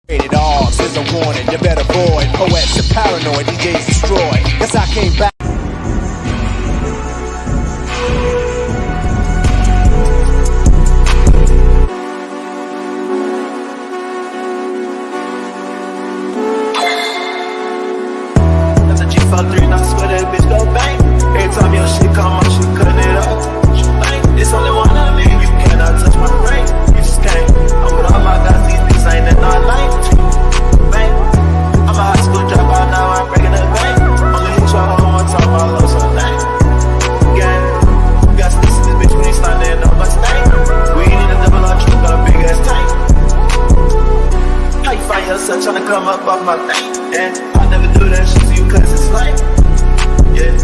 Rated R, says a warning, you better avoid. Poets are paranoid, DJs destroy. Guess I came back. That's a G53 and I swear that bitch go bang. Every time your shit come up, she cutting it up. What you think? It's only one of me. You cannot touch my brain. You just can't. I'm with all my guys, these bitches ain't that not like. Bang. I'm a high school dropout, now I'm breaking the bank. Only hit your hoe one time, I love so dang. Gang. You got to listen to this bitch when he's standing on my stank. We ain't in a double R truck, got a big ass tank. How you find yourself trying to come up off my thing? And I never do that shit to you cause it's like, yeah.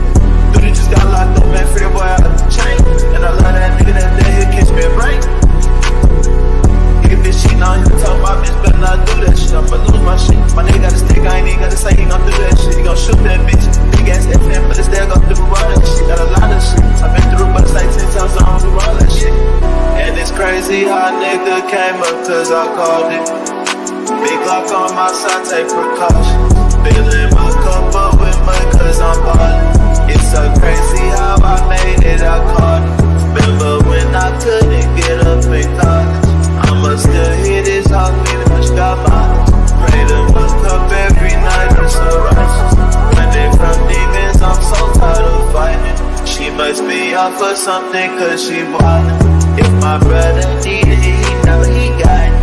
Dude, just got locked up, man, free the boy out of the chain. And I love that nigga that day, he'll catch me a break. Nigga bitch cheating on him, tell my bitch better not do that shit. I'ma lose my shit. My nigga got a stick, I ain't even gotta say he gon' do that shit. He gon' shoot that bitch. Big ass FM, but it's there, gon' do all that shit. Got a lot of shit. I've been through, but it's like 10 times, so I don't do all that shit. And it's crazy how a nigga came up cause I called it. Big Glock on my side, take precautions. Filling my cup up with mud cause I'm ballin'. It's so crazy how I made it, I caught it. Remember when I couldn't get up in college? I'ma still hit this hard, meaning much got mine. Pray to my cup every night, it's so righteous. Running from demons, I'm so tired of fighting. She must be off for something cause she wildin'. If my brother needed it, he know he got it.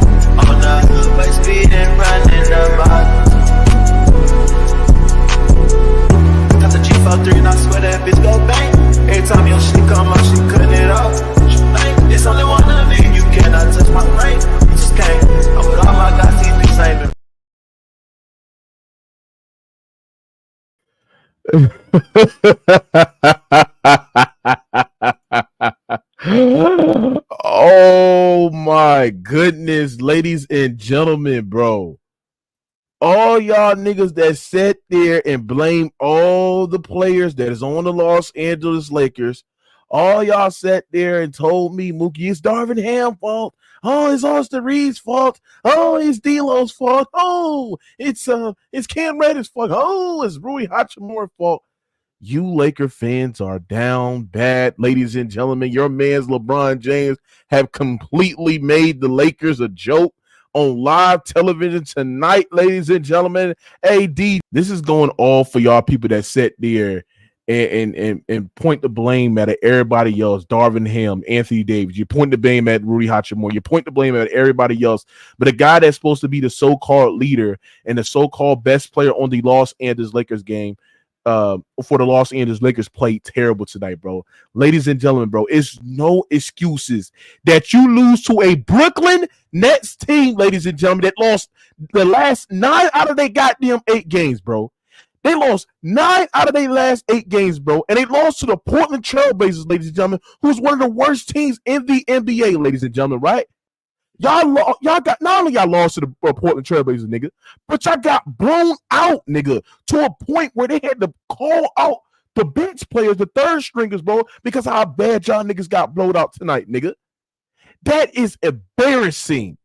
On the hood, by speed and running the bottom. Got the G53 and I swear that bitch go bang. Every time your shit come up, she cutting it off. What you think? It's only one of me. You cannot touch my brain. You just can't. I'm with all my guys, these bitches ain't been. Oh my goodness, ladies and gentlemen, bro. All y'all niggas that sat there and blame all the players that is on the Los Angeles Lakers, all y'all sat there and told me, Mookie, it's Darvin Ham's fault. Oh, it's Austin Reed's fault. Oh, it's D'Lo's fault. Oh, it's Cam Reddish fault. Oh, it's Rui Hachimure's fault. You Laker fans are down bad, ladies and gentlemen. Your man's LeBron James have completely made the Lakers a joke on live television tonight, ladies and gentlemen. AD, this is going all for y'all people that sat there and point the blame at everybody else. Darvin Ham, Anthony Davis. You point the blame at Rui Hachimura. You point the blame at everybody else. But a guy that's supposed to be the so-called leader and the so-called best player on the Los Angeles Lakers game, for the Los Angeles Lakers played terrible tonight, bro. Ladies and gentlemen, bro, it's no excuses that you lose to a Brooklyn Nets team, ladies and gentlemen, that lost the last 9 out of their goddamn 8 games, bro. They lost 9 out of their last 8 games, bro. And they lost to the Portland Trailblazers, ladies and gentlemen, who's one of the worst teams in the NBA, ladies and gentlemen, right? Y'all got, not only y'all lost to the Portland Trailblazers, nigga, but y'all got blown out, nigga, to a point where they had to call out the bench players, the third stringers, bro, because how bad y'all niggas got blown out tonight, nigga. That is embarrassing.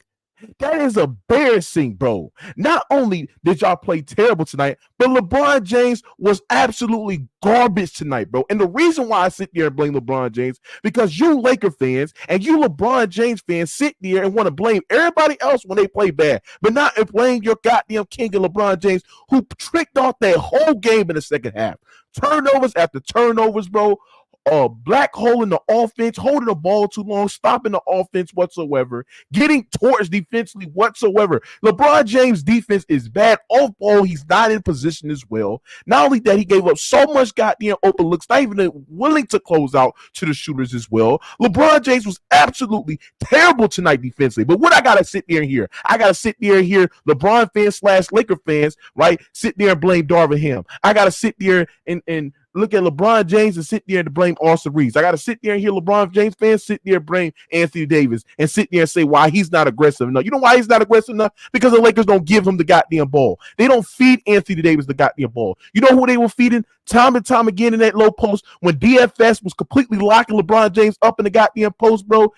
That is embarrassing, bro. Not only did y'all play terrible tonight, but LeBron James was absolutely garbage tonight, bro. And the reason why I sit there and blame LeBron James, because you Laker fans and you LeBron James fans sit there and want to blame everybody else when they play bad, but not blame your goddamn king of LeBron James, who tricked off that whole game in the second half. Turnovers after turnovers, bro. Black hole in the offense, holding the ball too long, stopping the offense whatsoever, getting torched defensively whatsoever. LeBron James' defense is bad. Off ball, he's not in position as well. Not only that, he gave up so much goddamn open looks, not even willing to close out to the shooters as well. LeBron James was absolutely terrible tonight defensively. But what I got to sit there and hear? I got to sit there and hear LeBron fans / Laker fans, right, sit there and blame Darvin Ham. I got to sit there and look at LeBron James and sit there and blame Austin Reeves. I got to sit there and hear LeBron James fans sit there and blame Anthony Davis and sit there and say why he's not aggressive enough. You know why he's not aggressive enough? Because the Lakers don't give him the goddamn ball. They don't feed Anthony Davis the goddamn ball. You know who they were feeding? time and time again in that low post when DFS was completely locking LeBron James up in the goddamn post, bro.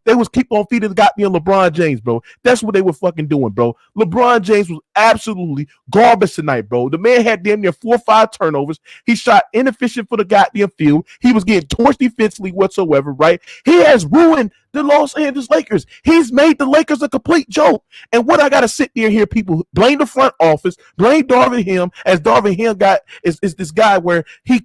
They was keep on feeding the goddamn LeBron James, bro. That's what they were fucking doing, bro. LeBron James was absolutely garbage tonight, bro. The man had damn near 4 or 5 turnovers. He shot inefficient for the goddamn field. He was getting torched defensively whatsoever, right? He has ruined the Los Angeles Lakers. He's made the Lakers a complete joke. And what I got to sit there and hear people blame the front office, blame Darvin Ham, as Darvin Ham is this guy where he's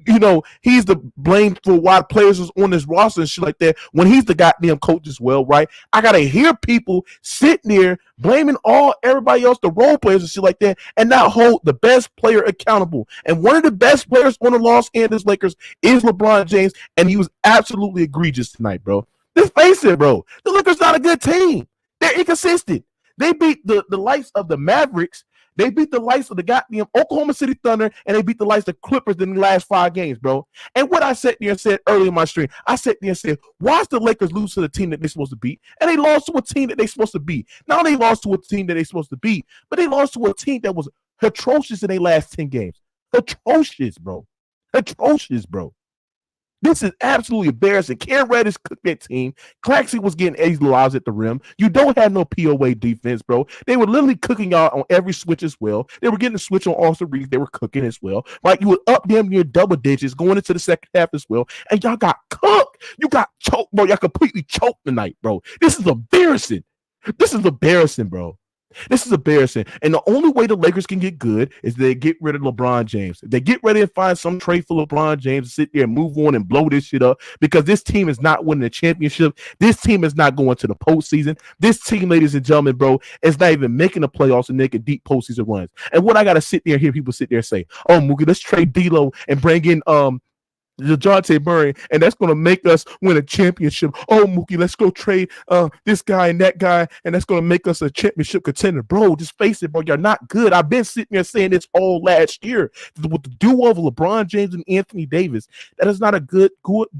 the blame for why players is on this roster and shit like that when he's the goddamn coach as well, right? I gotta hear people sitting there blaming everybody else, the role players and shit like that, and not hold the best player accountable. And one of the best players on the Los Angeles Lakers is LeBron James, and he was absolutely egregious tonight, bro. Let's face it, bro. The Lakers not a good team. They're inconsistent. They beat the likes of the Mavericks. They beat the likes of the goddamn Oklahoma City Thunder, and they beat the likes of the Clippers in the last 5 games, bro. And what I sat there and said earlier in my stream, I sat there and said, watch the Lakers lose to the team that they're supposed to beat. And they lost to a team that they're supposed to beat. Not only lost to a team that they're supposed to beat, but they lost to a team that was atrocious in their last 10 games. Atrocious, bro. Atrocious, bro. This is absolutely embarrassing. Cam Reddish cooked that team. Claxton was getting ace lives at the rim. You don't have no POA defense, bro. They were literally cooking y'all on every switch as well. They were getting a switch on Austin Reeves. They were cooking as well. Right? You were up damn near double digits going into the second half as well. And y'all got cooked. You got choked, bro. Y'all completely choked tonight, bro. This is embarrassing. This is embarrassing, bro. This is embarrassing. And the only way the Lakers can get good is they get rid of LeBron James. They get ready to find some trade for LeBron James to sit there and move on and blow this shit up because this team is not winning the championship. This team is not going to the postseason. This team, ladies and gentlemen, bro, is not even making the playoffs and making deep postseason runs. And what I got to sit there and hear people sit there and say, oh, Mookie, let's trade D'Lo and bring in DeJounte Murray, and that's going to make us win a championship. Oh, Mookie, let's go trade this guy and that guy, and that's going to make us a championship contender. Bro, just face it, bro. You're not good. I've been sitting there saying this all last year. With the duo of LeBron James and Anthony Davis, that is not a good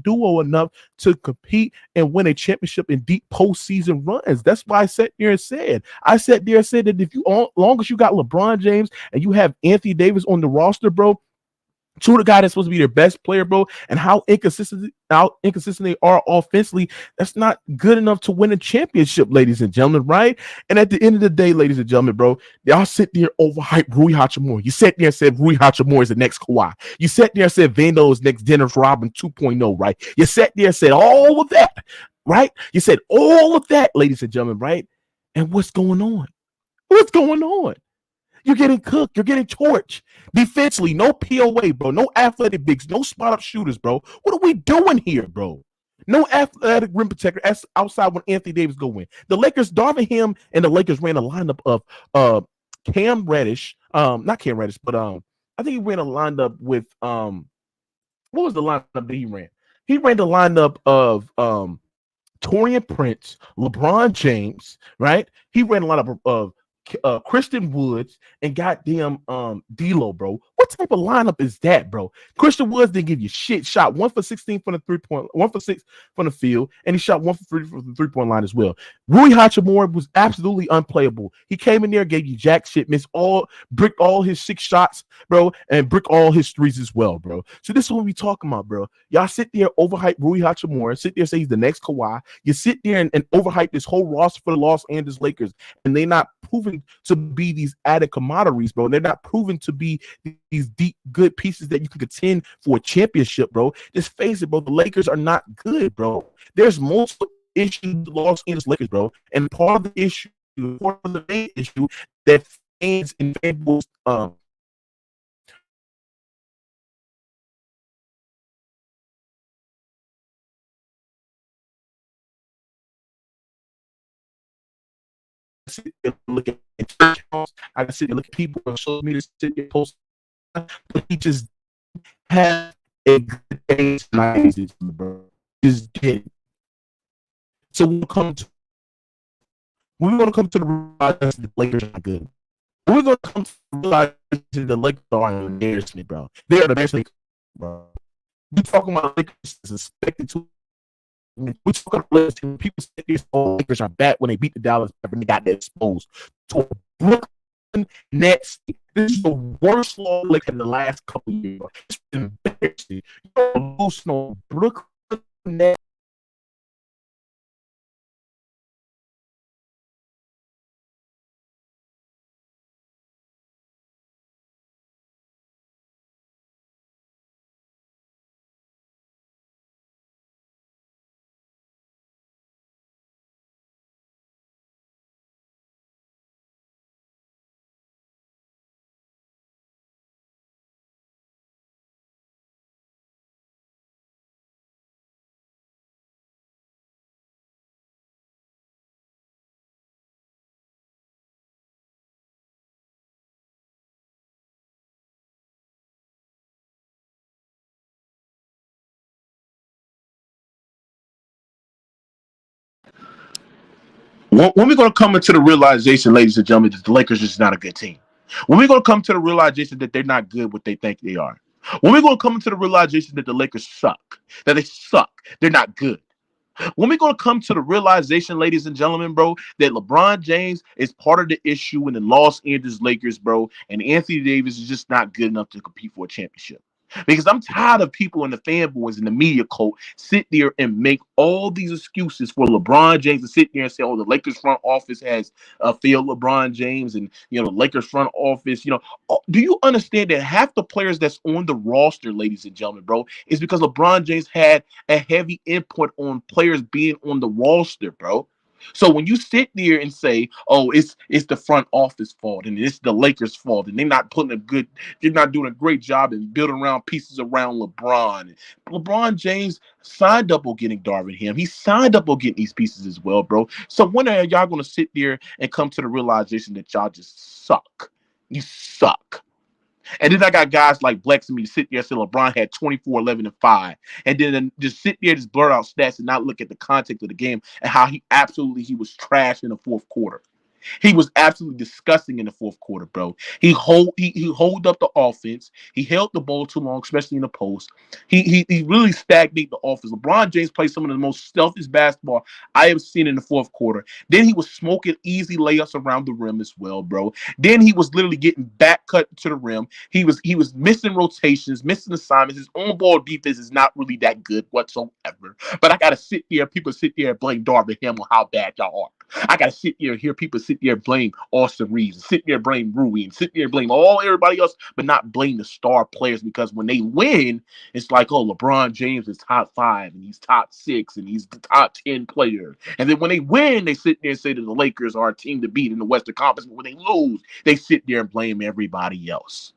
duo enough to compete and win a championship in deep postseason runs. That's why I sat there and said that if you, as long as you got LeBron James and you have Anthony Davis on the roster, bro, two of the guys that's supposed to be their best player, bro, and how inconsistent they are offensively, that's not good enough to win a championship, ladies and gentlemen, right? And at the end of the day, ladies and gentlemen, bro, y'all sit there overhype Rui Hachimura. You sat there and said Rui Hachimura is the next Kawhi. You sat there and said Vando is next Dennis Rodman 2.0, right? You sat there and said all of that, right? You said all of that, ladies and gentlemen, right? And what's going on? What's going on? You're getting cooked. You're getting torched. Defensively, no POA, bro. No athletic bigs. No spot-up shooters, bro. What are we doing here, bro? No athletic rim protector outside when Anthony Davis go in. The Lakers, Darvin Ham and the Lakers ran a lineup of Cam Reddish. Not Cam Reddish, but I think he ran a lineup with what was the lineup that he ran? He ran the lineup of Taurean Prince, LeBron James, right? He ran a lineup of Christian Woods and goddamn D'Lo, bro. What type of lineup is that, bro? Christian Woods didn't give you shit. Shot 1 for 16 from the 3-point, 1 for 6 from the field, and he shot 1 for 3 from the 3-point line as well. Rui Hachimura was absolutely unplayable. He came in there, gave you jack shit, bricked all his 6 shots, bro, and bricked all his 3s as well, bro. So this is what we talking about, bro. Y'all sit there, overhype Rui Hachimura, sit there, say he's the next Kawhi. You sit there and overhype this whole roster for the Los Angeles Lakers, and they're not proven to be these added commodities, bro. They're not proven to be these deep, good pieces that you can contend for a championship, bro. Just face it, bro. The Lakers are not good, bro. There's multiple issues with the Los Angeles Lakers, bro. And part of the main issue that fans and fans sit there look at church house. I can sit there look at people on social media, sit there post, but he just had a good day tonight, bro. Just did. So we're going to come to the realization that the Lakers are good. We're going to come to the realization the Lakers are an embarrassment, bro. They are the best Lakers, bro. We talking about Lakers is expected to. We talk about Lakers. People say these Lakers are bad when they beat the Dallas and they got that exposed to a Brooklyn Nets This is the worst loss like in the last couple of years. It's embarrassing. You're losing on Brooklyn Nets. When we're going to come into the realization, ladies and gentlemen, that the Lakers is not a good team. When we're going to come to the realization that they're not good what they think they are. When we're going to come into the realization that the Lakers suck, that they suck, they're not good. When we're going to come to the realization, ladies and gentlemen, bro, that LeBron James is part of the issue in the Los Angeles Lakers, bro, and Anthony Davis is just not good enough to compete for a championship. Because I'm tired of people in the fanboys and the media cult sit there and make all these excuses for LeBron James to sit there and say, "Oh, the Lakers front office has failed LeBron James," and the Lakers front office. Do you understand that half the players that's on the roster, ladies and gentlemen, bro, is because LeBron James had a heavy input on players being on the roster, bro. So when you sit there and say, "Oh, it's the front office fault and it's the Lakers' fault," and they're not doing a great job in building around pieces around LeBron. LeBron James signed up on getting Darvin Ham. He signed up on getting these pieces as well, bro. So when are y'all gonna sit there and come to the realization that y'all just suck? You suck. And then I got guys like Blex and me to sit there and say LeBron had 24, 11, and 5. And then just sit there, just blur out stats and not look at the context of the game and how he was trash in the fourth quarter. He was absolutely disgusting in the fourth quarter, bro. He hold up the offense. He held the ball too long, especially in the post. He really stagnated the offense. LeBron James played some of the most selfish basketball I have seen in the fourth quarter. Then he was smoking easy layups around the rim as well, bro. Then he was literally getting back cut to the rim. He was missing rotations, missing assignments. His on ball defense is not really that good whatsoever. But I gotta people sit there and blame Darvin Ham on how bad y'all are. I gotta sit there and hear people sit there and blame Austin Reeves, sit there and blame Rui, and sit there and blame everybody else, but not blame the star players because when they win, it's like, oh, LeBron James is top 5 and he's top 6 and he's the top 10 player. And then when they win, they sit there and say that the Lakers are a team to beat in the Western Conference. But when they lose, they sit there and blame everybody else.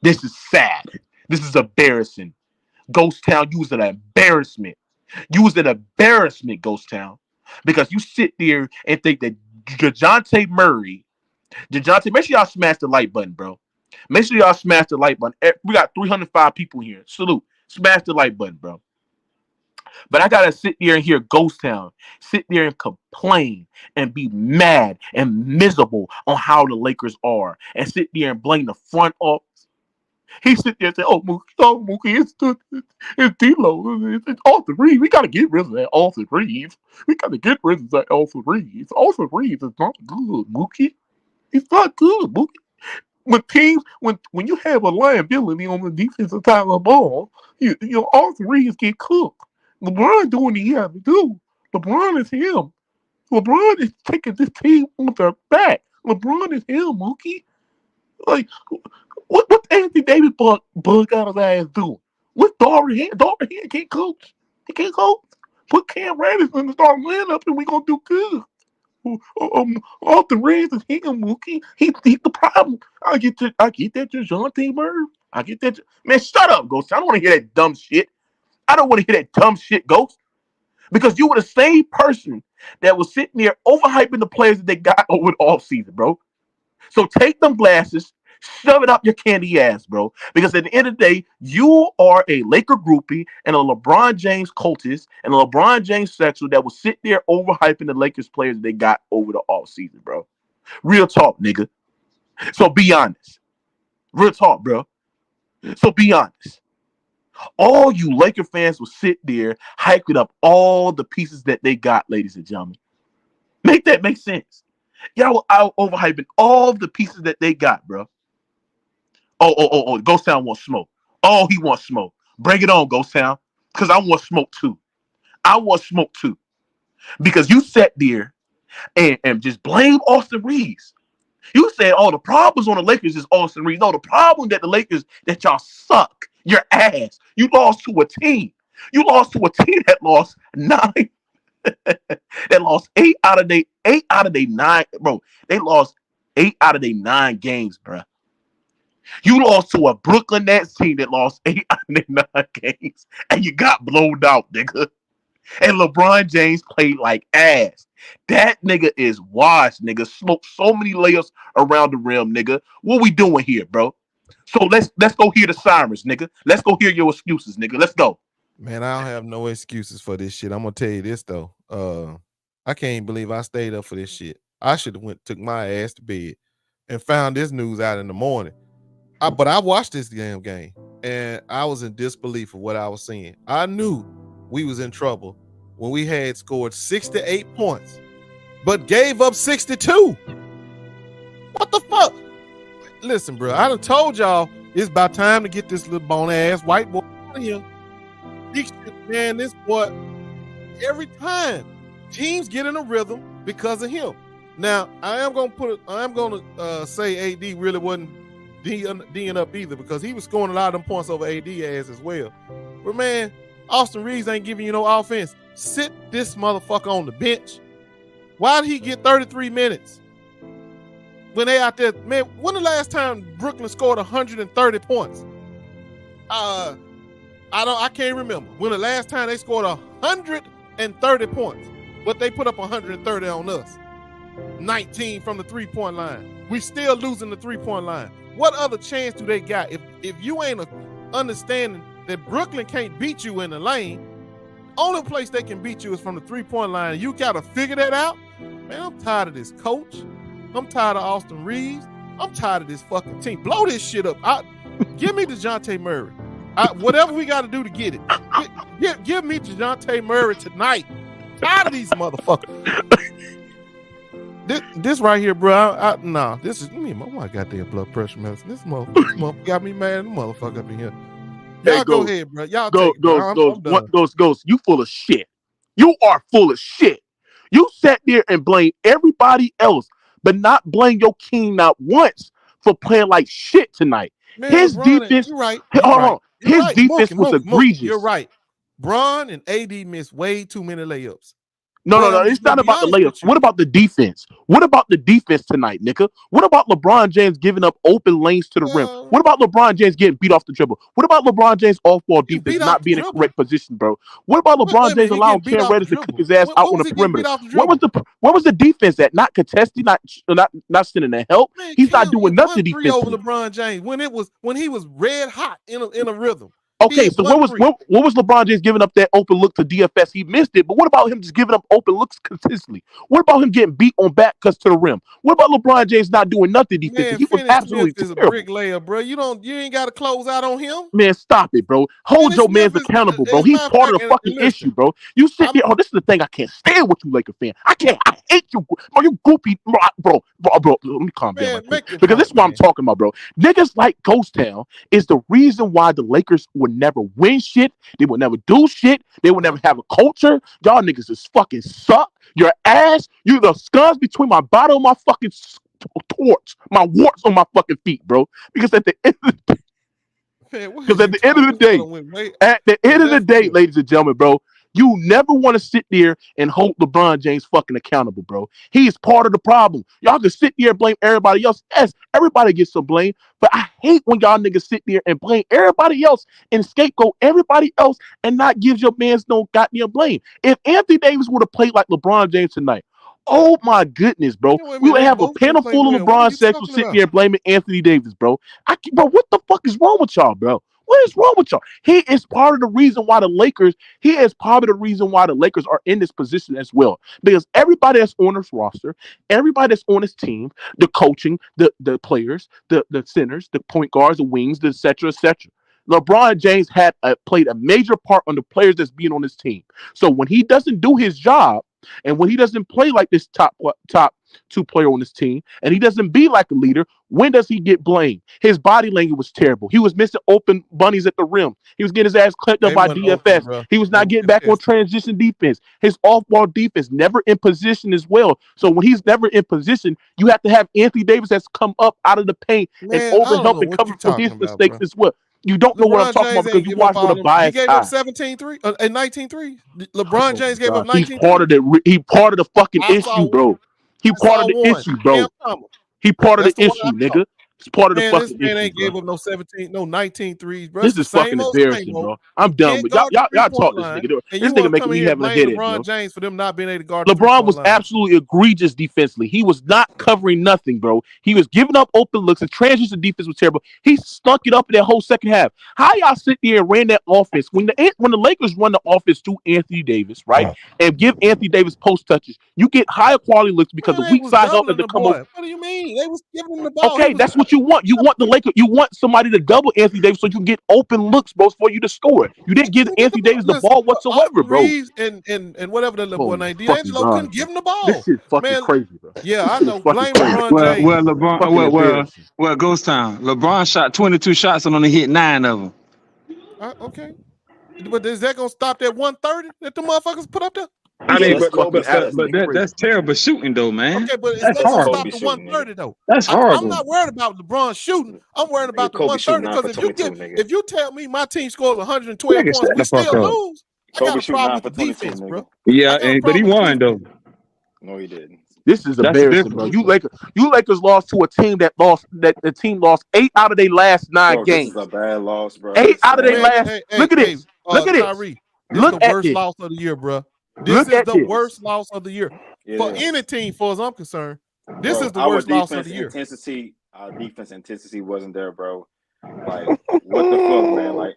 This is sad. This is embarrassing. Ghost Town, you was an embarrassment. You was an embarrassment, Ghost Town. Because you sit there and think that make sure y'all smash the like button, bro. Make sure y'all smash the like button. We got 305 people here. Salute. Smash the like button, bro. But I gotta sit there and hear Ghost Town sit there and complain and be mad and miserable on how the Lakers are and sit there and blame the front office. He sit there and say, Mookie, it's D-Lo. It's Austin Reeves. We got to get rid of that Austin Reeves. We got to get rid of that Austin Reeves. Austin Reeves is not good, Mookie. He's not good, Mookie. When you have a liability on the defensive side of the ball, Austin Reeves get cooked. LeBron doing what he has to do. LeBron is him. LeBron is taking this team on their back. LeBron is him, Mookie. Like, what Anthony Davis bug out his ass doing? What's Darvin Ham? Darvin Ham can't coach. He can't coach. Put Cam Reddish in the starting lineup and we gonna do good. Austin Reeves is him, Mookie. He's the problem. I get that DeJounte Murray. I get that. Man, shut up, Ghost. I don't want to hear that dumb shit. I don't want to hear that dumb shit, Ghost. Because you were the same person that was sitting there overhyping the players that they got over the offseason, bro. So take them glasses, shove it up your candy ass, bro. Because at the end of the day, you are a Laker groupie and a LeBron James cultist and a LeBron James sexual that will sit there overhyping the Lakers players they got over the offseason, bro. Real talk, nigga. So be honest. Real talk, bro. So be honest. All you Laker fans will sit there hyping up all the pieces that they got, ladies and gentlemen. Make that make sense. Y'all were out overhyping all the pieces that they got, bro. Oh, Ghost Town wants smoke. Oh, he wants smoke. Bring it on, Ghost Town. Because I want smoke too. I want smoke too. Because you sat there and just blame Austin Reeves. You said all the problems on the Lakers is Austin Reeves. No, the problem that the Lakers, that y'all suck your ass. You lost to a team. You lost to a team that lost 9. That lost 8 out of their 9, bro. They lost 8 out of their 9 games, bro. You lost to a Brooklyn Nets team that lost 8 out of their 9 games, and you got blown out, nigga. And LeBron James played like ass. That nigga is washed, nigga. Smoked so many layers around the rim, nigga. What we doing here, bro? So let's go hear the sirens, nigga. Let's go hear your excuses, nigga. Let's go. Man, I don't have no excuses for this shit. I'm gonna tell you this though. I can't believe I stayed up for this shit. I should have took my ass to bed and found this news out in the morning. But I watched this damn game and I was in disbelief of what I was seeing. I knew we was in trouble when we had scored 68 points, but gave up 62. What the fuck? Listen, bro, I done told y'all it's about time to get this little bone ass white boy out of here. Man, this boy, every time teams get in a rhythm because of him. Now, I am gonna say AD really wasn't D'ing up either, because he was scoring a lot of them points over AD ass as well. But man, Austin Reeves ain't giving you no offense. Sit this motherfucker on the bench. Why did he get 33 minutes? When they out there, man, when the last time Brooklyn scored 130 points? I can't remember when the last time they scored 130 points, but they put up 130 on us. 19 from the 3-point line. We still losing the 3-point line. What other chance do they got? If you ain't understanding that Brooklyn can't beat you in the lane, only place they can beat you is from the 3-point line. You got to figure that out. Man, I'm tired of this coach. I'm tired of Austin Reeves. I'm tired of this fucking team. Blow this shit up. Give me DeJounte Murray. Whatever we got to do to get it. Give me DeJounte Murray tonight. Tired of these motherfuckers. This right here, bro. Nah, this is me. My goddamn blood pressure medicine. This motherfucker got me mad as a motherfucker up in here. Y'all go ahead, bro. Y'all Ghost. You full of shit. You are full of shit. You sat there and blamed everybody else, but not blame your king not once for playing like shit tonight. Man, his LeBron, defense. you're right. His defense was egregious. You're right. Bron and AD missed way too many layups. No. It's not about the layups. What about the defense? What about the defense tonight, nigga? What about LeBron James giving up open lanes to the rim? What about LeBron James getting beat off the dribble? What about LeBron James off-ball defense not being in the correct position, bro? What about LeBron James allowing Cam Reddish to kick his ass out on the perimeter? What was the defense at? Not contesting, not sending the help. Man, he's not doing nothing defensively. Over LeBron James when he was red hot in a rhythm. Okay, so what was LeBron James giving up that open look to DFS? He missed it, but what about him just giving up open looks consistently? What about him getting beat on back cuts to the rim? What about LeBron James not doing nothing defensively? He was absolutely terrible. A brick layer, bro. You ain't got to close out on him. Man, stop it, bro. Hold your man's accountable, bro. He's part of the fucking issue, bro. You sit there. Oh, this is the thing I can't stand with you, Laker fan. I hate you, bro. You goofy, bro. Let me calm down, because this is what I'm talking about, bro. Niggas like Ghost Town is the reason why the Lakers would never win shit. They would never do shit. They would never have a culture. Y'all niggas just fucking suck. Your ass. You the scars between my bottom of my fucking torch. My warts on my fucking feet, bro. Because at the end of the day, ladies and gentlemen, bro, you never want to sit there and hold LeBron James fucking accountable, bro. He is part of the problem. Y'all can sit there and blame everybody else. Yes, everybody gets some blame, but I hate when y'all niggas sit there and blame everybody else and scapegoat everybody else and not give your mans no goddamn blame. If Anthony Davis would have played like LeBron James tonight, oh my goodness, bro. We would have a panel full of LeBron sexual sitting there blaming Anthony Davis, bro. Bro, what the fuck is wrong with y'all, bro? What is wrong with y'all? He is part of the reason why the Lakers are in this position as well. Because everybody that's on this roster, everybody that's on this team, the coaching, the players, the centers, the point guards, the wings, the et cetera, et cetera. LeBron James played a major part on the players that's being on this team. So when he doesn't do his job, And when he doesn't play like this top two player on this team, and he doesn't be like a leader, when does he get blamed? His body language was terrible. He was missing open bunnies at the rim. He was getting his ass clipped up They by wasn't DFS. open, He was not getting back on contested. transition defense. His off-ball defense never in position as well. So when he's never in position, you have to have Anthony Davis that's come up out of the paint Man, and I don't overhelp know and what cover you for his talking about, mistakes bro. as well. You don't know what I'm LeBron talking about James because ain't you give watch up with all a them. He biased gave eye. up 17 3 and 19 threes. LeBron James gave up He's 19 part of threes. the part of the fucking I saw issue, bro. He I part saw of the one. issue, bro. Cam Thomas. He part of the That's the one I issue, saw. nigga. It's part of the Man, this fucking man issue, ain't bro. gave up no 17, no 19 threes, bro. This It's the is fucking same old, embarrassing, bro. I'm done Can't with guard the y'all three-point talk this line, nigga. and This you nigga want to making come in me here and having a blame headache, LeBron bro. James for them not being able to guard the LeBron three-point was line. absolutely egregious defensively. He was not covering nothing, bro. He was giving up open looks. His transition defense was terrible. He stunk it up in that whole second half. How y'all sit there and ran that offense when the Lakers run the offense to Anthony Davis, right, and give Anthony Davis post touches, you get higher quality looks because Man, the they weak was side help doubling to the come over. boy. What do you mean? They was giving him the ball. Okay, that's what you want. You want the Lakers. You want somebody to double Anthony Davis so you can get open looks, bro, for you to score. You didn't give Anthony Davis the Listen, ball whatsoever, Austin bro. Reeves and whatever the little boy Oh my named fucking D'Angelo god, couldn't give him the this ball. shit fucking Man, crazy, bro. yeah, This I shit is know. fucking Blame crazy. LeBron James. LeBron, Fucking embarrassing. Ghost Town. LeBron shot 22 shots and only hit 9 of them. Okay. But is that gonna stop that 130 that the motherfuckers put up there? I mean, That's fucking absolutely crazy. that's terrible shooting though, man. Okay, but is That's that gonna horrible. stop the 130 though? That's I'm horrible. not worried about LeBron shooting. I'm worried about the 130 because if you tell me my team scores 112 Nigga, points, shut we the fuck still up. lose. I got a problem with the defense, bro. Yeah, I got a but he problem with won the though. defense. No, he didn't. This is That's the embarrassing, bro. difference. You Lakers lost to a team that the team lost 8 out of their last 9 Bro, games. this is a bad loss, bro. 8 out of their Man, last. Look at this. Look at this. Tyree, this Look is the at worst this. loss of the year, bro. This Look is at the this. worst loss of the year for any team, far as I'm concerned. This is the worst loss of the year. Our defense intensity wasn't there, bro. Like, what the fuck, man? Like,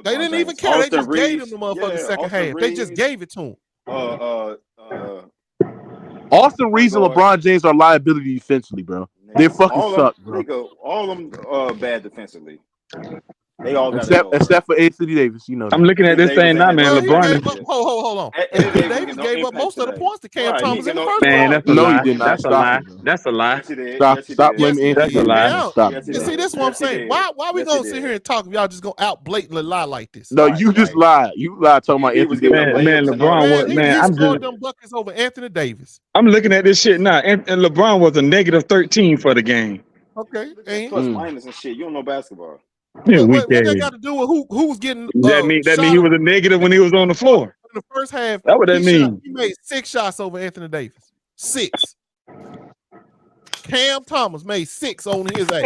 They didn't even care. They just gave him the motherfucking second half. They just gave it to him. Austin Reeves and LeBron James are liability defensively, bro. They fucking suck, bro. All of them bad defensively. They all got except for Anthony Davis, you know. I'm looking at this thing now, man. LeBron. Hold on. Anthony Davis gave up most of the points to Cam Thomas in the first Man, round. that's a lie. He did not. That's a lie. That's a lie. Stop blaming Anthony. That's a lie. Stop. You see, this is what I'm saying. Why we gonna sit here and talk if y'all just gonna out blatantly lie like this? No, you just lied. You lied talking about Anthony Davis. Man, LeBron was he scored them buckets over Anthony Davis. I'm looking at this shit now, and LeBron was a negative 13 for the game. Okay, and plus minus and shit. You don't know basketball. Yeah, what that got to do with who was getting? That mean he was a negative when he was on the floor. In the first half, that's what that means. He made 6 shots over Anthony Davis. 6. Cam Thomas made 6 on his ass.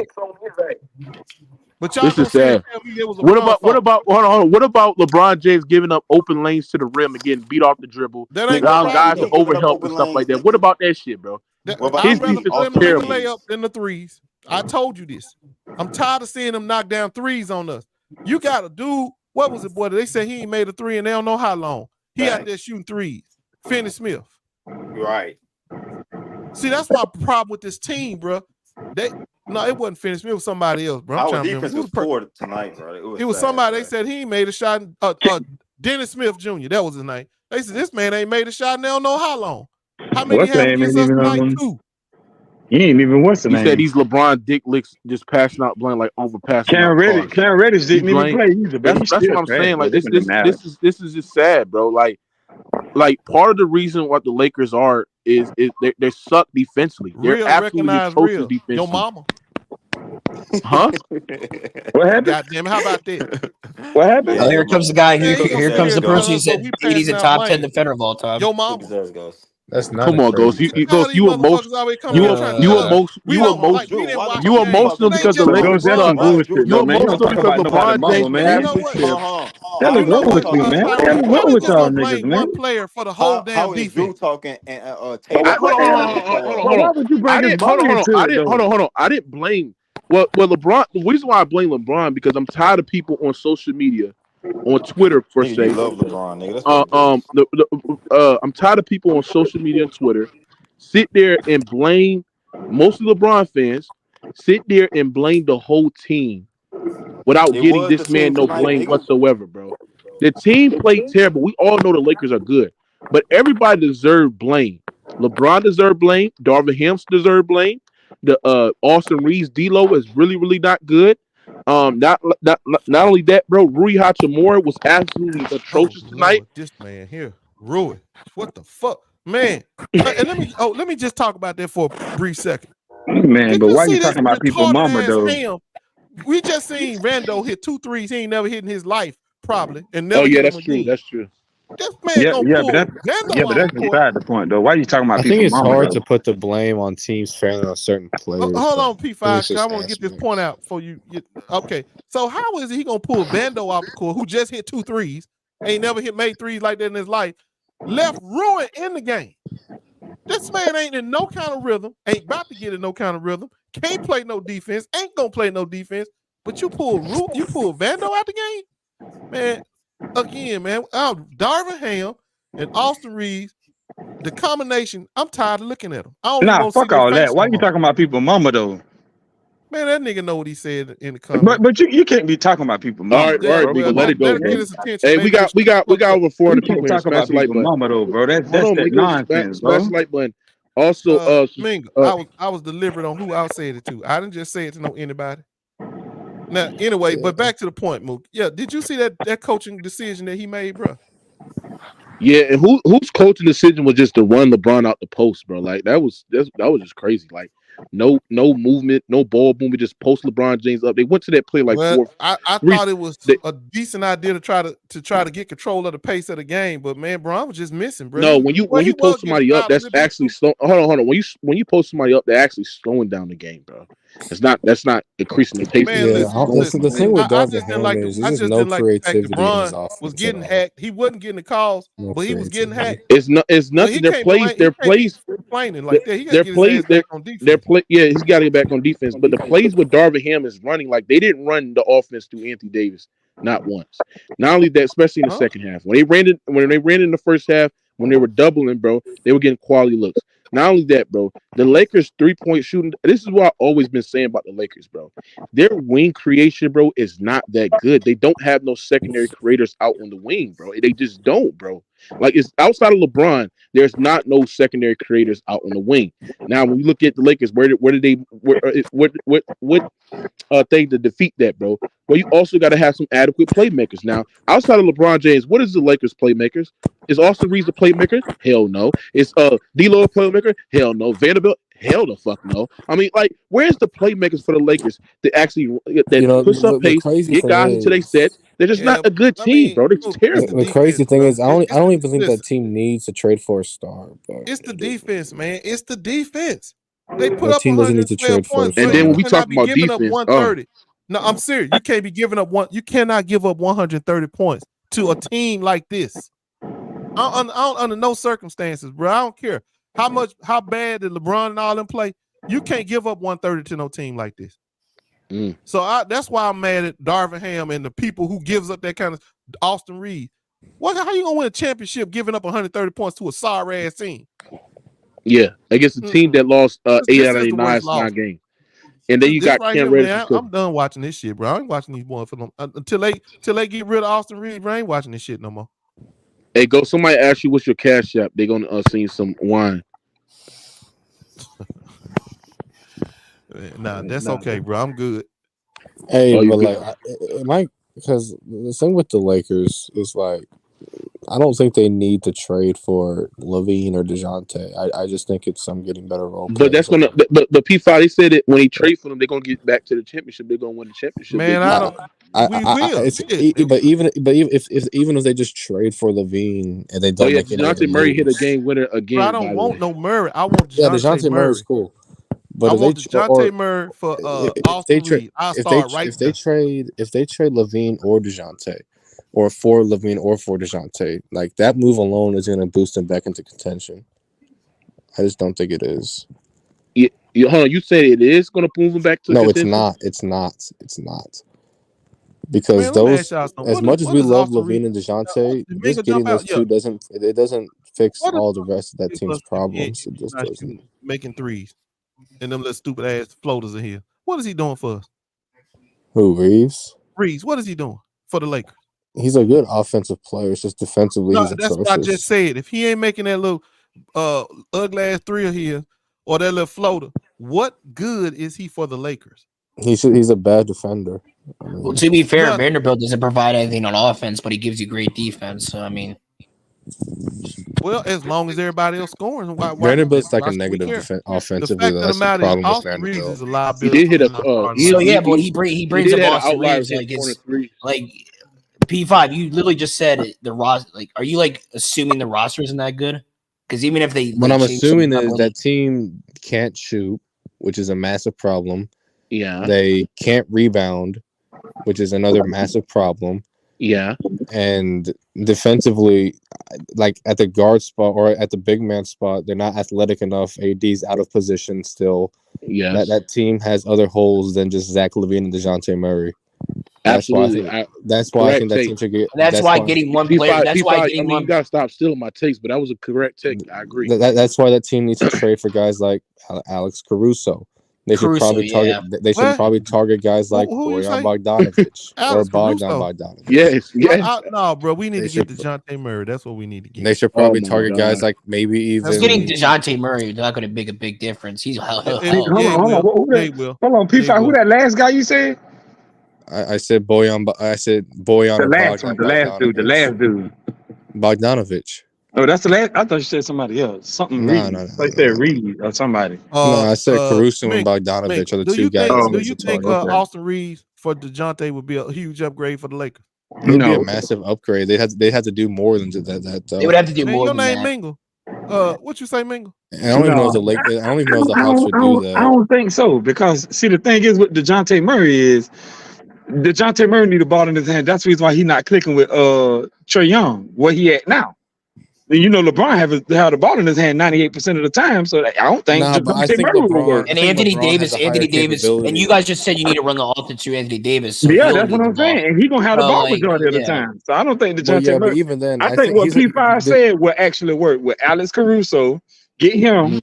But y'all this is sad. What about LeBron James giving up open lanes to the rim and getting beat off the dribble? That ain't guys to overhelp and stuff like that. What about that shit, bro? I'd rather play him the layup than the threes. I told you this. I'm tired of seeing them knock down threes on us. You got to do, what was it, boy? They said he ain't made a 3 and they don't know how long. He out there shooting threes. Finney Smith. Right. See, that's my problem with this team, bro. No, it wasn't Finney Smith. It was somebody else, bro. Our defense was poor tonight, bro. It was somebody. They said he ain't made a shot. Dennis Smith Jr. That was his name. They said this man ain't made a shot and they don't know how long. How many have against us tonight, too? He ain't even what's the name. He said these LeBron dick licks just passing out blunt like overpassing. Cam Reddish didn't even play either. That's what I'm saying. Like this is just sad, bro. Like part of the reason what the Lakers are is they suck defensively. They're real, absolutely atrocious defensively. Your mama. Huh? What happened? God damn it, how about that? What happened? Oh, here comes the guy. Here comes the person who said he's a top 10 defender of all time. Your mama. That's not. Come on, Ghost. You emotional because the Lakers suck. You emotional because LeBron James. That was wrong with you, man. That was wrong with y'all niggas, man. One player for the whole damn defense. Drew talking and Why would you bring his body into it? Hold on. I didn't blame. Well, LeBron. The reason why I blame LeBron because I'm tired of people on social media, on Twitter per se. Love LeBron, nigga. I'm tired of people on social media and Twitter sit there and blame most of LeBron fans. Sit there and blame the whole team without getting this man no blame whatsoever, bro. The team played terrible. We all know the Lakers are good. but everybody deserved blame. LeBron deserved blame. Darvin Ham deserved blame. The Austin Reeves D-Lo is really, really not good. Not only that, bro, Rui Hachimura was absolutely Oh atrocious tonight. Lord, this man here, Rui. What the fuck, man? And let me just talk about that for a brief second. Man, Did but you why see you this talking about people retarded mama ass though? Ham? We just seen Rando hit 2 threes he ain't never hit in his life, probably, and Oh never yeah, hit them that's true. again. That's true. This man gonna pull Rando but off that's the court. beside the point though. Why you talking about I people think it's mama hard though? to put the blame on teams failing on certain players. Hold But on, I think P5, it's because I just want to get this aspects. point out before you get. Okay, so how is he gonna pull Vando off the court, who just hit 2 threes, ain't never made threes like that in his life, left Ruin in the game? This man ain't in no kind of rhythm, ain't about to get in no kind of rhythm, can't play no defense, ain't gonna play no defense. But you pull Vando out the game, man. Again, man, Darvin Ham and Austin Reeves, the combination. I'm tired of looking at them. I don't even Nah, want to see fuck their all face that. Why no you more. talking about people mama though? Man, that nigga know what he said in the comment. But you can't be talking about people All mama, right, though, bro. Mika, Come let on, it go, Let him bro. get man. his attention. Hey, Maybe we got over You 400 people can't here. talk Smash about the like people button. mama though, bro. Hold That's on, that Mika. nonsense, Smash bro. the like button. Also, Minga, I was deliberate on who I said it to. I didn't just say it to know anybody. Now, anyway, but back to the point, Mook. Yeah, did you see that coaching decision that he made, bro? yeah, and whose coaching decision was just to run LeBron out the post, bro? Like that was just crazy. Like no movement, no ball movement, just post LeBron James up. They went to that play like Well, four. I Three, thought it was they, a decent idea to try to get control of the pace of the game, but man, Bron was just missing, bro. no, when He you was post getting somebody up, fouled a that's little bit actually too. slow. Hold on. When you post somebody up, they're actually slowing down the game, bro. That's not increasing the pace of the Man, Yeah, game. listen. the thing with I Darvin just didn't Ham like is I there's just just no didn't like the fact that creativity in his Bron was offense at getting all. hacked. He wasn't getting the calls, No but he was getting creativity. hacked. It's So nothing. he can't blame. He Their can't be plays, complaining like that. He got to their get his plays, ass back on their defense. play. Yeah, he's got to get back on defense. But the plays with Darvin Ham is running like they didn't run the offense through Anthony Davis not once. Not only that, especially in the Huh? second half when they ran in the first half when they were doubling, bro, they were getting quality looks. Not only that, bro, the Lakers 3-point shooting. This is what I've always been saying about the Lakers, bro. Their wing creation, bro, is not that good. They don't have no secondary creators out on the wing, bro. They just don't, bro. Like it's outside of LeBron, there's not no secondary creators out on the wing. Now, when we look at the Lakers, where did they what thing to defeat that, bro? Well, you also got to have some adequate playmakers. Now, outside of LeBron James, what is the Lakers playmakers? Is Austin Reeves a playmaker? Hell no. Is D'Lo a playmaker? Hell no. Vanderbilt? Hell the fuck no. I mean, like, where's the playmakers for the Lakers that actually that You know, push up the pace, crazy get thing guys into their is, sets? They're just not Yeah, a good I team, mean, bro. They're look, it's the terrible. the crazy defense, thing bro. is, I don't even think that Listen, team needs to trade for a star, bro. it's the defense, man. It's the defense. They put That up team doesn't need to 112 trade for a points, bro. And then You when star. we talk cannot be about giving up defense, 130. No, I'm serious. You can't be giving up one. You cannot give up 130 points to a team like this. Under no circumstances, bro. I don't care how bad did LeBron and all them play. You can't give up 130 to no team like this. So that's why I'm mad at Darvin Ham and the people who gives up that kind of Austin Reeves. How you gonna win a championship giving up 130 points to a sorry ass team? yeah, against a team that lost 8 This out of is their the worst nine loss. games. And then you This got right Cam here, Reddish and man. Cook. I'm done watching this shit, bro. I ain't watching these boys for them until they get rid of Austin Reeves. Bro, I ain't watching this shit no more. Hey, go. Somebody ask you what's your cash app. They're gonna send you some wine. Nah, that's okay, bro. I'm good. Hey, Oh, you but good? like, because the thing with the Lakers is like, I don't think they need to trade for Levine or DeJounte. I just think it's some getting better role But players. that's gonna. But P5 they said that when he trade for them, they're gonna get back to the championship. They're gonna win the championship. They Man, get I them. don't. We will. But even if they just trade for Levine and they Oh don't yeah, make any other Dejounte Murray hit a moves, game winner Bro, I again. don't By the want way, no Murray. I want yeah, DeJounte DeJounte Murray's Murray. cool. I But want DeJounte Murray for if they Austin trade Reed. I'll start right if there. they trade Levine or DeJounte, or for Levine or for DeJounte, like that move alone is going to boost them back into contention. I just don't think it is. hold on. You said it is gonna move them back to No, it's contention. not. It's not. It's not. Because Man, let me ask those, y'all something. as much as What we does love Austin Reed? Levine and DeJounte, just Minga getting jump those out? Yeah. two doesn't fix What does all the rest of that give team's us if problems. It he's just not doesn't. making threes and them little stupid ass floaters in here? What is he doing for us? Who, Reeves? Reeves, what is he doing for the Lakers? He's a good offensive player. It's just defensively, he's That's atrocious. what I just said. If he ain't making that little ugly ass three here or that little floater, what good is he for the Lakers? He's a bad defender. I mean, well, to be fair, Vanderbilt doesn't provide anything on offense, but he gives you great defense. So I mean, well, as long as everybody else scoring, why Vanderbilt's like a negative offensively. That's the problem with Vanderbilt. Is a liability. He did hit so yeah, but he brings up Austin Reeves like P5. You literally just said the roster. Like, are you like assuming the roster isn't that good? Because even if they, what I'm assuming is that team can't shoot, which is a massive problem. Yeah, they can't rebound, which is another massive problem. Yeah, and defensively, like at the guard spot or at the big man spot, they're not athletic enough. AD's out of position still. Yeah, that team has other holes than just Zach LaVine and DeJounte Murray. Absolutely. That's why I think that team should get. That's why getting one player. That's why getting one. You gotta stop stealing my takes, but that was a correct take. I agree. That's why that team needs to trade for guys like Alex Caruso. They should probably target. Yeah. They should probably target guys like Bojan Bogdanovic or Bogdan Bogdanovic. Yes. No, bro, we need to get DeJounte Murray. That's what we need to get. They should probably target guys like maybe even. Getting DeJounte Murray is not going to make a big difference. He's hold on, P5. Who that last guy you said? I said Bojan. The last dude. Bogdanovic. Oh, that's the last. I thought you said somebody else. Something Reed. I said Reed or somebody. No, I said Caruso and Bogdanovic are the two guys. Do you think Austin Reeves for DeJounte would be a huge upgrade for the Lakers? It would be a massive upgrade. They had to do more than that. They would have to do more. Your name Mingle. What you say, Mingle? I don't even know if the Hawks would do that. I don't think so because see the thing is with DeJounte Murray is DeJounte Murray need a ball in his hand. That's the reason why he's not clicking with Trae Young. Where he at now? You know, LeBron had the ball in his hand 98% of the time, so I don't think DeJounte Murray will work. And Anthony Davis, and you guys just said you need to run the offense through Anthony Davis. So yeah, that's what I'm saying. And he's gonna have the ball majority of the time. So I don't think DeJounte Murray. Even then, I think what P5 said will actually work with Alex Caruso. Get him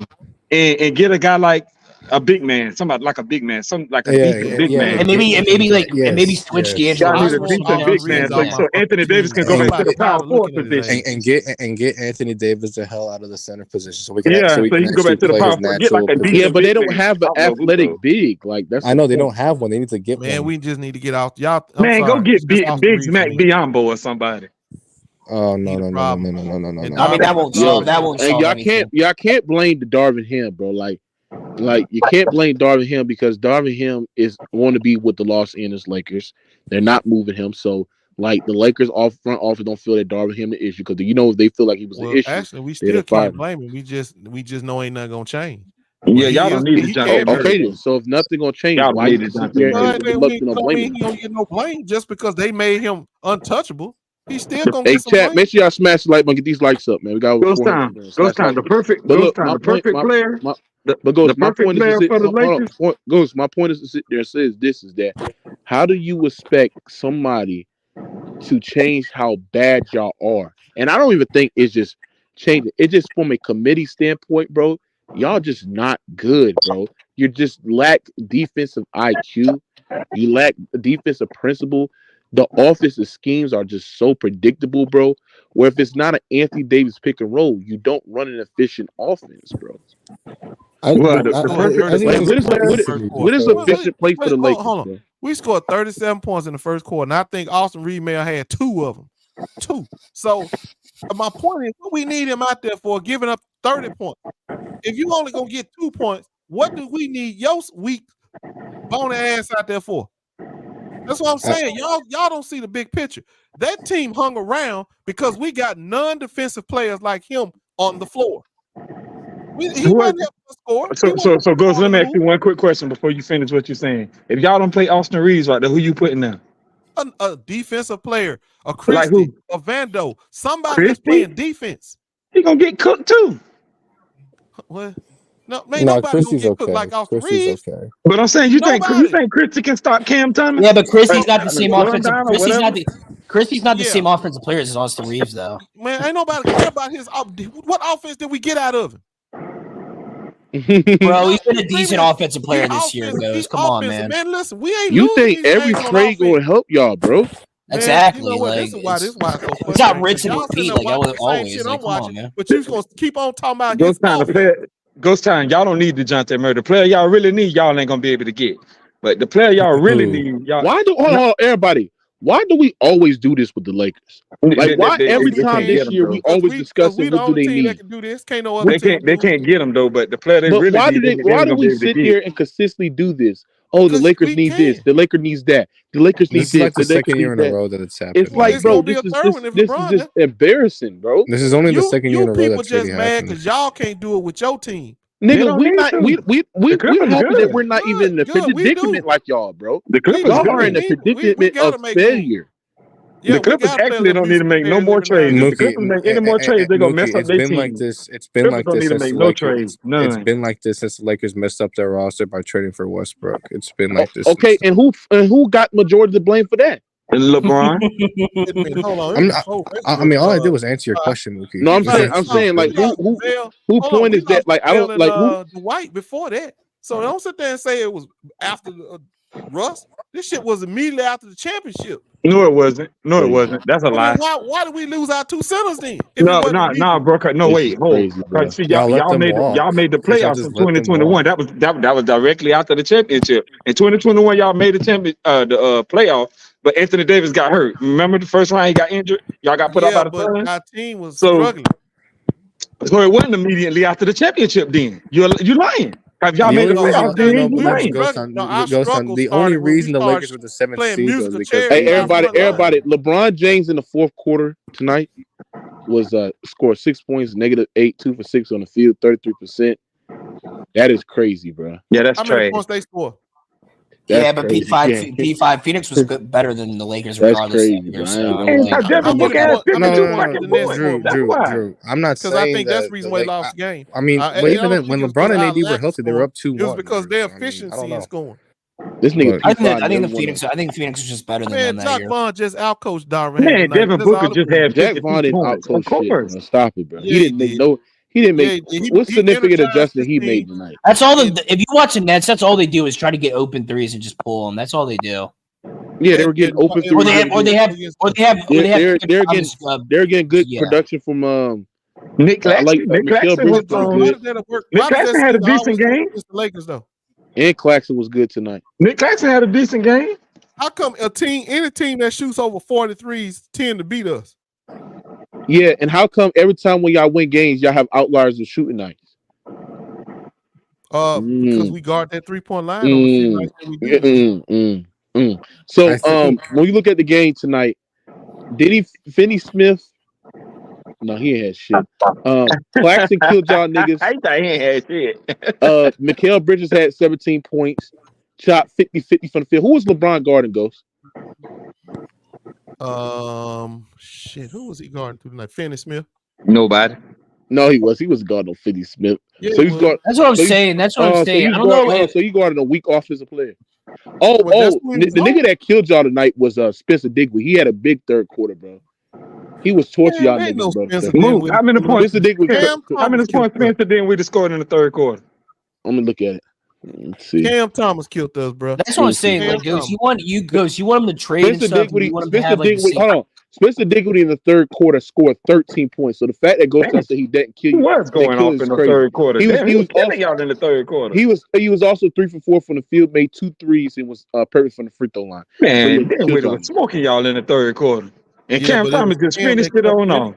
and get a guy like a big man, somebody like a big man, big man, and maybe switch D'Angelo. So Anthony Davis can go back to the power forward position and get Anthony Davis the hell out of the center position, so we can. So he can go back to the power forward. But they don't have an athletic big like that's. I know they don't have one. They need to get. Man, we just need to get out. Y'all, go get Big Mac Biyombo or somebody. Oh no! I mean that won't solve. That won't solve. Y'all can't blame the Darvin Ham, bro. Like you can't blame Darvin Ham because Darvin Ham is want to be with the Los Angeles Lakers. They're not moving him, so like the Lakers front office don't feel that Darvin Ham the issue because if they feel like he was the issue. Actually, we still can't blame him. We just know ain't nothing gonna change. Yeah, y'all don't need to. Okay, then. So if nothing gonna change, why you just sit there and he don't get no blame just because they made him untouchable. He's still gonna get some blame. Make sure y'all smash the like button, get these likes up, man. We got Ghost time. The perfect player. My point is to sit there and say this is that how do you expect somebody to change how bad y'all are? And I don't even think it's just changing. It's just from a committee standpoint, bro. Y'all just not good, bro. You just lack defensive IQ. You lack defensive principle. The offensive schemes are just so predictable, bro. Where if it's not an Anthony Davis pick and roll, you don't run an efficient offense, bro. What is efficient play for the Lakers? Hold on. We scored 37 points in the first quarter, and I think Austin Reed may have had 2 of them. 2. So my point is, what we need him out there for giving up 30 points. If you only gonna get 2 points, what do we need your weak bony ass out there for? That's what I'm saying. Y'all don't see the big picture. That team hung around because we got non-defensive players like him on the floor. He wasn't able to score. So Ghost, let me ask you one quick question before you finish what you're saying. If y'all don't play Austin Reeves right there, who you putting there? A defensive player, a Christie, a Vando, somebody that's playing defense. He gonna get cooked too. What? No, man, nobody gonna get cooked like Austin Reeves. Okay. But I'm saying you think Christie can stop Cam Thomas? Yeah, but Christie's not the same offensive. Christie's not the same offensive players as Austin Reeves, though. Man, ain't nobody care about his. What offense did we get out of him? Bro, he's been a decent offensive player this year, guys. Come on, man. Man, listen, we ain't. You think every trade gonna help y'all, bro? Exactly. You know what? Like, This is why it's so it's not frustrating. rinse and Y'all sitting repeat there like that watching was the same always. shit Like, I'm come on, watching, man. but you gonna keep on talking about his Ghost Town, fault. Ghost Town, y'all don't need DeJounte Murray. The player y'all really need, y'all ain't gonna be able to get. But the player y'all really need, y'all. Hold on, everybody? Why do we always do this with the Lakers? Like, why every they time can't get this them, year though. we always discussing we the what do only they team that need? can do this. Can't no other They team do can't it. get them though. But the player they But really why need, they why ain't do gonna be we able to sit get. here and consistently do this? Oh, the Because Lakers we need this. can. The Lakers needs that. The Lakers need This is like this. the The Lakers second year need in a that. row that it's It's happened. like, It's bro, gonna be a third one if this is LeBron just there. embarrassing, bro. This is only the second year You in a row people that's really just mad happened. because y'all can't do it with your team. They Nigga, don't we need not to. The we're Clippers happy that good. we're not even in a Good. We predicament do. like y'all, bro. The Clippers Y'all are in good. a We predicament gotta of make moves. failure. Yeah, The we Clippers got actually players don't need to musical make no chairs more every now and trades. If then. the Clippers make any more trades, they're gonna mess Mookie, up their team. it's been Clippers like don't this need to since make the no Lakers. trades. It's None. been like this since the Lakers messed up their roster by trading for Westbrook. It's been like this. Okay, Since and who got majority of the blame for that? And LeBron. Hold on. It I'm was not, before I mean, all I did Westbrook. was answer your question, Mookie. No, I'm Just saying Right. answer No, like we lost who Giselle. Hold on. point We is that? lost Like, I Giselle don't and like who. Dwight before that. So don't sit there and say it was after Russ. This shit was immediately after the championship. No, it wasn't. No, it Crazy. wasn't. That's a So then lie. why did we lose our two centers then? If it No, wasn't immediate? bro. No, This wait, is hold. crazy, bro. See, y'all let them y'all walk made the because y'all playoffs just in let them 2021. walk. That was directly after the championship. In 2021, y'all made the playoff, but Anthony Davis got hurt. Remember the first round he got injured. Y'all got put out Yeah, by the but Suns. our team was So struggling. it wasn't immediately after the championship. Then you lying. If y'all The made the only No, reason, playoffs, I'm telling then you, you we were lying. struggling. No, our Ghost Town, struggle the only started when we reason the Lakers started were the seventh playing seed was musical because chairs Hey, with our front line. everybody. LeBron James in the fourth quarter tonight was scored 6 points, -8, 2 for 6 on the field, 33%. That is crazy, bro. Yeah, that's How many trash. points they score? That's Yeah, but crazy. P5 Phoenix was good, better than the Lakers That's regardless. crazy, bro. So, I And ain't it's gonna a lie. How Devin many Booker had points? How many 52 points did fucking the Nets points. score, That's bro? why. I'm not Because I saying think that's the that reason the why they Lake. lost the game. I mean, I but even don't then, when think it was LeBron because and our AD were lack of healthy, they were scoring. up 2-1. It was because their I mean, I don't efficiency in know. scoring. This nigga But I P5 think never the won Phoenix. I think Phoenix was just better than them Man, that Jacques year. Vaughn just outcoached Darvin Ham Man, tonight. Devin That's Booker all it just was. had Jack 52 Vaughn didn't points. outcoach Of shit, course. bro. Stop it, bro. Yeah, he did. He didn't make Yeah, what's he significant energized adjustment his he team. made tonight. That's all. And, If you watch the Nets, that's all they do is try to get open threes and just pull them. That's all they do. Yeah, they were getting open Or threes. they They're getting good yeah. production from Nick I like Claxton. Nick Mikal Claxton Bridges was was Why good, does that work? Nick Why does that Claxton had a seem to always decent work game. against the Lakers though? and Claxton was good tonight. Nick Claxton had a decent game. How come any team that shoots over 43s tend to beat us? Yeah, and how come every time when y'all win games, y'all have outliers of shooting nights? Because we guard that 3-point line on the few nights that we do. So I think when you look at the game tonight, Finney Smith? No, he ain't had shit. Claxton killed y'all niggas. I thought he ain't had shit. Mikal Bridges had 17 points. Shot 50-50 from the field. Who was LeBron guarding, Ghost? Shit, who was he guarding through tonight? Finney Smith? Nobody. No, he was. He was guarding on 50 Smith. Yeah, So he's guarding. That's what I'm saying. That's what I'm saying. I don't know. So you guarding a weak offensive player. That's who he was The nigga that killed y'all tonight was Spencer Dinwiddie. He had a big third quarter, bro. He was torching y'all ain't niggas, no bro. Spencer Move. Dinwiddie. How many points? Spencer Dinwiddie. How many points Spencer Dinwiddie scored in the third quarter? I'm gonna look at it. Let's see. Cam Thomas killed us, bro. That's what I'm saying. Like, Ghost, you want him to trade and Spencer stuff. Dinwiddie. You want him to have like Hold on. Spencer Dinwiddie in the third quarter scored 13 points. So the fact that Ghost said he didn't kill He you, was going off in the third quarter. He was killing y'all in the third quarter. He was also 3 for 4 from the field, made 2 threes, and was perfect from the free throw line. Man, Dinwiddie was smoking y'all in the third quarter. And Cam Thomas just finished it on off.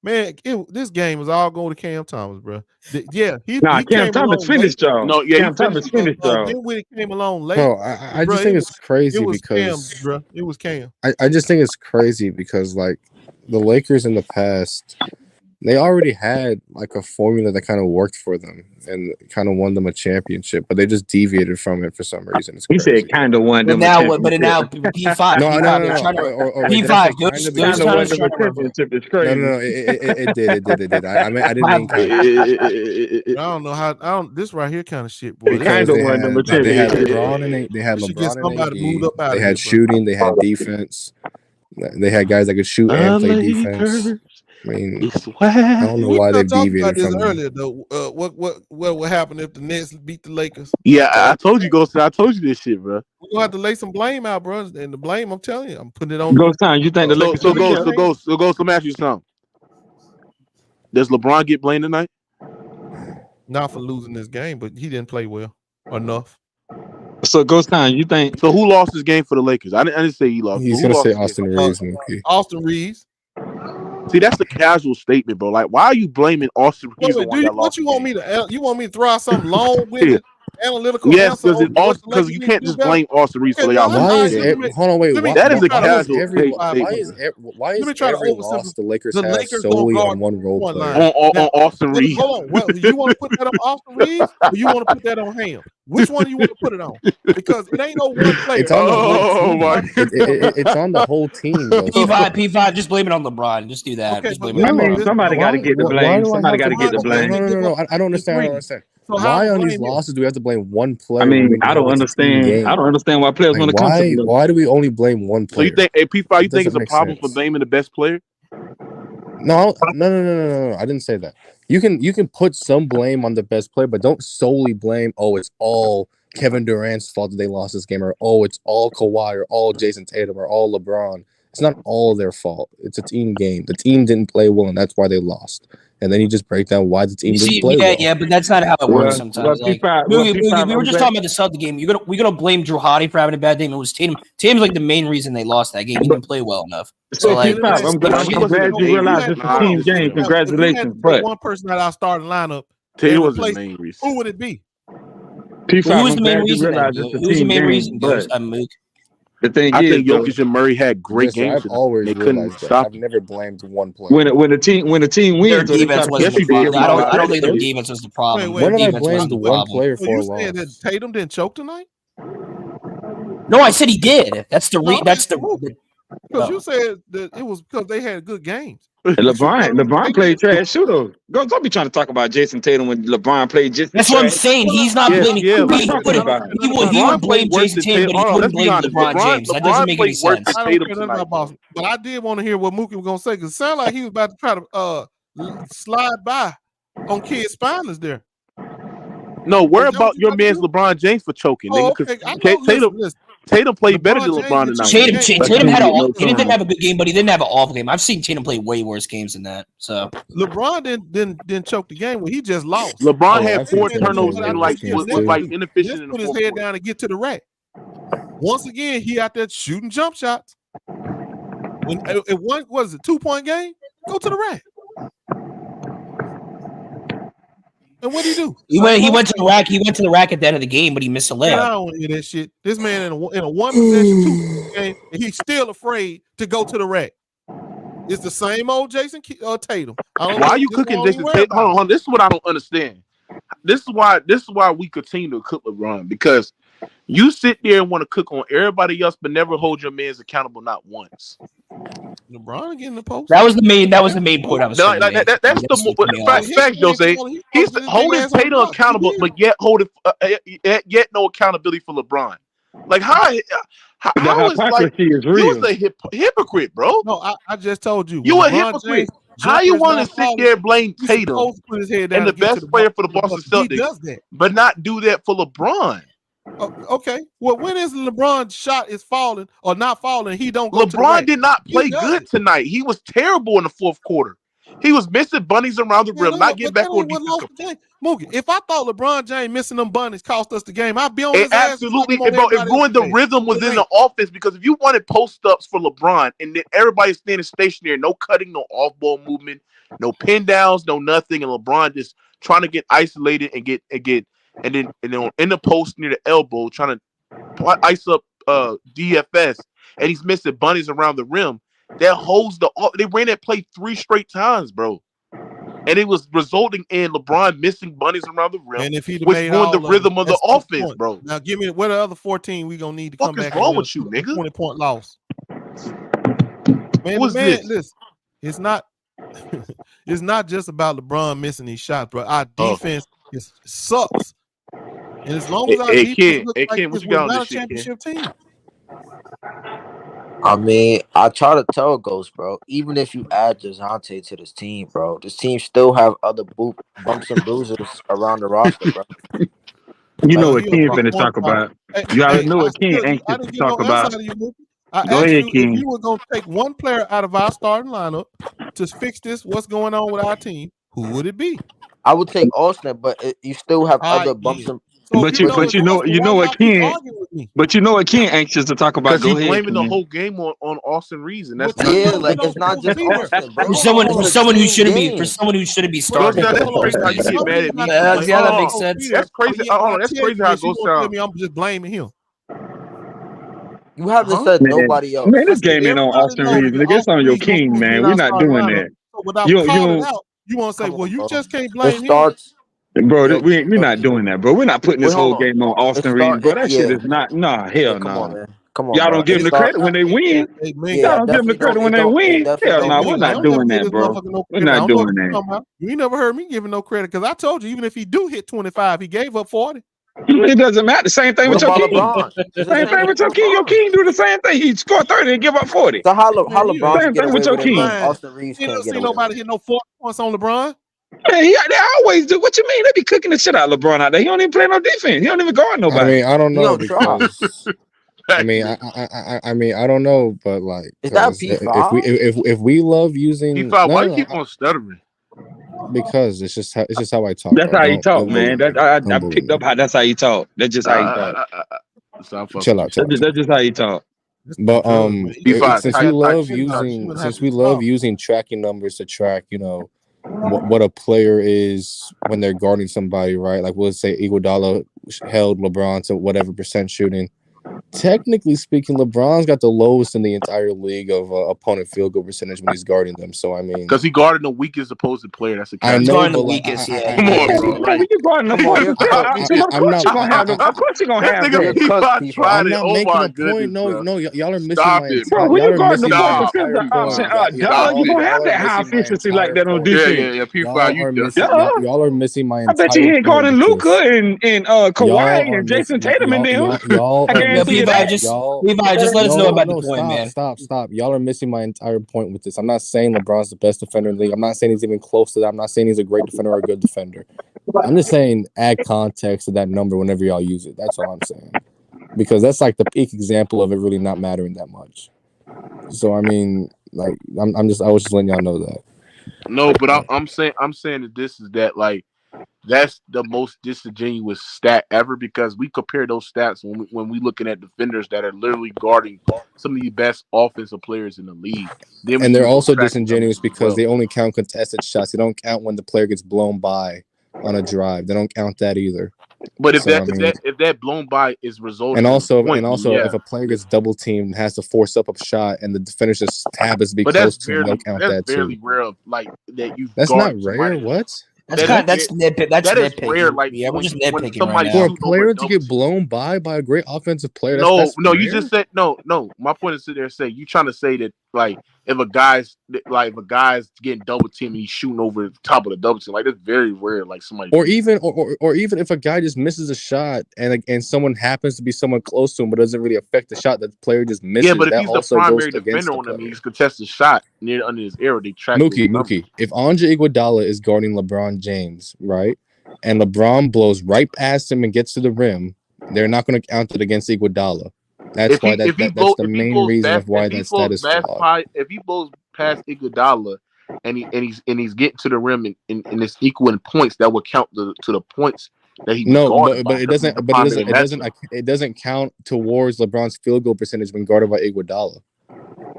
Man, this game was all going to Cam Thomas, bro. He Cam came Thomas along finished y'all. No, yeah, Cam Thomas finished y'all. Dinwiddie came along late. Bro, I just think it's crazy because Cam, bro. It was Cam. I just think it's crazy because like the Lakers in the past, they already had like a formula that kind of worked for them and kind of won them a championship, but they just deviated from it for some reason. It's crazy. He said kind of won them a championship. But now P5. No. P5. Those times trying to championship is crazy. No, it did. I didn't mean kind of. I don't know how. This right here kind of shit, boy. They had LeBron and they had LeBron and AD. They had shooting. They had defense. They had guys that could shoot and play defense. I mean, It's I don't know We why were they've talking about deviated this from them. earlier though. What would happen if the Nets beat the Lakers? Yeah, I told you, Ghost. I told you this shit, bro. We're gonna have to lay some blame out, bro. And the blame, I'm telling you, I'm putting it on Ghost Town, you think the Lakers So should have Ghost. Let me ask you something. Does LeBron get blamed tonight? not for losing this game, but he didn't play well enough. So Ghost Town, you think? So who lost this game for the Lakers? I didn't say he lost. He's Who gonna lost say this game? Austin Reeves, Mookie. Austin Reeves. See, that's a casual statement, bro. Like, why are you blaming Austin Reeves on Wait, one that lost? what you want me to? You want me to throw out something long with Yeah. it, analytical Yes, answer? because you can't just blame Austin Reeves for y'all. Why is hold on? Wait, that is a casual why is every loss the Lakers have Lakers solely don't on one role player? On Austin Reeves. Hold on. Well, you want to put that on Austin Reeves, or you want to put that on Ham? Which one do you want to put it on? Because it ain't no one player. It's on the whole team. It's on the whole team. Though. P5, just blame it on LeBron. Just do that. Okay, just blame it I on mean, LeBron. somebody got to get the blame. Somebody got to get the blame. No. I don't understand. So why on these losses do we have to blame one player? I mean, I don't understand. I don't understand why players want to come to. Why do we only blame one player? So you think, P5, you think it's a problem for blaming the best player? No. I didn't say that. You can put some blame on the best player, but don't solely blame. Oh, it's all Kevin Durant's fault that they lost this game, or oh, it's all Kawhi, or all Jason Tatum, or all LeBron. It's not all their fault. It's a team game. The team didn't play well, and that's why they lost. And then you just break down why the team didn't play well. Yeah, but that's not how it works sometimes. we were just talking about the Celtics game. You're gonna blame Drew Holiday for having a bad game. It was Tatum. Tatum's like the main reason they lost that game. He didn't play well enough. So like, I'm glad you realize it's a team game. Congratulations. But one person that I started lineup, Tatum was the main reason. Who would it be? P5, who was the main reason? Who's the main reason? Mook. The thing I is, think Jokic and Murray had great games. I've always they couldn't realized that. stop. I've never blamed one player. When the team wins, their defense wasn't the problem. I don't think their defense was the problem. When have I blamed one player for a loss? You said that Tatum didn't choke tonight? No, I said he did. That's the because you said that it was because they had good games. LeBron played trash too though. Don't be trying to talk about Jason Tatum when LeBron played just. That's what I'm saying. He's not blaming. He would blame Jason Tatum, but he wouldn't blame LeBron James. That doesn't make any sense. I don't care nothing about Boston, but I did want to hear what Mookie was gonna say because it sounded like he was about to try to slide by on Kid Spineless there. No, worry about your man's LeBron James for choking. Oh, nigga, Tatum played better than LeBron tonight. Tatum didn't have a good game, but he didn't have an awful game. I've seen Tatum play way worse games than that. So LeBron didn't choke the game where he just lost. LeBron had 4 turnovers and was inefficient. Just put his head down and get to the rack. Once again, he out there shooting jump shots. If one was a 2-point game, go to the rack. And what did he do? He went to the rack. He went to the rack at the end of the game, but he missed a layup. I don't want to hear that shit. This man in a one possession 2 game, and he's still afraid to go to the rack. It's the same old Jason Tatum. Why are you cooking Jason Tatum? Hold on. This is what I don't understand. This is why we continue to cook LeBron, because you sit there and want to cook on everybody else, but never hold your mans accountable not once. LeBron getting the post. That was the main point I was saying. That's the fact, Jose. He's holding Tatum accountable, but yet yet no accountability for LeBron. Like how is like is real. He was a hypocrite, bro. No, I just told you. You a hypocrite. How you want to sit there and blame Tatum and the best player for the Boston Celtics, but not do that for LeBron? Okay. Well, when is LeBron's shot is falling or not falling, he don't go. LeBron did not play good tonight. He was terrible in the fourth quarter. He was missing bunnies around the rim, not getting back on defense. Mookie, if I thought LeBron James missing them bunnies cost us the game, I'd be on his ass. Absolutely, it ruined the rhythm within the offense, because if you wanted post-ups for LeBron and then everybody's standing stationary, no cutting, no off-ball movement, no pin downs, no nothing, and LeBron just trying to get isolated and then in the post near the elbow, trying to ice up DFS, and he's missing bunnies around the rim. That holds they ran that play 3 straight times, bro. And it was resulting in LeBron missing bunnies around the rim, which ruined the rhythm of the offense, bro. Now give me what are the other 14 we gonna need to come back. What's wrong with you, nigga? 20-point loss. Man, listen, it's not just about LeBron missing these shots, bro. Our defense sucks. And as long as our defense looks like this, we're not a championship team. I mean, I try to tell Ghost, bro. Even if you add DeJounte to this team, bro, this team still have other bumps and bruises around the roster, bro. You Like know But what he'll Ken get finna one talk time. about. Hey, You already hey, know I what Ken still, I anxious didn't to get no talk answer about. out of you, Mookie. I Go asked ahead, you if Ken. you were gonna take one player out of our starting lineup to fix this. What's going on with our team? Who would it be? I would take Austin, but you still have All other right, bumps then. and. So But if you But but it's you know Austin, why what y'all keep Ken arguing with me? but you know what Ken anxious to talk about. Because he Go ahead, blaming the Ken. whole game on Austin Reason. That's But not you yeah, know true. we like don't it's not supposed to just be here. Austin, For bro. Hold on, someone, hold It's for a on. someone who team shouldn't be, for game. someone who shouldn't be But Ghost, starting. but that's hold on. crazy how For you get some mad at reason me I for can't blaming. blame Yeah, Hold that on, makes Marco sense. Peters, that's crazy. but yet Hold when I on, that's tell crazy you how this, you Ghost gonna tell sound. me I'm just blaming him. You haven't Huh? said Man, nobody man, I this else. said game ain't on everybody Austin knows Reeves. that Nigga, it's Austin on your Reeves was king, supposed to be man. in We're our not starting doing lineup. that. So without You calling you out, you want to say, Come well, on, you bro. just can't It blame him. starts. bro, Yo, we're yo, not doing that, bro. We're not putting wait, this hold whole on. game on It Austin Reeves, start. bro. That shit Yeah, is not yeah. hell Come on, no. man. Come on, Y'all bro. don't give It them the start. credit when they Hey, win. hey, Yeah, Minky. Y'all I don't give them the definitely credit don't. when It they don't. It win. definitely Hell Hey, don't no, give we're them Minky, I not don't credit. never doing give that, this bro. motherfucker no We're credit. I not don't know what doing you that. talking about. You ain't never heard me giving no credit because I told you even if he do hit 25, he gave up 40. It doesn't matter. Same thing What with your about king. LeBron? It's the Same same thing thing with your for king. Your LeBron. king do the same thing. He score 30 and give up 40. So how Man, you LeBron ain't can Same get thing with away your with it, but king. lying. Austin Reeves You can't never get seen away with nobody it? hit no 40 points on LeBron. Man, they always do. What you mean? They be cooking the shit out of LeBron out there. He don't even play no defense. He don't even guard I nobody. mean, I don't He know don't try. because I mean, Accurate. I mean, I don't know, but like, Is that because P5? if we love using P5, no why no you no keep on stuttering? because it's just how I talk, That's bro. how he talk, Don't bully man. me. I Don't bully picked me. up how that's how he talk. That's just how he talk. So I fuck Chill with you. out, chill out, chill That's out. just how he talk. This nigga But drugs, man. He P5, just since type we type love shit. you using would have since to we love stop. using tracking numbers to track, what a player is when they're guarding somebody, right? Like we'll say Iguodala held LeBron to whatever percent shooting. Technically speaking, LeBron's got the lowest in the entire league of opponent field goal percentage when he's guarding them. So I mean, Because he guarded the weakest opposing player. That's a I catch. He's know, guarding the but like, weakest. Yeah, Come on, Yeah, bro. you know, when Like, you guarding the Come on, you're opposing cooked. team, of I'm course not. you're gonna have them. Of course you're gonna this have nigga You're them. cooked, P5 P5. tried I'm it. not Oh making my a point. goodness, No, bro. no, y'all are missing Stop my it, Bro, entire. bro. when Y'all you are guarding the missing my fourth or Stop. fifth entire option, point. P5. dog, Stop you it. gonna have Y'all are that high missing my efficiency like entire that on point. defense. Yeah. P5, Y'all you are done. missing. Y'all are missing my I bet you he entire ain't point guarding because Luca and y'all Kawhi are and missing. Jason Tatum and them. Y'all I are Yo, guarantee you missing. P5, that. just Y'all. P5, just let us know about the No, point, man. stop. Y'all are missing my entire point with this. I'm not saying LeBron's the best defender in the league. I'm not saying he's even close to that. I'm not saying he's a great defender or a good defender. I'm just saying add context to that number whenever y'all use it. That's all I'm saying. Because that's like the peak example of it really not mattering that much. So I mean, like I was just letting y'all know that. No, but Like, I'm saying that this is that like that's the most disingenuous stat ever because we compare those stats when we looking at defenders that are literally guarding some of the best offensive players in the league. Then we and they're use those also tracking numbers disingenuous as because well. they only count contested shots. They don't count when the player gets blown by on a drive. They don't count that either. But if So that I if mean, that if that blown by is and resulting in a also point, then if yeah. a player gets double teamed and has to force up a shot and the defender just happens to be But that's close to him, they'll barely count that too. rare, like that you That's not guarding rare. somebody. What? That's That is kind of What? that's nitpick. That's that is rare. nitpicking. Like Yeah, we're just when nitpicking right somebody's For a now. shooting over a player to double get team. blown by a great offensive player, No, that's no, you just rare. said no. My point is to sit there and say you trying to say that like if a guy's getting double teamed and he's shooting over the top of the double team, like that's very rare. Like somebody Or do that. even if a guy just misses a shot and someone happens to be someone close to him, but doesn't really affect the shot that the player just Yeah, misses, but if that he's the also goes primary against defender the on him, player. he's contested shot near under his arrow. They track those numbers. Mookie. If Andre Iguodala is guarding LeBron James, right, and LeBron blows right past him and gets to the rim, they're not going to count it against Iguodala. That's why that's the main reason of why that stat is flawed. if he blows past Iguodala and he's getting to the rim and it's equal in points, that would count to the points that he was No, guarded but by it because he's doesn't. the But primary matchup. it doesn't count towards LeBron's field goal percentage when guarded by Iguodala.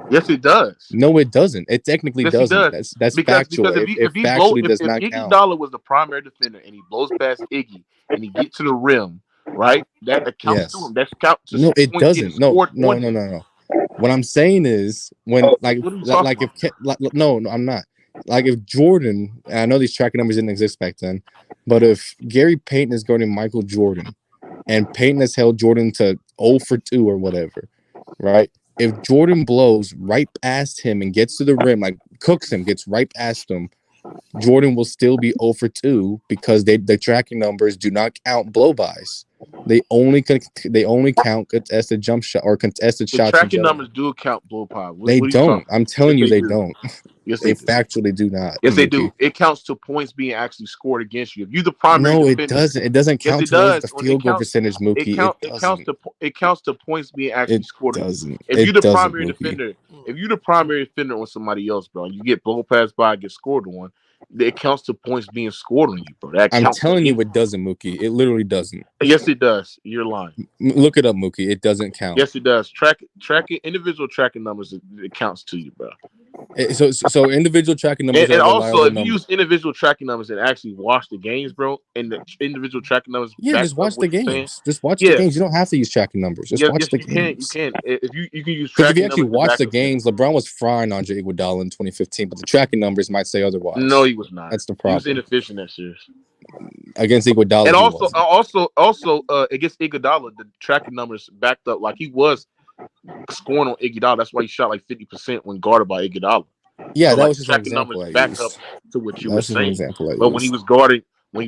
Yes, it does. No, it doesn't. It technically Yes, he doesn't. does. That's Because factual. It if he blow factually does if not count. Iguodala was the primary defender and he blows past Iggy and he gets to the rim, right? That counts to Yes. him. That's count to No, it points getting doesn't. No, scored no, on no, him. no, no. What I'm saying is when What are you talking about? no, I'm not. Like if Jordan, and I know these tracking numbers didn't exist back then, but if Gary Payton is guarding Michael Jordan and Payton has held Jordan to 0 for 2 or whatever, right? If Jordan blows right past him and gets to the rim, like cooks him, gets right past him, Jordan will still be 0 for 2 because the tracking numbers do not count blow-bys. They only count contested jump shot or contested The shots. tracking numbers do count blow pie. What They are you don't. talking? I'm telling you, they do. don't. Yes, They they do. factually do not. Yes, they Mookie. do. It counts to points being actually scored against you. If you're the primary No, defender, it doesn't. It doesn't count towards the field goal percentage, Mookie. It counts to points being actually scored. Doesn't. If you're the primary defender, on somebody else, bro, and you get blow past by, get scored on, it counts to points being scored on you, bro. I'm telling you, it doesn't, Mookie. It literally doesn't. Yes, it does. You're lying. Look it up, Mookie. It doesn't count. Yes, it does. Tracking individual tracking numbers. It counts to you, bro. So individual tracking numbers. And also, if you use individual tracking numbers and actually watch the games, bro, and the individual tracking numbers. Yeah, just watch the games. Just watch the games. You don't have to use tracking numbers. Just watch the games. You can. If you can use. Because if you actually watch the games, LeBron was frying Andre Iguodala in 2015, but the tracking numbers might say otherwise. No, he was not. That's the problem. He was inefficient that series against Iguodala. And also against Iguodala, the tracking numbers backed up like he was scoring on Iguodala. That's why he shot like 50% when guarded by Iguodala. Yeah, so that like, was just an example. Back up to what you were saying. But when he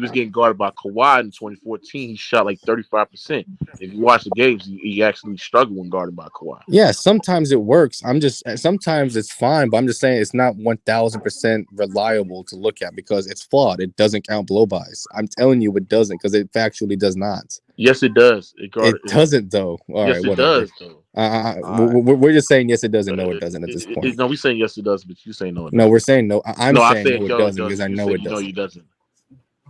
was getting guarded by Kawhi in 2014, he shot like 35%. If you watch the games, he actually struggled when guarded by Kawhi. Yeah, sometimes it works. Sometimes it's fine, but I'm just saying it's not 1,000% reliable to look at because it's flawed. It doesn't count blow-bys. I'm telling you, it doesn't because it factually does not. Yes, it does. It doesn't though. All yes, right, it whatever. does though. We're just saying yes, it does, and no, it doesn't at this point. No, we're saying yes, it does, but you say no. No, we're saying no. I'm saying no, it doesn't because I know it doesn't. No, it doesn't.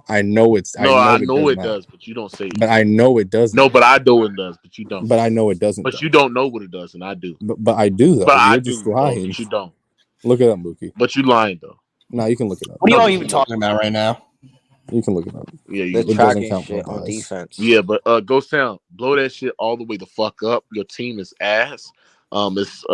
I know it's. No, I know it does, but you don't say it. But I know it doesn't. No, but I know it does, but you don't. But I know it doesn't. But you don't know what it does, and I do. But I do though. But I You're do. just lying. But you don't. Look it up, Mookie. But you lying though. No, you can look it up. What are y'all even talking about right now? You can look it up. Yeah, the tracking shit on defense. Yeah, but Ghost Town, blow that shit all the way the fuck up. Your team is ass. It's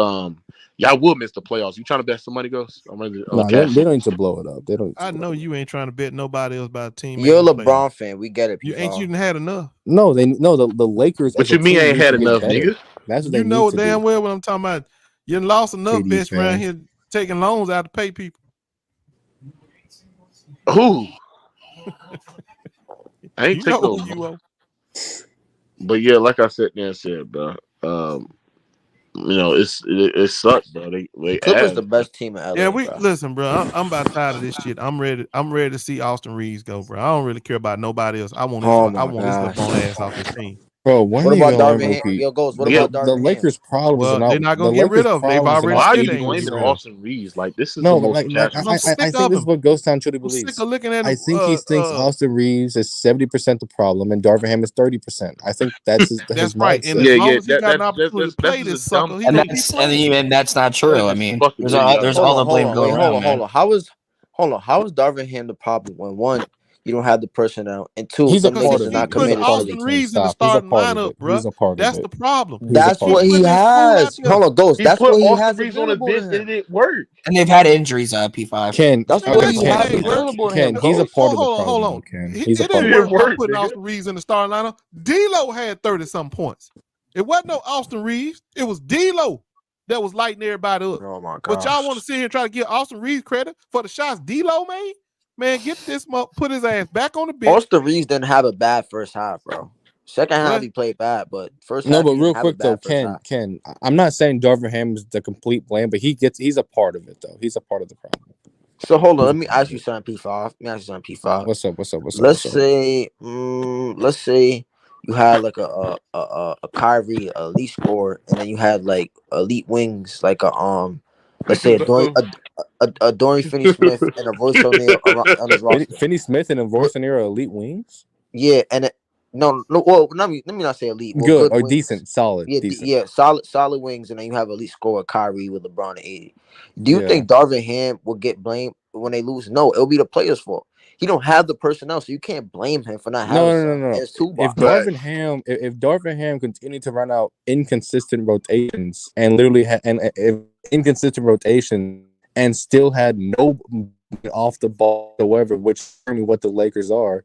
y'all will miss the playoffs. You trying to bet some money, Ghost? They don't need to blow it up. They don't. I know you ain't trying to bet nobody else by a team. You're a LeBron fan. We get it. You ain't even had enough. No, the Lakers. What you mean ain't had enough, nigga? That's what you know damn well what I'm talking about. You lost enough bitch around here taking loans out to pay people. Who? I ain't take no. But yeah, like I said, bro. It sucks, bro. They Clippers the best team in LA. Yeah, bro. Listen, bro. I'm about tired of this shit. I'm ready to see Austin Reeves go, bro. I don't really care about nobody else. I want this LeBron ass off this team. Bro, what about Darvin? Yo, Ghost. What about Darvin? The Lakers' problems. Well, they're not gonna get rid of him. They've already. Why are you blaming Austin Reeves? Like this is no, the most I think this is what Ghost Town truly believes. I'm sick of looking at him. I think he thinks Austin Reeves is 70% the problem and Darvin Ham is 30%. I think that's his that's right. mindset. And as long as he got an opportunity to play this sucker, and that's not true. I mean, there's all the blame going around. Hold on. How is Darvin Ham the problem when one, you don't have the personnel, and two, he's the niggas is not committed. Austin Reeves in the starting lineup, bro. That's the problem. That's what he has. Hold on, Ghost. That's what he has on the bench, and it didn't work. And they've had injuries, P5. Ken, that's what he has available. Ken, he's a part of the problem. Hold on. Ken. He's a part of the problem. Putting Austin Reeves in the starting lineup. D'Lo had 30-something points. It wasn't no Austin Reeves. It was D'Lo that was lighting everybody up. Oh my god! But y'all want to sit here and try to give Austin Reeves credit for the shots D'Lo made? Man, get this put his ass back on the bench. Austin Reeves didn't have a bad first half, bro. Second half he played bad, but first half. No, but real quick though, Ken, I'm not saying Darvin Ham is the complete blame, but he's a part of it though. He's a part of the problem. So hold on, let me ask you something, P5. What's up? Let's say you had like a Kyrie elite scorer, and then you had like elite wings, like let's say a Dorian Finney-Smith and a Royce O'Neal on his roster. Finney-Smith and a Royce O'Neal are elite wings? Yeah, and no. Well, let me not say elite. Well, good or wings. decent, solid. Yeah, decent. solid wings, and then you have elite scorer Kyrie with LeBron at 80. Do you think Darvin Ham will get blamed when they lose? No, it'll be the players' fault. He don't have the personnel, so you can't blame him for not having. No. If Darvin Ham continued to run out inconsistent rotations and literally inconsistent rotation and still had no off the ball whatsoever, which is what the Lakers are,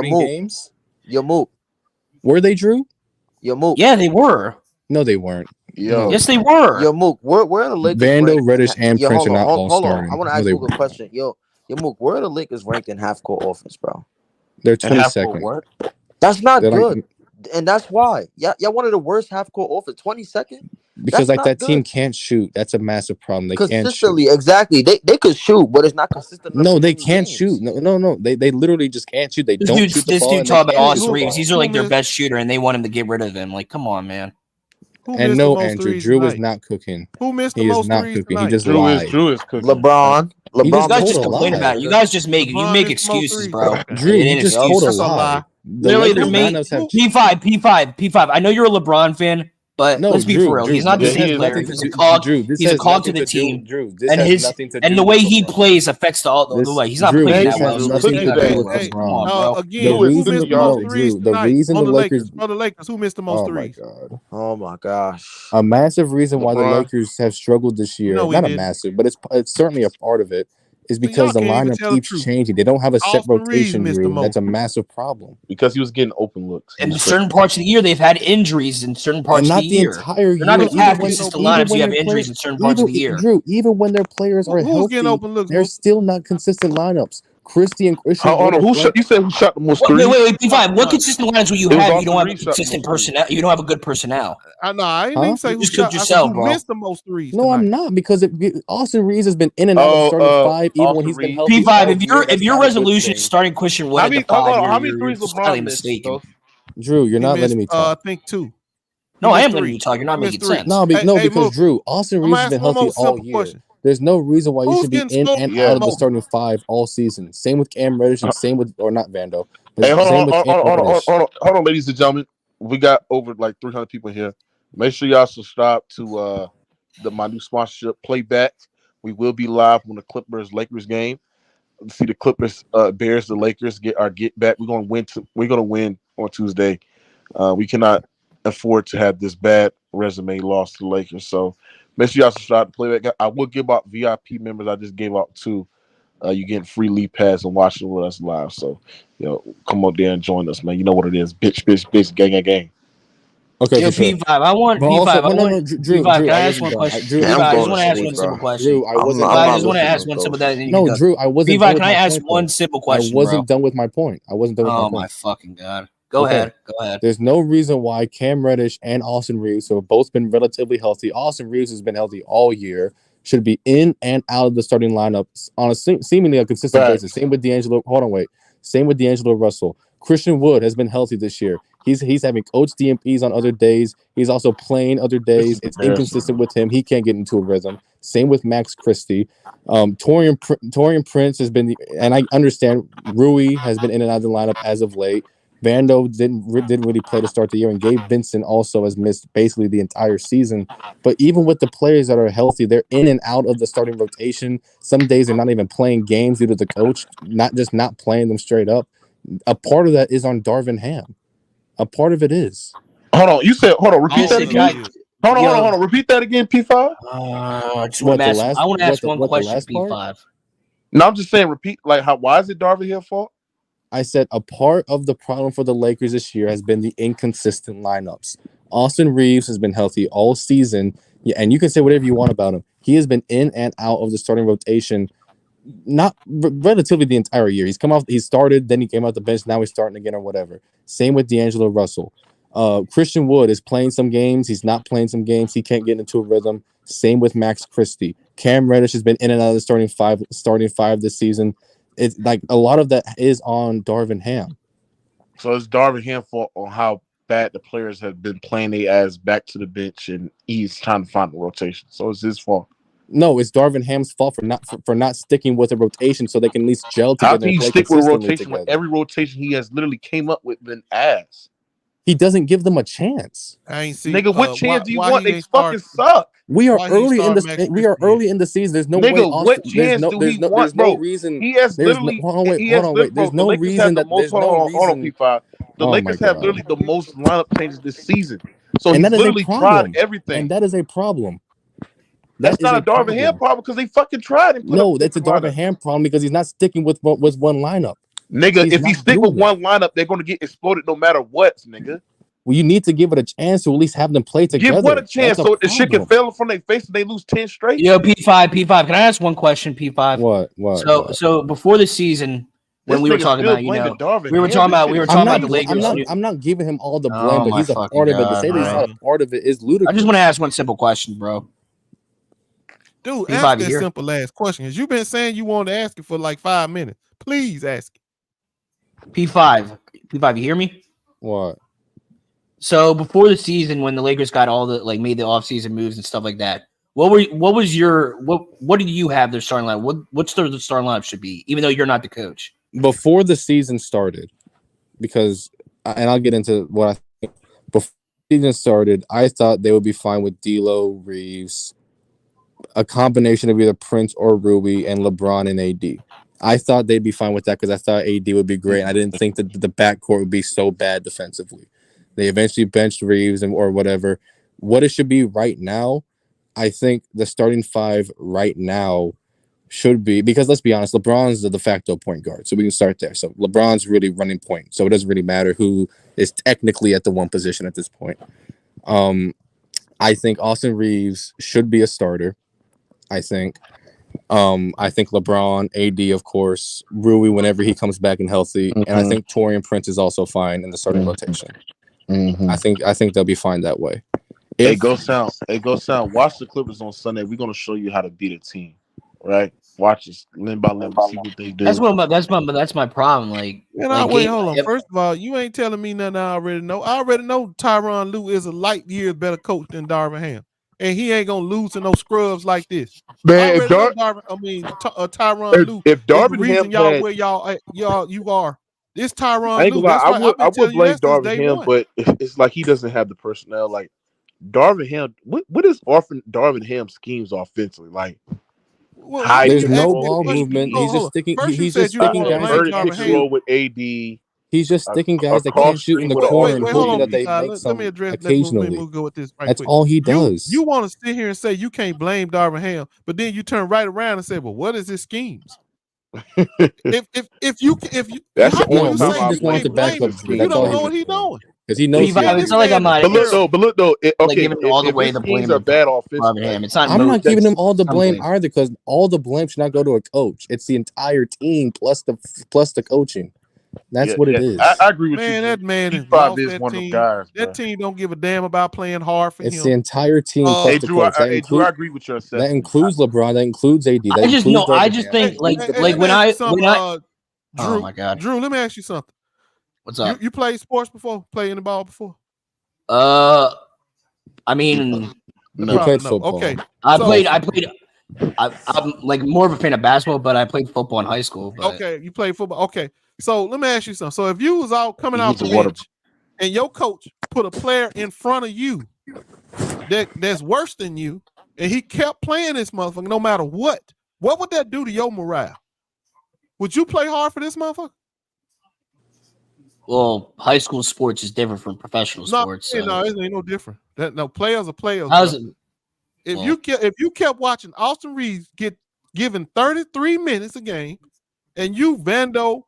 starting Mook. games. Yo, Mook. Were they, Drew? Yo, Mook. Yeah, they were. No, they weren't. Yo, Yes, they were. Yo, Mook. Where are the Lakers Vando, ranked? Reddish, and Yo, Prince are not all hold on. I starting. want to No, ask they Mook a weren't. question. Yo, Mook. Where are the Lakers ranked in half court offense, bro? They're and half 22nd. court what? That's not They're good, like and that's why. Yeah, one of the worst half court offense. 22nd. because That's like not that team good. can't shoot. That's a massive problem. They can't shoot. Consistently, exactly. They could shoot, but it's not consistent enough No, to they win can't games. shoot. No. They literally just can't shoot. They This don't dude, shoot the this ball dude and they talking about can't shoot Austin the Reeves. ball. These are like their best shooter, and they want him to get rid of him. Like, come on, man. Who And missed the no, most Andrew, threes Drew is tonight? not cooking. Who missed the He is most not threes cooking. He tonight? just Drew lied. is cooking. LeBron. He You just LeBron guys told just a complain lie. about it. You guys just make LeBron make missed the most excuses, threes. bro. Drew, It you ain't just Yo, told a excuses. that's a lie. lie. The Literally, they're Lakers making lineups have P5. I know you're a LeBron fan, but no, let's be for Drew. real. Drew, He's not the this Yeah, he same has is player. nothing making to He's a do. cog. Drew, this He's a has cog to nothing the to do. team, Drew, this and has his nothing to and do the with way he LeBron. plays affects the way he's not Drew, playing this that has well. Drew. So let's nothing get Thank to you, that out of do the Dad. with way. Hey, Come on, LeBron. bro. The again, who reason, missed the no, most threes Drew, the tonight reason on the the Lakers. Lakers? On the Lakers, who missed the most Oh my threes? God. Oh my gosh. A massive reason why the LeBron. Lakers have struggled this year, No, we not a didn't. massive, but it's certainly a part of it, is So y'all because the can't even lineup tell the keeps truth. changing. They don't have a set Austin Reeves rotation, missed the Drew. That's most. a massive problem. Because he was getting open looks. He In was certain parts of the year, they've had injuries in certain parts And of the not the year. entire They're not year, going to have Who's getting consistent open looks? lineups. You have their injuries in certain parts of the year. Drew, even when their players are Who's getting healthy, open looks, they're Mo? still not consistent lineups. Christie and Christian Hold Wood on, are who shot? You said who shot the most threes? Wait, P5. What consistent lineups will you It was have? You don't Austin have a Reeves shot the consistent most threes. personnel. You don't have a good personnel. I know. I didn't huh? even say You who just shot. cooked I said yourself, who bro. missed the most threes No, tonight. I'm not because Austin Reeves has been in and out of the starting five even when Austin he's been Reeves. healthy P5. all year. If That's your not a good resolution is thing. starting Christian Wood How at the many? Hold 5, on, how many you're threes slightly LeBron missed? mistaken. Though? Drew, you're He not missed, letting me talk. I think 2. He No, I missed am letting 3. you talk. You're not He missed making 3. sense. No, Hey, because Mo, Drew, Austin I'm Reeves gonna has been ask one healthy more all simple year. question. There's no reason why you Who's should be getting in smoked? and Yeah. out of the Mo, starting five all season. Same with Cam Reddish and same with, or not Vando, but Hey, same with Cam Reddish. hold on, ladies and gentlemen. We got over like 300 people here. Make sure y'all subscribe to my new sponsorship, Playback. We will be live on the Clippers Lakers game. See the Clippers Bears the Lakers get back. We're gonna win. We're gonna win on Tuesday. We cannot afford to have this bad resume lost to the Lakers. So make sure y'all subscribe to Playback. I will give out VIP members. I just gave out 2. You getting free lead pass and watching with us live. So come up there and join us, man. You know what it is, bitch, gang. Okay, Yo, for sure. P5. I want But P5. also, I want Drew, P5. Can Drew, I I ask wasn't one done. question? Drew, Yeah, P5. I'm I just going to want to ask sleep, one simple bro. question. Drew, I wasn't I'm I done not just with want to listening ask to one bro. simple. That you No, go. Drew, I wasn't P5. done with Can I my ask point one though. simple I question, wasn't bro? done with my point. I wasn't done with my Oh my point. fucking god. Go Okay. ahead. Go ahead. There's no reason why Cam Reddish and Austin Reeves, who have both been relatively healthy, Austin Reeves has been healthy all year, should be in and out of the starting lineups on a seemingly a consistent basis. Facts. Same with D'Angelo. Hold on, wait. Same with D'Angelo Russell. Christian Wood has been healthy this year. He's having coach DMPs on other days. He's also playing other This days. is It's embarrassing. inconsistent with him. He can't get into a rhythm. Same with Max Christie. Torian Prince has been, and I understand Rui has been in and out of the lineup as of late. Vando didn't really play to start the year, and Gabe Vincent also has missed basically the entire season. But even with the players that are healthy, they're in and out of the starting rotation. Some days they're not even playing games due to the coach not playing them straight up. A part of that is on Darvin Ham. A part of it is. Hold on. You said hold on. Repeat that Listen, again. Hold on. Repeat that again, P5. I just What want to the ask. last? I want to What ask the one what the question, last part? P5. No, I'm just saying. Repeat. Like how? Why is it Darvin Hill's fault? I said a part of the problem for the Lakers this year has been the inconsistent lineups. Austin Reeves has been healthy all season, yeah, and you can say whatever you want about him. He has been in and out of the starting rotation, not relatively the entire year. He started, then he came out the bench. Now he's starting again or whatever. Same with D'Angelo Russell. Christian Wood is playing some games. He's not playing some games. He can't get into a rhythm. Same with Max Christie. Cam Reddish has been in and out of the starting five this season. It's like a lot of that is on Darvin Ham. So it's Darvin Ham fault on how bad the players have been playing their ass back to the bench, and he's trying to find the rotation. So it's his fault. No, it's Darvin Ham's fault for not sticking with a rotation so they can at least gel How together can and you play stick with a consistently rotation when together. every rotation he has literally came up with been ass? He doesn't give them a chance. I ain't see. Nigga, what chance do you why want? he They ain't fucking start? suck. We are Why he early in start the Max we are Christie? early in the season. There's no Nigga, way. what chance do we want, There's no bro? reason. He has There's no literally, hold on wait he hold has on literally, wait. bro. There's The no Lakers have reason the that most. there's no Hold on, reason. P5. The Oh my Lakers have god. literally the most lineup changes this season. So And he's that is a literally tried problem. everything. And that is a problem. That's That is not a a Darvin Ham problem. problem because they fucking tried and put up No, that's a different Darvin lineups. Ham problem because he's not sticking with one lineup. Nigga, He's if he not stick with doing it. one lineup, they're gonna get exploded no matter what, nigga. Well, you need to give it a chance to at least have them play together. Give what a chance That's a so the shit can problem. fail from their face and they lose 10 straight. Yo, P5. Can I ask one question, P5? What? So before the season, when This we were nigga talking still about, blaming Darvin we were Ham. talking This about shit we were is talking about crazy, the Lakers. bro. I'm not giving him all the blame, Oh but my he's a fucking part of it. To god, say that he's bro! not a part of it is ludicrous. I just want to ask one simple question, bro. Dude, P5, ask you that here? simple last question. Because you've been saying you wanted to ask it for like 5 minutes. Please ask it. P5, you hear me? What? So before the season, when the Lakers got all the made the offseason moves and stuff like that, what did you have their starting line? What's the starting lineup should be, even though you're not the coach? Before the season started, because and I'll get into what I think. Before the season started, I thought they would be fine with D'Lo, Reeves, a combination of either Prince or Rui, and LeBron and AD. I thought they'd be fine with that because I thought AD would be great. I didn't think that the backcourt would be so bad defensively. They eventually benched Reeves or whatever. What it should be right now, I think the starting five right now should be, because let's be honest, LeBron's the de facto point guard, so we can start there. So LeBron's really running point, so it doesn't really matter who is technically at the one position at this point. I think Austin Reeves should be a starter. I think LeBron, AD, of course, Rui whenever he comes back and healthy, and I think Torian Prince is also fine in the starting rotation. I think they'll be fine that way. Hey, go sound. Watch the Clippers on Sunday. We're gonna show you how to beat a team, right? Watch this limb by limb, see what they do. That's my problem. Like, wait, hold on. First of all, you ain't telling me nothing I already know. I already know Tyronn Lue is a light years better coach than Darvin Ham, and he ain't gonna lose to no scrubs like this. Man, Tyronn Lue. If Darvin reason Ham y'all had, where you are. This Tyronn I ain't Lue. gonna lie, That's I would blame Darvin Ham, one. but it's like he doesn't have the personnel. Like Darvin Ham, what is offering Darvin Ham schemes offensively? Like, there's no ball movement. He's just sticking. He's just sticking guys that can't shoot with AD. He's just sticking guys that can't shoot in the corner and hoping that they make some occasionally. That's all he does. You want to sit here and say you can't blame Darvin Ham, but then you turn right around and say, "Well, what is his schemes?" if you that's how can you say he just wants to back up. you don't know what he's doing. Because he knows. It's not like I'm not. But look though. Okay, giving all the way if the his blame schemes are bad offensively, it's not. I'm not giving him all the blame either, because all the blame should not go to a coach. It's the entire team plus the coaching. That's what it is. I agree with you. That man is probably that one team. of the guys. That team don't give a damn about playing hard for him. It's the entire team plus the coach. I agree with your assessment. That includes LeBron. That includes AD. I just think when I oh my god, Drew, let me ask you something. What's up? You played sports before? Playing the ball before? I mean, no. You played football. Okay, I'm like more of a fan of basketball, but I played football in high school. But... Okay, you played football. Okay, so let me ask you something. So if you was out coming out the bench and your coach put a player in front of you that's worse than you, and he kept playing this motherfucker no matter what would that do to your morale? Would you play hard for this motherfucker? Well, high school sports is different from professional sports. No, it ain't no different. Players are players. If you kept watching Austin Reeves get given 33 minutes a game, and you Vando,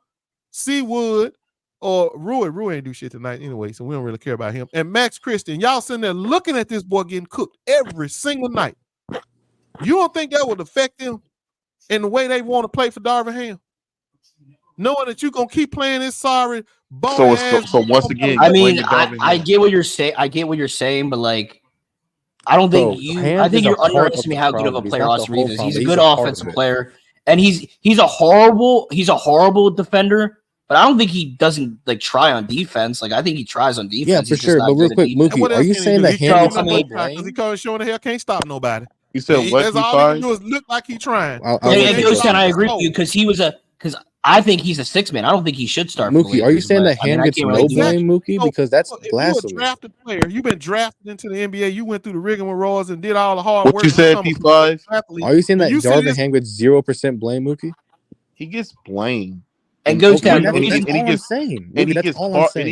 Seawood, or Rui ain't do shit tonight anyway, so we don't really care about him. And Max Christian, y'all sitting there looking at this boy getting cooked every single night. You don't think that would affect them in the way they want to play for Darvin Ham? Knowing that you're gonna keep playing this sorry bone ass. So once again, I mean, I get what you're saying. I get what you're saying, but like, I don't think I think you're underestimating how good of a player Austin Reeves is. He's a good offensive player, and he's a horrible defender. But I don't think he doesn't like try on defense. Like I think he tries on defense. Yeah, for sure. But real quick, Mookie, are you saying that Ham gets no blame? Because he calling showing the hell can't stop nobody. You said what? That's all he can do is look like he trying. I agree with you because I think he's a six man. I don't think he should start. Mookie, are you saying that Ham gets no blame, Mookie? Because that's blasphemy. You're a drafted player. You've been drafted into the NBA. You went through the rigmaroles and did all the hard work. What you said, P5? Are you saying that Darvin Ham gets 0% blame, Mookie? He gets blame. And goes down. And he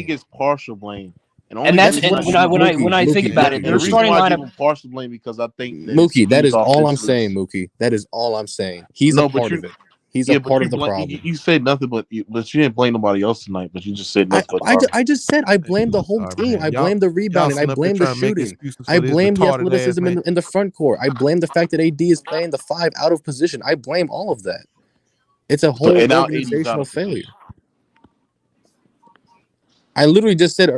gets partial blame. And that's when I think about it, the reason why I give him partial blame because I think that Mookie, that is all I'm saying, Mookie. That is all I'm saying. He's a part of it. He's a part of the problem. You said nothing, but you didn't blame nobody else tonight. But you just said nothing. I just said I blame the whole team. I blame the rebounding. I blame the shooting. I blame the athleticism in the front court. I blame the fact that AD is playing the 5 out of position. I blame all of that. It's a whole organizational failure. I literally just said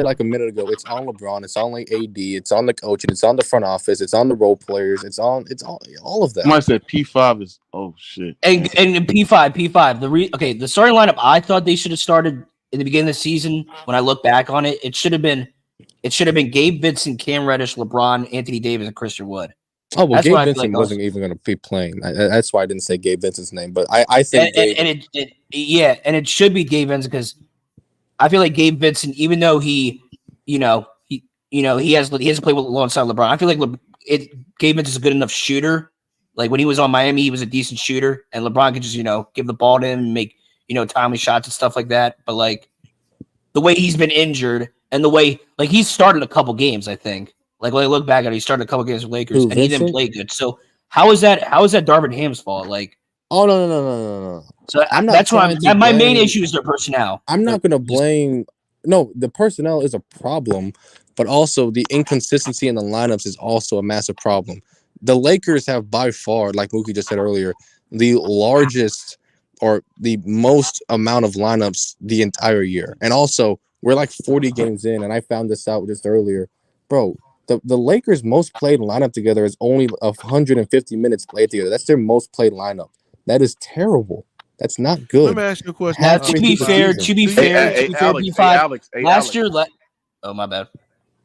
like a minute ago, it's on LeBron, it's on like AD, it's on the coaching, it's on the front office, it's on the role players, it's all of that. Somebody said P5 is shit. And P5. The starting lineup I thought they should have started in the beginning of the season, when I look back on it, it should have been Gabe Vincent, Cam Reddish, LeBron, Anthony Davis, and Christian Wood. Oh well, That's Gabe what I feel Vincent like wasn't even going to be playing. That's why I didn't say Gabe Vincent's name. But I think and it should be Gabe Vincent because I feel like Gabe Vincent, even though he hasn't played alongside LeBron, I feel like Gabe Vincent's a good enough shooter. Like when he was on Miami, he was a decent shooter, and LeBron could just give the ball to him and make timely shots and stuff like that. But like the way he's been injured and the way like he started a couple games, I think. Like when I look back at it, he started a couple games with Lakers and he didn't play good. So how is that Darvin Ham's fault? Like, oh no. So that's why my main issue is their personnel. I'm not going to blame. No, the personnel is a problem, but also the inconsistency in the lineups is also a massive problem. The Lakers have by far, like Mookie just said earlier, the largest or the most amount of lineups the entire year. And also, we're like 40 games in, and I found this out just earlier. Bro, the Lakers' most played lineup together is only 150 minutes played together. That's their most played lineup. That is terrible. That's not good. Let me ask you a question. To be fair, Alex, last year. Oh my bad.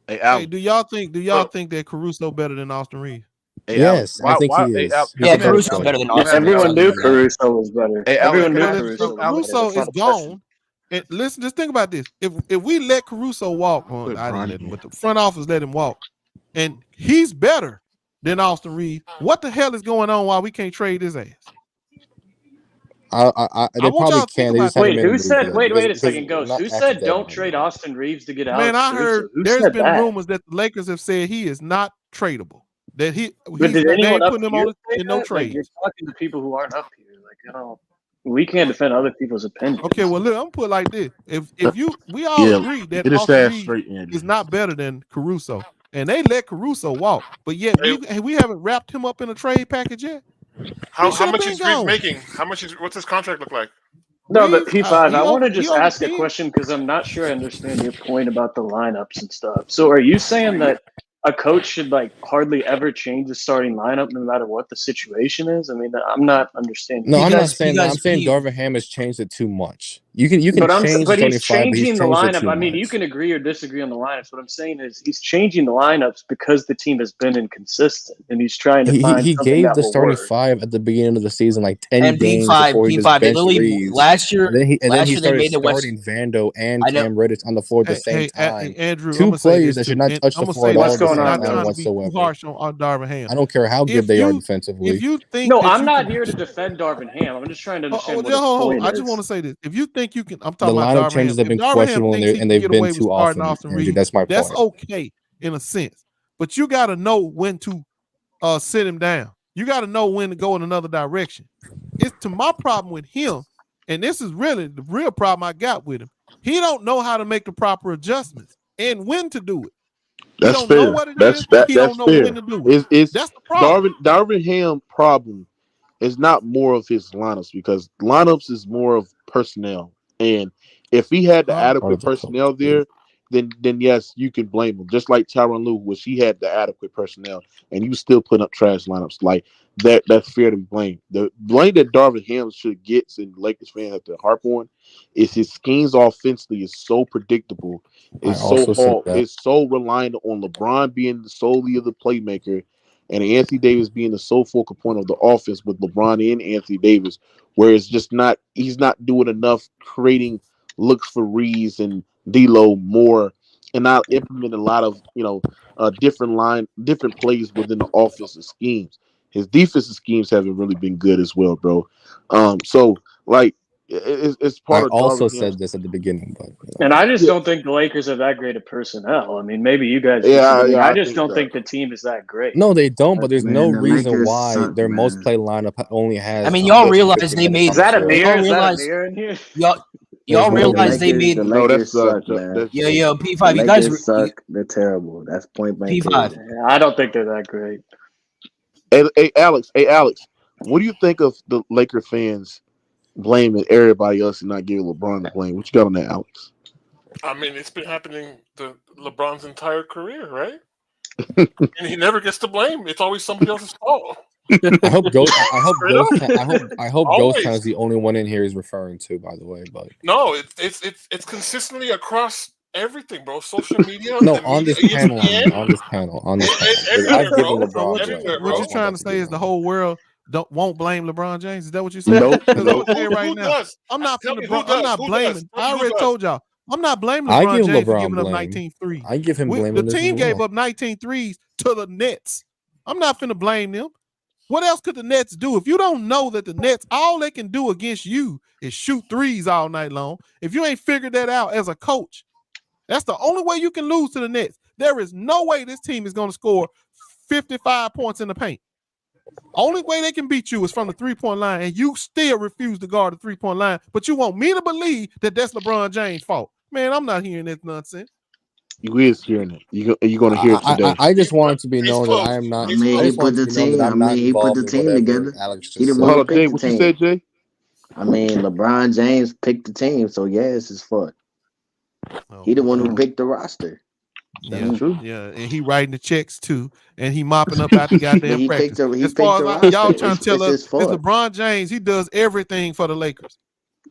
Hey, do y'all think that Caruso better than Austin Reeves? Hey, yes, I think he is. Caruso's better than Austin. Everyone knew Caruso was better. Everyone knew Caruso is gone. And listen, just think about this. If we let Caruso walk, I didn't let him, but the front office let him walk, and he's better than Austin Reeves, what the hell is going on while we can't trade his ass? They probably can. Wait, who said? Wait a second, Ghost. Who said don't trade Austin Reeves to get Alex? Man, I heard there's been rumors that the Lakers have said he is not tradable. That did anyone up putting him on in no trade. Like, you're talking to people who aren't up here. Like, we can't defend other people's opinions. Okay, well, look, I'm gonna put it like this: we all agree that Austin Reeves is not better than Caruso, and they let Caruso walk, but yet we haven't wrapped him up in a trade package yet. How much is Reeves making? What's his contract look like? No, but P5, I want to just ask a question because I'm not sure I understand your point about the lineups and stuff. So are you saying that a coach should hardly ever change the starting lineup no matter what the situation is? I mean, I'm not understanding. No, I'm not saying that. I'm saying Darvin Ham has changed it too much. You can change, but he's changing the lineup. I mean, you can agree or disagree on the lineups. What I'm saying is he's changing the lineups because the team has been inconsistent, and he's trying to find. He gave the starting five at the beginning of the season, like 10 games before he just benched Reeves. Last year, then he started they starting Vando and Cam Reddish on the floor at the same time. Andrew, two players that should not touch the floor at all. What's going on whatsoever. Harsh on Darvin Ham. I don't care how good they are defensively. If you think I'm not here to defend Darvin Ham. I'm just trying to understand what his point is. I just want to say this: if you think you can, I'm talking about lineup changes have been questionable and they've been too often. That's my point. That's okay in a sense, but you got to know when to sit him down. You got to know when to go in another direction. It's to my problem with him, and this is really the real problem I got with him. He don't know how to make the proper adjustments and when to do it. That's fair. That's fair. That's the problem. Darvin Ham problem is not more of his lineups because lineups is more of personnel. And if he had the adequate personnel there, then yes, you can blame him. Just like Tyronn Lue, which he had the adequate personnel, and you still put up trash lineups like that. That's fair to be blamed. The blame that Darvin Ham should get, and Lakers fans have to harp on, is his schemes offensively is so predictable. It's so hard. It's so reliant on LeBron being solely of the playmaker, and Anthony Davis being the sole focal point of the offense with LeBron and Anthony Davis, where it's just not. He's not doing enough creating looks for Reeves and D'Lo more, and not implement a lot of different plays within the offensive schemes. His defensive schemes haven't really been good as well, bro. So like it's part of. I also said this at the beginning, but and I just don't think the Lakers are that great of personnel. I mean, maybe you guys. I just don't think the team is that great. No, they don't. But there's no reason why their most played lineup only has. I mean, y'all realize they made. Is that a mirror? Is that a mirror in here? Y'all realize they made. No, that's man. Yo, P5, you guys suck. They're terrible. That's point blank. P5. I don't think they're that great. Hey, Alex. What do you think of the Laker fans blaming everybody else and not giving LeBron the blame? What you got on that, Alex? I mean, it's been happening LeBron's entire career, right? And he never gets the blame. It's always somebody else's fault. I hope Ghost Always. Town is the only one in here he's referring to, by the way. But No, it's consistently across everything, bro. Social media, no, the on media, this panel, ESPN, on this panel. Because everywhere, I've given bro. LeBron Everywhere, What bro. you trying to say is the whole world won't blame LeBron James? Is that what you're saying? Nope, Because I'm nope. gonna say right Who now, does? I'm not Tell finna me who I'm does? not Who blaming. does? Tell I me who already does? told y'all. I'm not blaming I LeBron give James for LeBron giving up blame. 19 threes. I give him blame The on this as team gave well. up 19 threes to the Nets. I'm not finna blame them. What else could the Nets do? If you don't know that the Nets, all they can do against you is shoot threes all night long. If you ain't figured that out as a coach, that's the only way you can lose to the Nets. There is no way this team is going to score 55 points in the paint. Only way they can beat you is from the three-point line, and you still refuse to guard the three-point line, but you want me to believe that that's LeBron James' fault. Man, I'm not hearing this nonsense. You is hearing it. You're going to hear it today. I just want it to be known that I am not. I mean, he put the team. I mean, he put the team together. Alex He just the said. one Hold who on, picked Jay. the What you team. said, Jay? I mean, LeBron James picked the team, so yeah, it's his fault. He the one who picked the roster. Yeah, and he writing the checks too, and he mopping up out the goddamn He practice. picked As far the as y'all roster. trying to tell It's us, his it's fault. LeBron James. He does everything for the Lakers.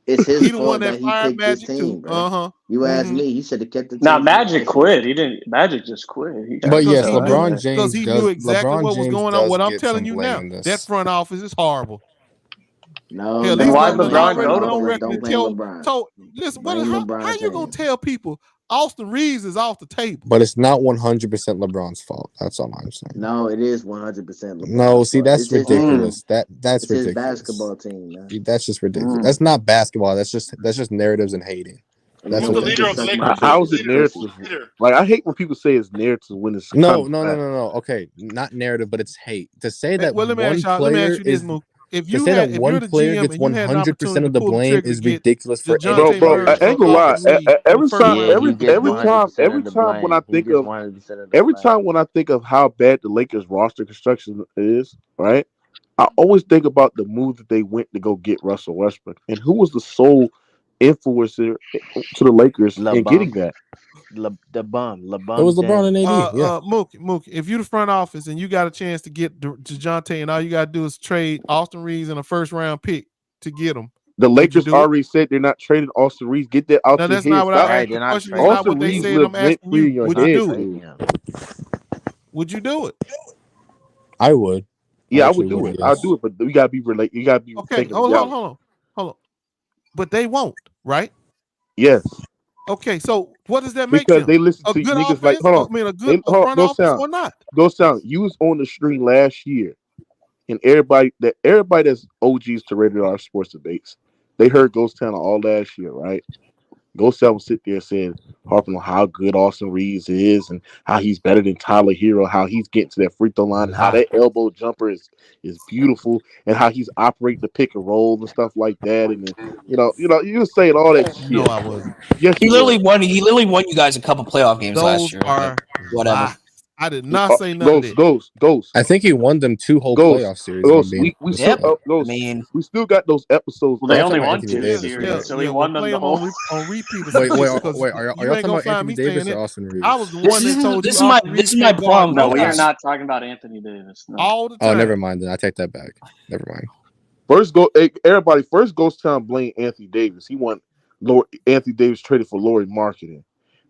It's his He the one fault that that he fired picked this Magic team, too. bro. You asked me, he should have kept the team. Now Magic quit. He didn't. Magic just quit. He But yes, tell LeBron everybody. James he does. knew exactly LeBron what was James going on. does What I'm get telling some you blame now, in this. that front office is horrible. No, Hell, Then these why'd numbers LeBron already go went to on the record Don't and blame LeBron. told. Listen, Blame how LeBron you gonna James. tell people Austin Reeves is off the table? But it's not 100% LeBron's fault. That's all I'm saying. No, it is 100% LeBron. No, see, that's It's ridiculous. That's it's his ridiculous. basketball team, man. That's just ridiculous. That's not basketball. That's just narratives and hating. That's He's what the that leader of is. the Lakers. How is He's it the leader. narrative? Like, I hate when people say it's narrative when it's No. kind of Okay, not narrative, but it's hate. To say that Well, let me one ask player you this, is Mook. If to say that one you're the player GM gets and you had an 100% opportunity of to the pull the blame trigger to is get ridiculous for any DeJounte bro. Murray I ain't gonna or lie. Austin Reeves for the first round he pick, gets would you? 100% of the blame. When I He think gets of 100% of the every blame. time when I think of how bad the Lakers roster construction is, right? I always think about the move that they went to go get Russell Westbrook, and who was the sole influencer to the Lakers in getting that. It was LeBron and AD. Yeah. Mook, if you the front office and you got a chance to get DeJounte and all you gotta do is trade Austin Reeves and a first round pick to get him. The Would you Lakers do already said they're not trading Austin Reeves. Get that out Now your that's head. not what I Stop. asked. The question is not Austin what they Reeves said. I'm lives rent asking free you. in your Would head. you do it? Would you do it? I would. Yeah, I actually would do would, it. yes. I'll do it, but we gotta be related. You gotta be Okay, thinking. hold on. But they won't, right? Yes. Okay, so what does that make Because them? they listen A to good niggas like, offense? hold on. I mean, a front Go office sound. or not? Go sound. You was on the stream last year, and everybody that's OGs to Rated R Sports Debates, they heard Ghost Town all last year, right? Ghost Town will sit there and say, harping on how good Austin Reeves is and how he's better than Tyler Hero, how he's getting to that free throw line, and how that elbow jumper is beautiful, and how he's operating the pick and roll and stuff like that. And then, you were saying all that shit. No, I wasn't. Yes, He you literally were. won. He literally won you guys a couple playoff games last Those year. are whatever. lies. I did not say none of that. Ghost. I think he won them 2 whole playoff series. We still got those episodes. Well, they I'm only talking about won Anthony 2 Davis, series, right? so he won them play the them whole. on repeat. Wait, Because are you y'all ain't talking gonna about find Anthony me Davis saying or it. Austin Reeves? I was the one that told you. This is my problem. No, we are guys. not talking about Anthony Davis. No. All the time. Oh, never mind. Then I take that back. Never mind. First Ghost Town blame Anthony Davis. He want Anthony Davis traded for Laurie Marketing.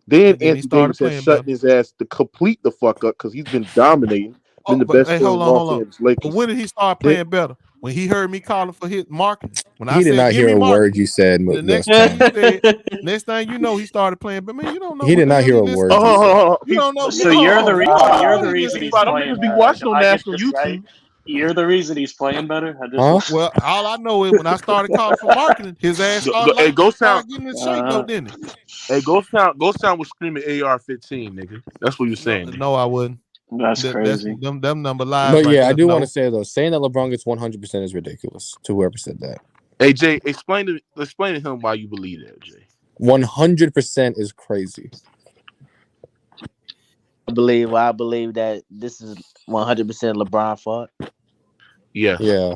Then he Anthony started Davis has playing shut better. his ass to complete the fuck up because he's been dominating, been the best player in Los Angeles Lakers. But when did he start playing better? When he heard me calling for his marketing. When I He did said, not give hear me a marketing. word you said. The next thing you said, next thing you know, he started playing. But man, you don't know. He what did the not hell hear he a listened word to. you said. You don't know. So you're the reason he's Them playing niggas be better. watching If on I get national this right, YouTube. you're the reason he's playing better. Huh? Well, all I know is when I started calling for marketing, his ass started getting in shape though, didn't he? Hey, Ghost Town was screaming AR-15, nigga. That's what you're saying. No, I wouldn't. That's crazy. Them number lies. But right yeah, there. I do want No. to say though, saying that LeBron gets 100% is ridiculous. To whoever said that. Hey Jay, explain to him why you believe that, Jay. 100% is crazy. I believe that this is 100% LeBron fault. Yes. Yeah.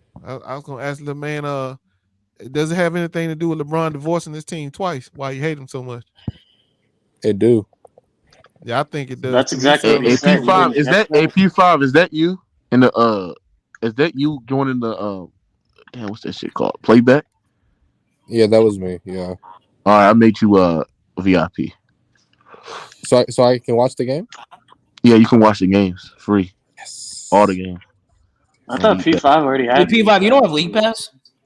I was gonna ask the man. Does it have anything to do with LeBron divorcing his team twice? Why you hate him so much? It do. Yeah, I think it does That's too. He exactly what felt he like said. He AP5 didn't is get that that. AP5? Is that you? In the is that you joining the damn, what's that shit called? Playback? Yeah, that was me. Yeah. All right, I made you VIP. So I can watch the game. Yeah, you can watch the games free. Yes. All the games I on thought League Pass. P5 already Hey, had P5, you don't have League Pass?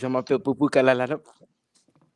Je m'appelle Poupou Kalalala.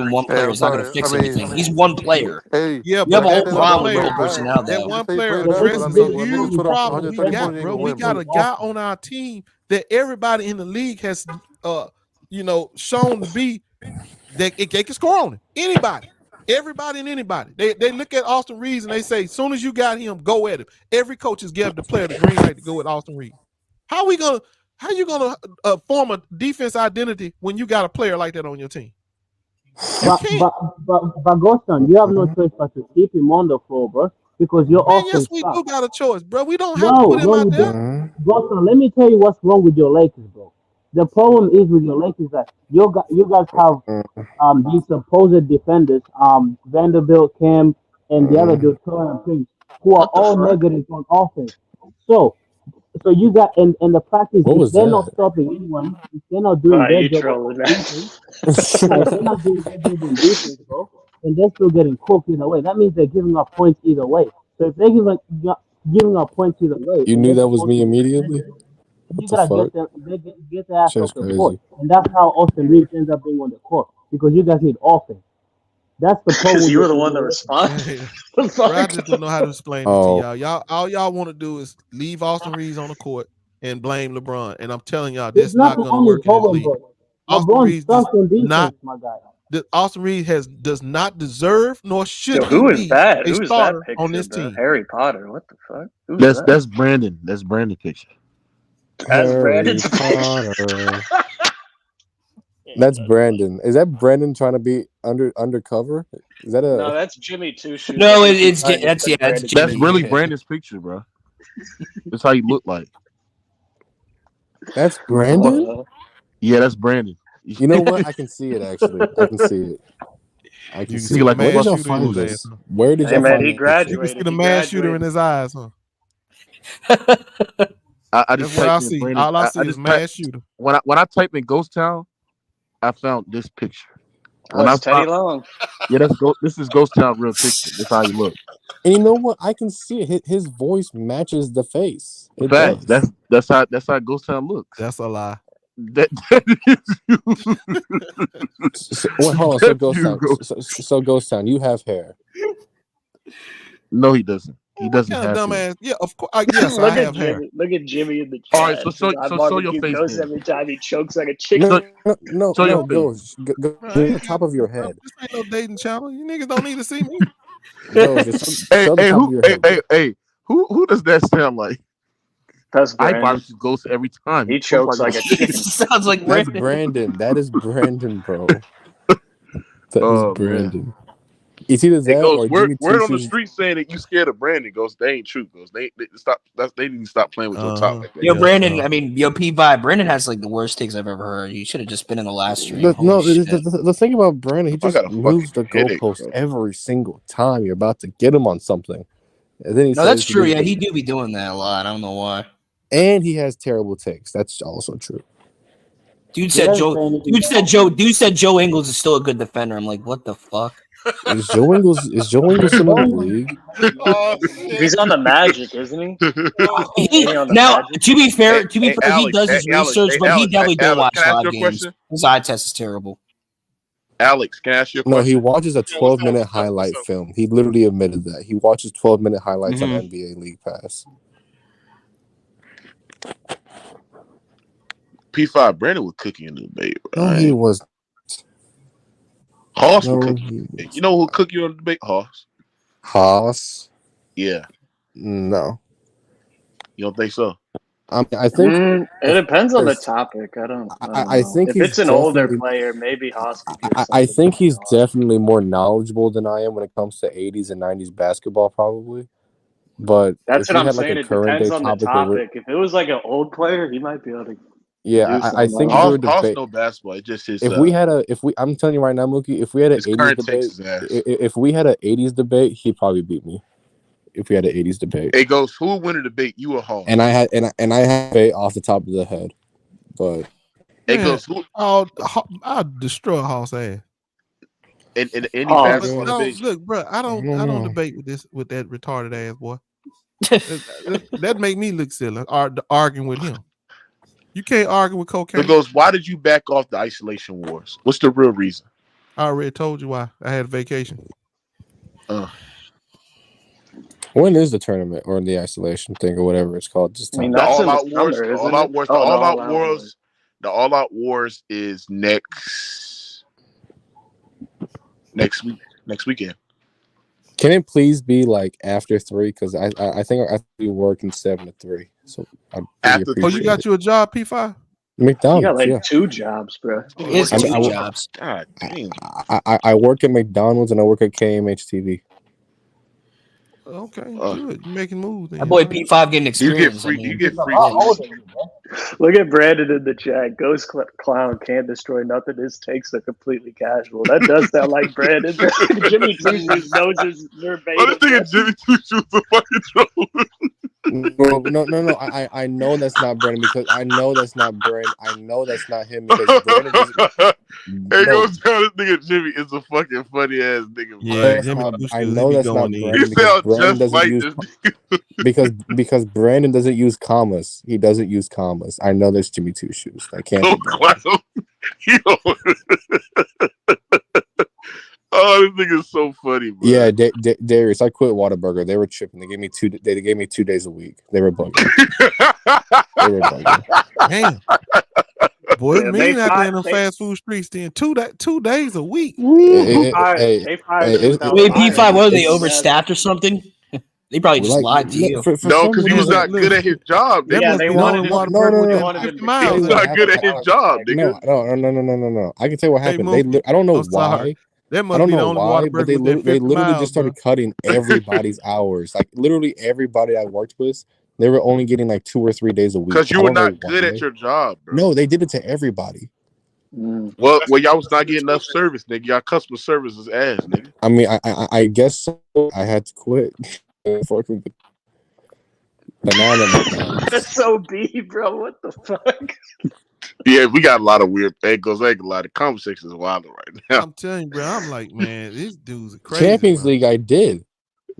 even one player I'm is not going to sorry. fix I mean, anything. He's one player. hey, Yeah, You have but a you whole say that problem about with your whole LeBron, but personnel, that though. you one say he player played bad, but I addresses a mean, when niggas huge put up problem we 130 got, points, you ain't bro. gonna We win, got bro. a guy on our team that everybody in the league has, shown to be that it can score on him. Anybody. Everybody and anybody. They look at Austin Reeves and they say, as soon as you got him, go at him. Every coach has given the player the green light to go at Austin Reeves. How you gonna form a defense identity when you got a player like that on your team? But Gostan, you have no choice but to keep him on the floor, bro, because your Man, offense yes, we sucks. do got a choice, bro. We don't have to put him No, out you there. don't. Gostan, let me tell you what's wrong with your Lakers, bro. The problem is with your Lakers that you guys have these supposed defenders, Vanderbilt, Cam, and the other dude, Torian Prince, who are What the all fuck? negative on offense. So you got and the practice What if was they're not that? stopping anyone, if they're not doing their You job trolling, on man. defense, yeah, if they're not doing their job on defense, bro, and they're still getting cooked either way. That means they're giving up points either way. So if they're giving up points either way, You and knew they're that was supposed me to be immediately? defenders, What you the gotta fuck? get their ass Shit's off the court, crazy. and that's how Austin Reeves ends up being on the court because you guys need offense. That's the problem Because with you were the with one your that Lakers. responded. Bro, The fuck? I just don't know how to explain it to Oh, y'all. All y'all want to do is leave Austin Reeves on the court and blame LeBron. And I'm telling y'all, It's that's not not the going to only work in this problem, league. bro. Austin LeBron Reeves does sucks on not. defense, my guy. Austin Reeves does not deserve, nor should Yo, he who is be that? a Who is that starter on picture, this bro? team. Harry Potter. What the fuck? Who's that? That's Brandon. That's Brandon picture. That's Harry Brandon's picture. Potter. That's Brandon. Is that Brandon trying to be undercover? Is that No, a? that's Jimmy Two Shoes. No, I think he's it's trying to that's put that's Brandon That's Jimmy. really Yeah. Brandon's picture, bro. That's how he look like. That's What Brandon? the hell? Yeah, that's Brandon. You know what? I can see it actually. I can see it. I can You can see see He it. the like a Where did mass y'all fucking shooter in find his fool. ass. this? Huh? Where did Hey y'all man, find he this picture? You can see graduated. the He mass shooter in graduated. his eyes, huh? I That's just what I typed in see. Brandon. All I I see is just typed mass shooter. when I typed in Ghost Town, I found this picture. Oh, When I it's Teddy found Long. this is Ghost Town real picture. That's how he look. And you know what? I can see it. His voice matches the face. It Facts. does. That's how Ghost Town looks. That's a lie. That is you. Wait, hold on. So That's Ghost you, Town. Ghost. So Ghost Town. You have hair. No, he doesn't. He What doesn't kind of have to. dumbass? Yeah, of course. Yes, I Look at have hair. Jimmy. Look at Jimmy in the All right, chat. I show your barbecue face ghost then. every time he chokes like a No, chicken. Show your no. face. Go Bro, I to the ain't got top of your bro, head. this ain't no dating channel. You niggas don't need to see me. Go. Just show the top of your head. Hey, who does that sound like? That's I Brandon. barbecue ghost every time. He chokes like a chicken. Sounds like That's Brandon. Brandon. That is Brandon, bro. That is Oh man. Brandon. It's either Hey, that Ghost, or Jimmy Two word on the Shoes. street saying that you scared of Brandon, Ghost. They ain't true, Ghost. They stop. They need to stop playing with your top like that. Yo, Yeah. Brandon. I mean, yo, P Vibe. Brandon has like the worst takes I've ever heard. You should have just been in the last stream. Holy No, shit. the thing about Brandon, he I got just a fucking moves the headache, goalpost bro. every single time you're about to get him on something, and then he No, that's says true. Yeah, he do be doing that a lot. I don't know why. and he has terrible takes. That's also true. Dude said Joe Ingles is still a good defender. I'm like, what the fuck? Is Joe Ingles still in the league? Oh shit! He's on the Magic, isn't he? Oh, Ain't he on the Now, Magic? to be fair, he Alex, does his research, but he definitely don't Alex, watch can I ask live you a games. question? His eye test is terrible. Alex, can I ask you a No, he question? watches a Yo, what's up? 12-minute What's up? What's highlight up? film. He literally admitted that. He watches 12-minute highlights on Mhm. NBA League Pass. P5 Brandon would cook you in the debate, bro. No, he was. Hoss would No, cook you. You know who would cook you in the debate? Hoss. Haas. Yeah. No, You don't think so? I think It depends on the topic. I don't I know. think If he's it's an older definitely. player, maybe Haas could give I something think going he's on. definitely more knowledgeable than I am when it comes to 80s and 90s basketball, probably. But That's if what we I'm had like a saying. It current depends day on the topic where we're, topic. If it was like an old player, he might be able to yeah, do I something. think if we were Hoss debate, no basketball. It's just his I'm telling you right now, Mookie, if we had an his 80s current debate, takes his ass. if we had an 80s debate, he'd probably beat me. If we had an 80s debate, It goes, who would win a debate? You or Hoss? and I had a debate off the top of the head, but It Man, goes, who I'll destroy Hoss ass. in any Hoss. basketball debate? Look, bro, I don't know. debate with that retarded ass boy. that make me look silly. Arguing with him. You can't argue with cocaine. It goes, why did you back off the isolation wars? What's the real reason? I already told you why. I had a vacation. When is the tournament or the isolation thing or whatever it's called this time? The that's All in the Out Wars. summer, The isn't All Out it? Wars. Oh, The the All Out All Out Wars. The All Out Wars is next week. next weekend. Can it please be like after 3? Because I think I have to be working 7 to 3. So I'd really After appreciate you got it. you a job, P5? You got McDonald's, like yeah. 2 jobs, bro. It's I mean, 2 jobs. God damn. I work at McDonald's and I work at KMH TV. Okay, good. You making moves. That boy P5 getting You get experience. free. I mean, You get free yeah. food. Look at Brandon in the chat. Ghost Clown can't destroy nothing. His takes are completely casual. That does sound like Brandon. Jimmy Two Shoes knows his verbatim. This nigga Jimmy Two Shoes a fucking troll. No. I know that's not Brandon because I know that's not Brandon. I know that's not him because Brandon doesn't. Hey, goes down. This nigga Jimmy is a fucking funny ass nigga. Yeah, bro. I know that's not Brandon He because sounds Brandon just doesn't like use this because Brandon doesn't use commas. He doesn't use commas. I know there's Jimmy Two Shoes. That can't be Brandon. Oh, this nigga is so funny, bro. Yeah, Darius. I quit Whataburger. They were tripping. They gave me 2. They gave me 2 days a week. They were bugging. They were bugging. Damn. Boy, Yeah, mean they out there in fired- them fast food streets then 2 days a week. They fired him without Wait, firing P5, him. what are they overstaffed or something? They probably just lied to you. No, because he was not good at his job. That nigga. must they be wanted the only him- Whataburger they within wanted him 50 to miles. He's not good at his job, nigga. No. I can tell you what Hey, happened. Mookie, I don't know I'm sorry. why. That I must don't be the know only why, Whataburger but they within 50 literally miles, just started bro. cutting everybody's hours. Like literally everybody I worked with, they were only getting like 2 or 3 days a week. Because you I were don't know not good why. at your job, bro. No, they did it to everybody. Well, y'all was not getting enough service, nigga. Y'all customer service is ass, nigga. I mean, I guess so. I had to quit. Unfortunately, but now I'm at McDonald's. That's so B, bro. What the fuck? Yeah, we got a lot of weird angles. Like a lot of conversations wild right now. I'm telling you, bro. I'm like, man, these dudes are crazy. Champions bro. League, I did.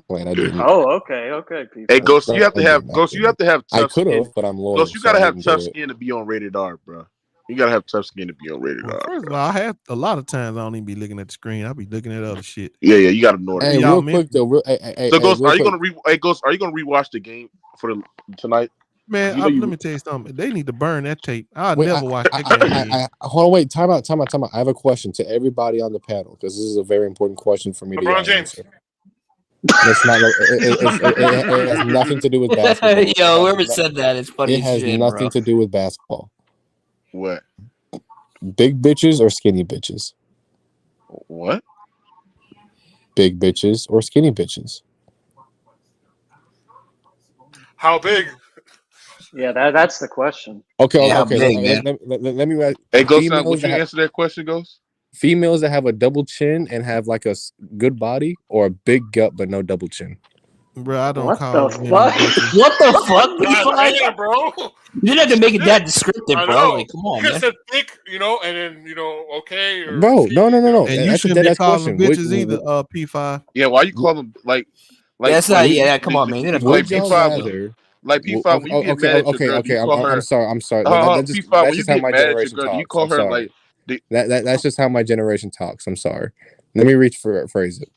Wait, I didn't. Oh, okay, P5. Hey, Ghost, you have to I have didn't. Ghost. You have to have I tough could skin. have, but I'm loyal. Ghost, you so gotta I have didn't tough do it. skin to be on Rated R, bro. You gotta have tough skin to be on Rated R. First of all, I have a lot of times I don't even be looking at the screen. I'll be looking at other shit. Yeah, you gotta know Hey, it. real quick though. So, Ghost, real are you quick. gonna Ghost? Are you gonna rewatch the game for tonight? Man, You know let me tell you something. They need to burn that tape. I'll Wait, never watch that game again. hold on, wait, time out. I have a question to everybody on the panel because this is a very important question for me to LeBron James. answer. It's not. It has nothing to do with basketball. Yo, whoever said that, it's funny It as has shit, nothing bro. to do with basketball. What? Big bitches or skinny bitches? What? Big bitches or skinny bitches? How big? Yeah, that's the question. Okay. Yeah, Okay. big, man. Let me ask. Hey, Ghost, would Females you that answer that question, Ghost? females that have a double chin and have like a good body, or a big gut but no double chin? Bro, I don't What call the women fuck? bitches. What the fuck? God damn, bro. You didn't have to make it that descriptive, I bro. know. Like, come on, You man. just said thick, and then okay. Or Bro, no. And you That's a shouldn't dead be ass calling question. bitches either, P5. Yeah, why you call them like? That's not. Yeah, come on, man. You're not Like Would y'all P5, rather? like P5, when you get mad at your girl, do you call her? I'm sorry. I'm That's P5, that's when you just how get my mad at your generation girl, do you talks. call I'm her sorry. like? That's just how my generation talks. I'm sorry. Let me rephrase it.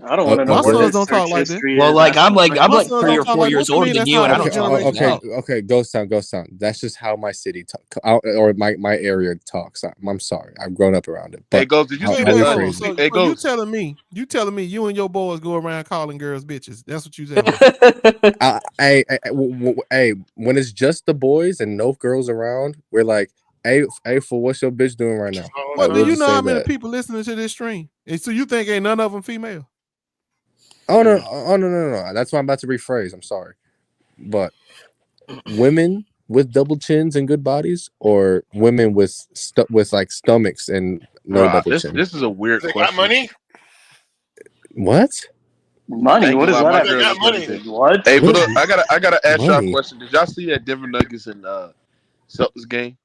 I don't want to know My what sons his don't talk search like that. history Well, is. like I'm like My sons 3 don't or talk 4 like. years What you older mean? than That's you, how and I your don't talk like generation that. talk. Okay. Ghost town. That's just how my city or my area talks. I'm sorry. I've grown up around it. But Hey, Ghost, did you see Wait, that? hold on. So Hey, you Ghost. telling me you and your boys go around calling girls bitches? That's what you telling me. Hey, when it's just the boys and no girls around, we're like, hey, for what's your bitch doing right now? What do We'll you just know say how many that. people listening to this stream? And so you think ain't none of them female? Oh no. That's why I'm about to rephrase. I'm sorry, but women with double chins and good bodies, or women with like stomachs and no Bro, double chin. this is a weird They question. got money? What? Money? What does that have They to got do money. with it? What? Hey, but look, I gotta ask y'all a Money? question. Did y'all see that Denver Nuggets and Celtics game?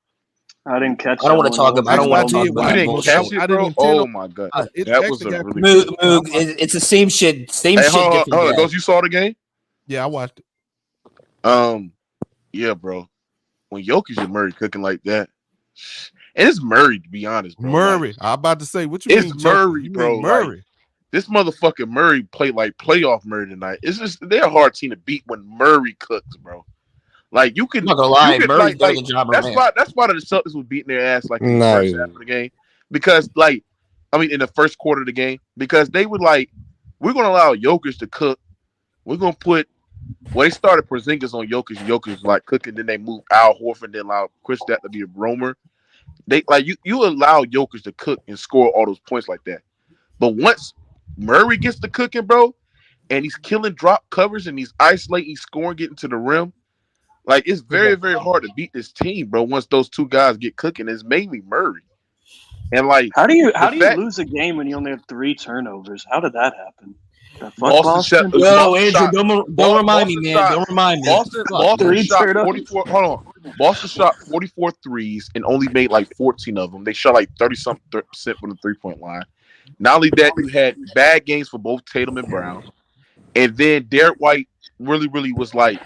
I didn't catch I don't that want to one. talk about. I don't want to talk You about that didn't bullshit. catch it, bro? Oh my god, that was a really Moog, good. Moog, it's the same shit. Same Hey, shit. hold Different on. day. Ghost, you saw the game? Yeah, I watched it. Yeah, bro. When Jokic and Murray cooking like that, and it's Murray to be honest, bro. Murray. Like, I'm about to say, what you mean? it's Murray, You mean bro. Murray. Like, this motherfucking Murray played like playoff Murray tonight. It's just they're a hard team to beat when Murray cooks, bro. Like you can, I'm not gonna lie, you can, Murray's better like than Ja that's Morant. why the Celtics was beating their ass like in the No, first half of the game because like I mean, in the first quarter of the game, because they were like, we're going to allow Jokic to cook. We're going to put. Well, they started Porzingis on Jokic, and Jokic was like cooking. Then they moved Al Horford, then allowed Kristaps to be a roamer. They like you allow Jokic to cook and score all those points like that. But once Murray gets to cooking, bro, and he's killing drop covers and he's isolating, scoring, getting to the rim, like it's very, very hard to beat this team, bro. Once those two guys get cooking, it's mainly Murray. And like, how do you fact, lose a game when you only have 3 turnovers? How did that happen? The fuck Boston shot. Boston? Yo, Andrew, don't remind me, man. Don't remind me. Boston shot 44. Hold on. Boston shot 44 threes and only made like 14 of them. They shot like 30-something% from the 3-point line. Not only that, you had bad games for both Tatum and Brown. And then Derek White really, really was like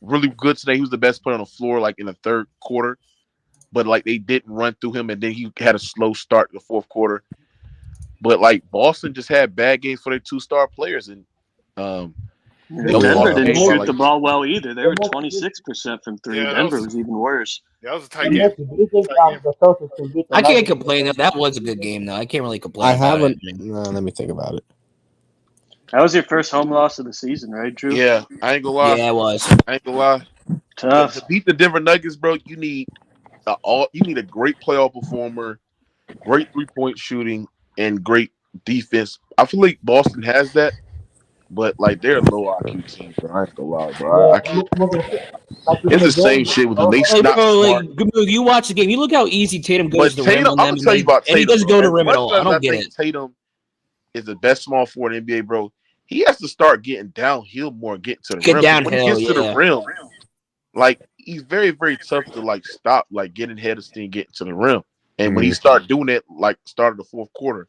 really good today. He was the best player on the floor like in the third quarter. But like they didn't run through him, and then he had a slow start in the fourth quarter. But like Boston just had bad games for their 2-star players, and Denver didn't shoot the ball well either. They were 26% from 3. Yeah, Denver was even worse. Yeah, that was a tight game. Do you think the Celtics can beat the I can't Nuggets? complain. That was a good game, though. I can't really complain. I about haven't. it. No, let me think about it. That was your first home loss of the season, right, Drew? Yeah, I ain't gonna lie. Yeah, it was. I ain't gonna lie. Tough. To beat the Denver Nuggets, bro, you need a great playoff performer, great 3-point shooting, and great defense. I feel like Boston has that, but like they're a low IQ team, bro. I ain't gonna lie, bro. I can't. It's the same shit with them. They Hey, not bro, smart. like, good move. You watch the game. You look how easy Tatum goes But to the rim Tatum, on I'm them, gonna tell you about and he Tatum. doesn't Bro. go to the rim at As all. much I don't as get think it. Tatum is the best small forward in the NBA, bro. He has to start getting downhill more, getting to the Get rim. When he downhill, gets to the yeah. rim, like he's very, very tough to like stop, like getting head of steam, getting to the rim. And when he started doing it, like started the fourth quarter,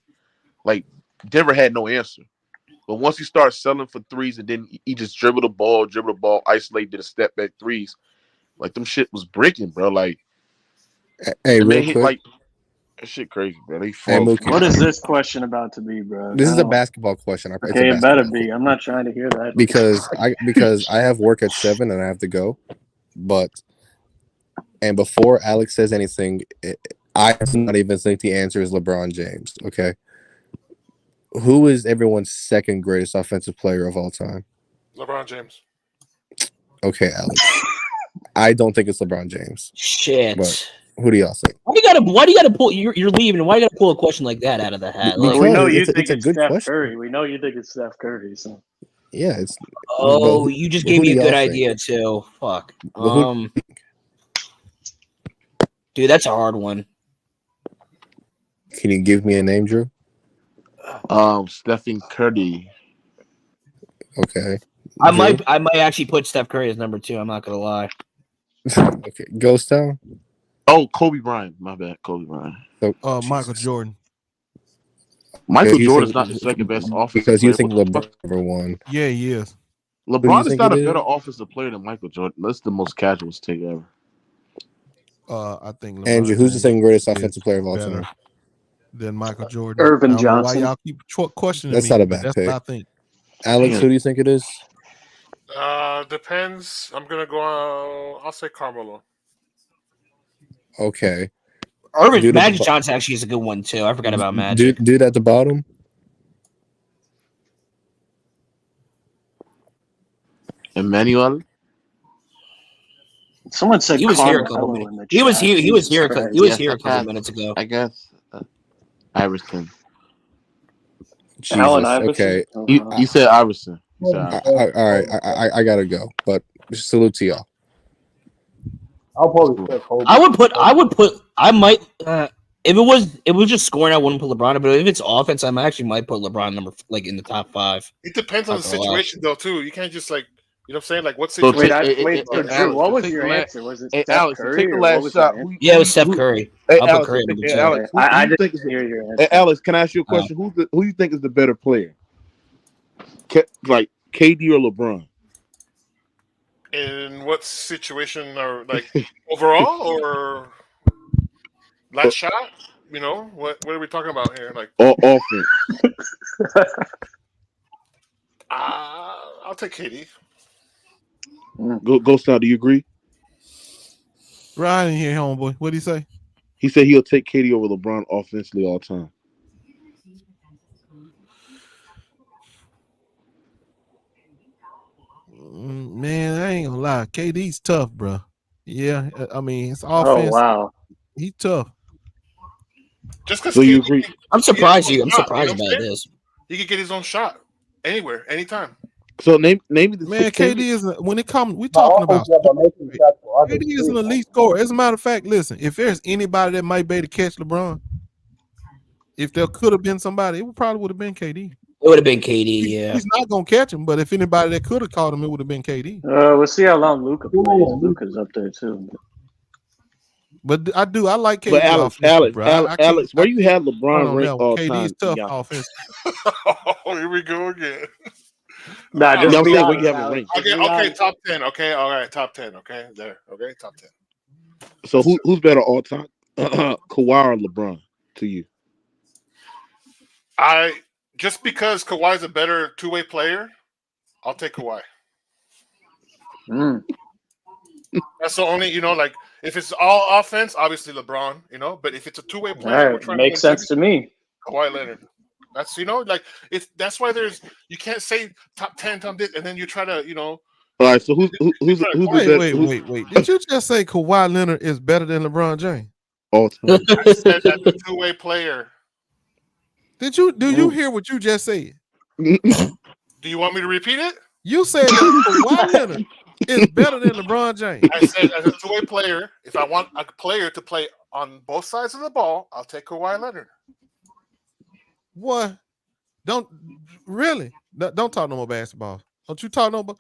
like Denver had no answer. But once he started selling for threes, and then he just dribbled the ball, isolate, did a step back threes, like them shit was bricking, bro. Like, Hey, the man real hit quick. like that shit crazy, bro. They Hey, flow. Mookie. What is this question about to be, bro? This is a basketball question. It's a Okay, it basketball better be. I'm not trying to hear that. because I have work at 7 and I have to go. And before Alex says anything, I do not even think the answer is LeBron James. Okay, who is everyone's second greatest offensive player of all time? LeBron James. Okay, Alex. I don't think it's LeBron James. Shit. But who do y'all think? Why do you gotta pull? You're leaving. Why do you gotta pull a question like that out of the hat? Because we know you think it's a good Steph question. Curry. We know you think it's Steph Curry. So Yeah, it's. Oh, you just gave me a good idea too. Fuck. Dude, that's a hard one. Can you give me a name, Drew? Stephen Curry. Okay. I might actually put Steph Curry as number 2. I'm not gonna lie. Okay, Ghost Town. Oh, Kobe Bryant. My bad, Kobe Bryant. So, Michael Jordan. Michael Jordan's not the second best offensive because player. you think LeBron number 1. Yeah, he is. LeBron is not a better offensive player than Michael Jordan. That's the most casual take ever. I think LeBron Andrew, who's the second greatest James offensive player of all better time? than Michael Jordan. Irvin I don't know Johnson. why y'all keep questioning That's me? not a but bad that's pick. what I think. Alex, who do you think it is? Depends. I'm gonna go. I'll say Carmelo. Okay. Magic Johnson actually is a good one too. I forgot about Magic. Dude at the bottom. Emmanuel. Someone said he was here a Carmelo couple in minutes. the He was chat. here. He was Jesus here. Christ. He was here a couple minutes ago. I guess Iverson. Jesus. Allen Iverson? Okay. You said Iverson. All right. I gotta go. But salute to y'all. I'll probably say Kobe. I might. If it was just scoring, I wouldn't put LeBron. But if it's offense, I actually might put LeBron in the top 5. It depends on the situation, though, too. You can't just you know what I'm saying? Like, what So situation? Wait, Drew, what was your answer? Was it Steph Alex, Curry? take the or last what was shot. Yeah, it was Steph Curry. Hey, I'll put Curry number 2. Alex, I who didn't hear your answer. Alex, can I ask you a question? Who you think is the better player? Like KD or LeBron? In what situation, or like overall, or last shot? You know, what are we talking about here? Like offense. I'll take KD. Ghost Town, do you agree? Ryan here, homeboy. What did he say? He said he'll take KD over LeBron offensively all time. Man, I ain't gonna lie. KD's tough, bro. Yeah, I mean, it's Oh offense. wow. He's tough. Just because So you agree? I'm surprised you. I'm shot, surprised what I'm about saying? this. He could get his own shot anywhere, anytime. So name me the Man, six. KD is when it comes. We But talking also, about yeah, but making shots for others KD is too. an elite scorer. As a matter of fact, listen, if there's anybody that might be able to catch LeBron, if there could have been somebody, it probably would have been KD. It would have been KD. Yeah. He's not gonna catch him, but if anybody that could have caught him, it would have been KD. We'll see how long Luka plays. Luka's up there too. But I like KD. But Alex, Alex, where you have LeBron ranked all KD's time? tough offense. Oh, here we go again. Nah, just I'm be saying where honest, you have it Alex. ranked. Just Okay, be okay, honest. top 10. Okay, all right, top 10. Okay, there. Okay, top 10. So who's better all time? Kawhi or LeBron to you? Just because Kawhi's a better two-way player, I'll take Kawhi. That's the only, like if it's all offense, obviously LeBron, but if it's a two-way All player, we're right, trying makes to win sense to me. Kawhi Leonard. That's that's why you can't say top 10, top this, and then you try to, All right, so who's the Wait. Did you just say Kawhi Leonard is better than LeBron James? all time? I said that's a two-way player. Do you hear what you just said? Do you want me to repeat it? You said that Kawhi Leonard is better than LeBron James. I said as a two-way player, if I want a player to play on both sides of the ball, I'll take Kawhi Leonard. What? Don't talk no more basketball. Don't you talk no more.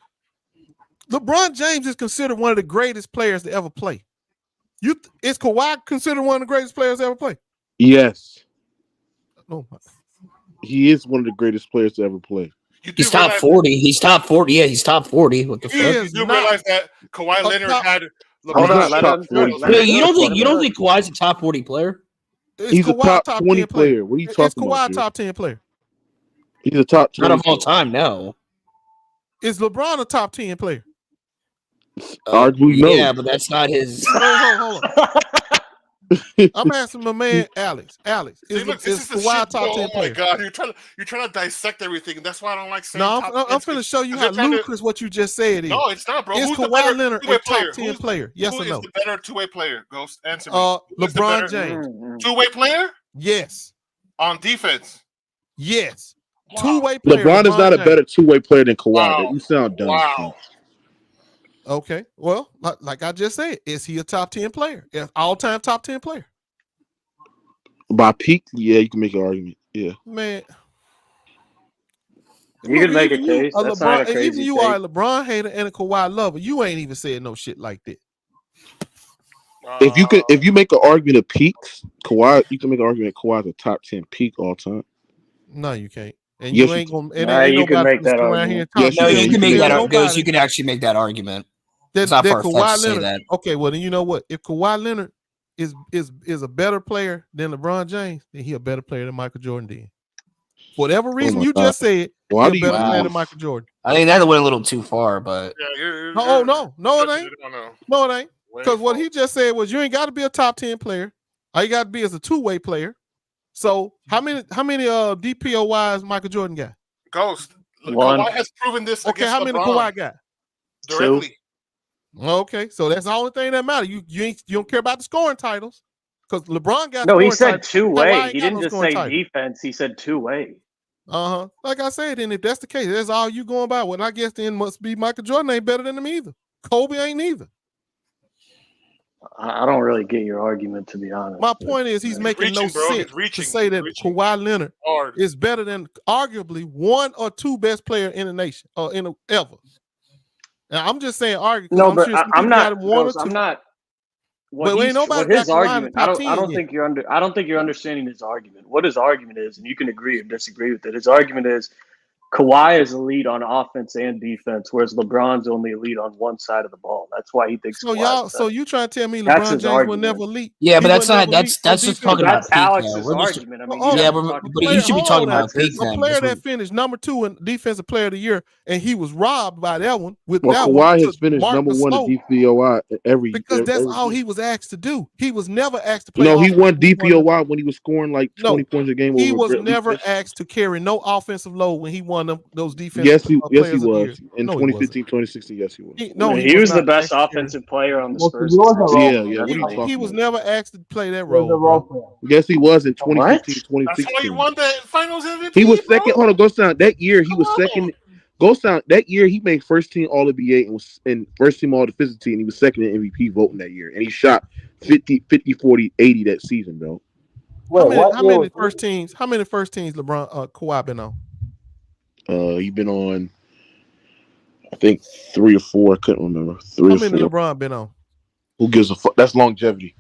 LeBron James is considered one of the greatest players to ever play. Is Kawhi considered one of the greatest players to ever play? Yes. No. He is one of the greatest players to ever play. He's top 40. He's top 40. Yeah, he's top 40. What the fuck? You do realize that Kawhi Leonard had Hold on, LeBron's top 40. You don't think Kawhi's a top 40 player? He's Kawhi a top 20 player. What are you talking about? Is Kawhi top 10 player? He's a top 20 Not of all time, no. Is LeBron a top 10 player? Arguably, no. Yeah, but that's not his. Hold on. I'm asking my man Alex. Is Kawhi top 10 player? Oh my God, you're trying to dissect everything. That's why I don't like saying. No, top I'm 10 going to show you how ludicrous what you just said is. No, it's not, bro. Is Who's the Kawhi better Leonard two-way a top player? 10 player? Yes or no? Who is the better two-way player? Ghost, answer me. LeBron James. Two-way player? Yes. On defense? Yes. Wow. Two-way player. LeBron is not a better two-way player than Kawhi. Wow. You sound dumb. Wow. Okay. Well, like I just said, is he a top 10 player? All-time top 10 player? By peak, yeah, you can make an argument. Yeah. Man. You can make a case. That's not a crazy even you take. are a LeBron hater and a Kawhi lover. You ain't even said no shit like that. If you make an argument of peaks, Kawhi, you can make an argument Kawhi's a top 10 peak all time. No, you can't. And yes, you ain't gonna. You can make that argument. You can make that argument. You can actually make that argument. It's not far fetched to say that. Okay, well then you know what? If Kawhi Leonard is a better player than LeBron James, then he a better player than Michael Jordan did. Whatever reason you just said, he's a better player than Michael Jordan. I think that went a little too far, but no, it ain't. No, it ain't. Because what he just said was you ain't got to be a top 10 player. All you got to be is a two-way player. So how many DPOYs Michael Jordan got? Ghost. One. Kawhi has proven this. Okay, against how many LeBron Kawhi got? Directly. Okay, so that's the only thing that matters. You don't care about the scoring titles because LeBron got. No, he said two-way. He no didn't just say title. defense. He said two-way. Like I said, and if that's the case, that's all you going by. Well, I guess then must be Michael Jordan ain't better than him either. Kobe ain't either. I don't really get your argument, to be honest. My point is he's making no sense to say that Kawhi Leonard is better than arguably one or two best player in the nation or ever. Now I'm just saying argue. No, but I'm not. I'm not. But ain't nobody his argument. I don't yet. think you're understanding his argument. What his argument is, and you can agree or disagree with it. His argument is Kawhi is elite on offense and defense, whereas LeBron's only elite on one side of the ball. That's why he thinks. So you trying to tell me LeBron James was never elite? Yeah, but that's not. That's just talking about peak. Alex's argument. I mean, yeah, but you should be talking about peak. A player that finished number 2 in Defensive Player of the Year, and he was robbed by that one. Kawhi has finished number 1 in DPOY every because that's all he was asked to do. He was never asked to play. No, he won DPOY when he was scoring like 20 points a game. He was never asked to carry no offensive load when he won one of those defensive Yes, he players of the year. was. In No, he wasn't. 2015, 2016, yes, he was. He He was was the not best asked to- offensive player on the Well, Spurs. he was a this role season. Yeah, player. what are you Definitely. talking He was about? never asked to play that He was a role, role bro. player. Yes, he was in What? 2015, That's why he 2016. won the Finals MVP. He was bro. second. Hold on, Ghost Town. That year, he Come was on. second. Ghost Town. That year, he made first team All NBA and was in first team All Defensive Team. He was second in MVP voting that year, and he shot 50, 40, 80 that season, though. Wait, what How year many was first teams? How many first teams LeBron Kawhi been on? He been on, I think 3 or 4. I couldn't remember. 3 How or many 4. LeBron been on? Who gives a fuck? That's longevity.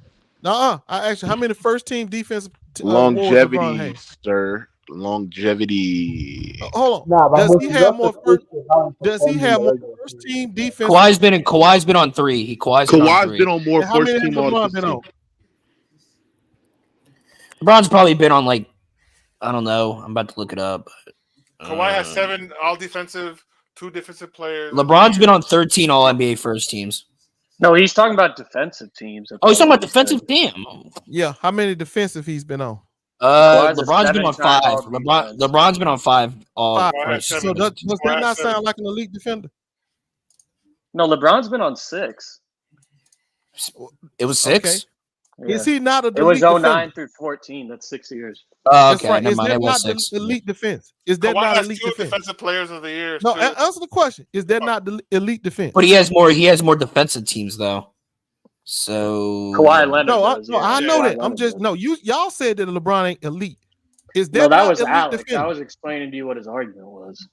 I asked you, how many first team defensive awards LeBron Longevity, has? sir. Longevity. Hold on. Nah, but Does when he you have look more at first? this, how he Does he performed in have the more regular first season. team defensive? Kawhi's been on 3. Kawhi's been on more And how first many has team All LeBron Defensive been Team. on? LeBron's probably been on like, I don't know. I'm about to look it up. Kawhi has 7 all defensive, 2 defensive players. LeBron's been on 13 All NBA first teams. No, he's talking about defensive teams. Oh, he's talking about defensive team. Yeah, how many defensive he's been on? Kawhi's a LeBron's been on 5. 7-time All-Defense. LeBron's been on 5 all Five. Kawhi has first. 7. So does that Kawhi not has 7. sound like an elite defender? No, LeBron's been on 6. It was 6. Okay. Is he not a It was elite 09 defender? through 14. That's 6 years. Oh, That's okay. right. Never Is mind. that It was not the 6. elite defense? Is that Kawhi not has elite 2 defense? defensive players of the year. No, too. answer the question. Is that not the elite defense? But he has more defensive teams though. So Kawhi Leonard No, does. I know Kawhi that. I'm Leonard just does. y'all said that LeBron ain't elite. Is No, that that not was elite Alex. defender? I was explaining to you what his argument was.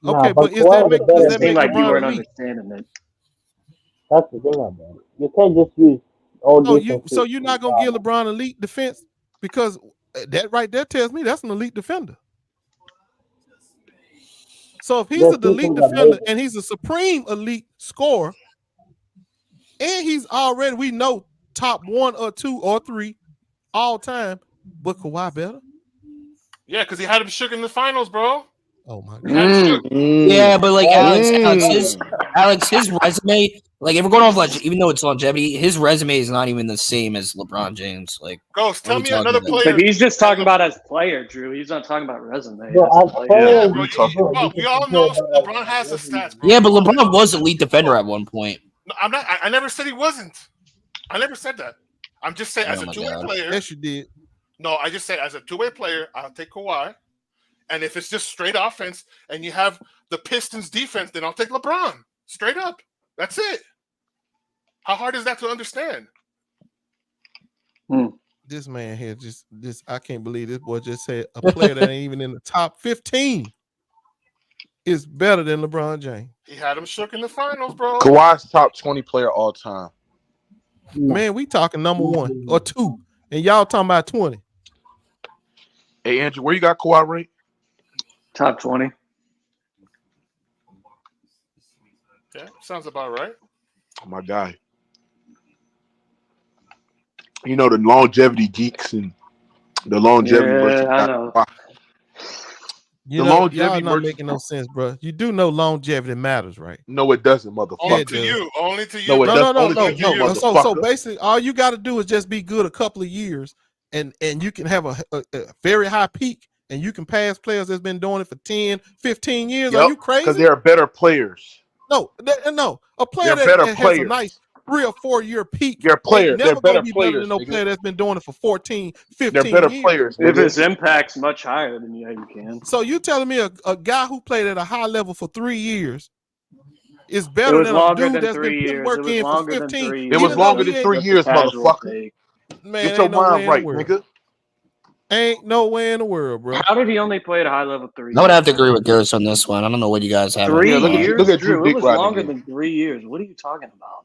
Okay, but is Kawhi that is a does better It that seemed make like you LeBron weren't elite? understanding it. That's the thing about it. You can't just use all defense. So you're not gonna give LeBron elite defense because that right there tells me that's an elite defender. So if he's Yes, an elite he can defender make- and he's a supreme elite scorer, and he's already we know top 1 or 2 or 3 all time, but Kawhi better. Yeah, because he had him shook in the finals, bro. Oh my He had him shook. Yeah, but like Alex, his resume, like if we're going off like even though it's longevity, his resume is not even the same as LeBron James. Like, Ghost, what are tell we me talking another about? player. But he's just talking about as player, Drew. He's not talking about resume. Bro, as as player. player, Yeah, you bro. can do it. Bro, You we can all compare know that LeBron has the stats, bro. Yeah, but LeBron was elite defender at one point. No, I'm not. I never said he wasn't. I never said that. I'm just saying as Oh a my two-way God. player. Yes, you did. No, I just say as a two-way player, I'll take Kawhi. And if it's just straight offense and you have the Pistons defense, then I'll take LeBron. Straight up. That's it. How hard is that to understand? This man here just this. I can't believe this boy just said a player that ain't even in the top 15 is better than LeBron James. He had him shook in the finals, bro. Kawhi's top 20 player all time. Man, we talking number 1 or 2, and y'all talking about 20. Hey, Andrew, where you got Kawhi ranked? Top 20. Yeah, sounds about right. Oh, my guy. You know, the longevity geeks and the longevity merchants. Yeah, I know. You The know, longevity y'all not merchants- making no sense, bro. You do know longevity matters, right? No, it doesn't, motherfucker. Only it to does. you. Only to you. No, it bro. doesn't. No. Only to you, So motherfucker. basically, all you got to do is just be good a couple of years, and you can have a very high peak, and you can pass players that's been doing it for 10, 15 years. Are you crazy? Because they're better players. No. A player They're that better has players. a nice 3 or 4 year peak. They're players. ain't never They're better gonna be better players, than no nigga. player that's been doing it for 14, 15 They're better years. players. If nigga. his impact's much higher, then yeah, you can. So you telling me a guy who played at a high level for 3 years is It better was than a longer dude than that's 3 been putting years. work It was in for longer than 15? 3 years. It was Even though longer he than ain't- 3 years, That's a casual motherfucker. take. Man, Get your ain't no way mind in the right, world. nigga. Ain't no way in the world, bro. How did he only play at a high level 3 years? I would have to agree with Ghost on this one. I don't know what you guys have. 3 Yeah, look at years? look at Drew, Drew it Dick was riding longer again. than 3 years. What are you talking about?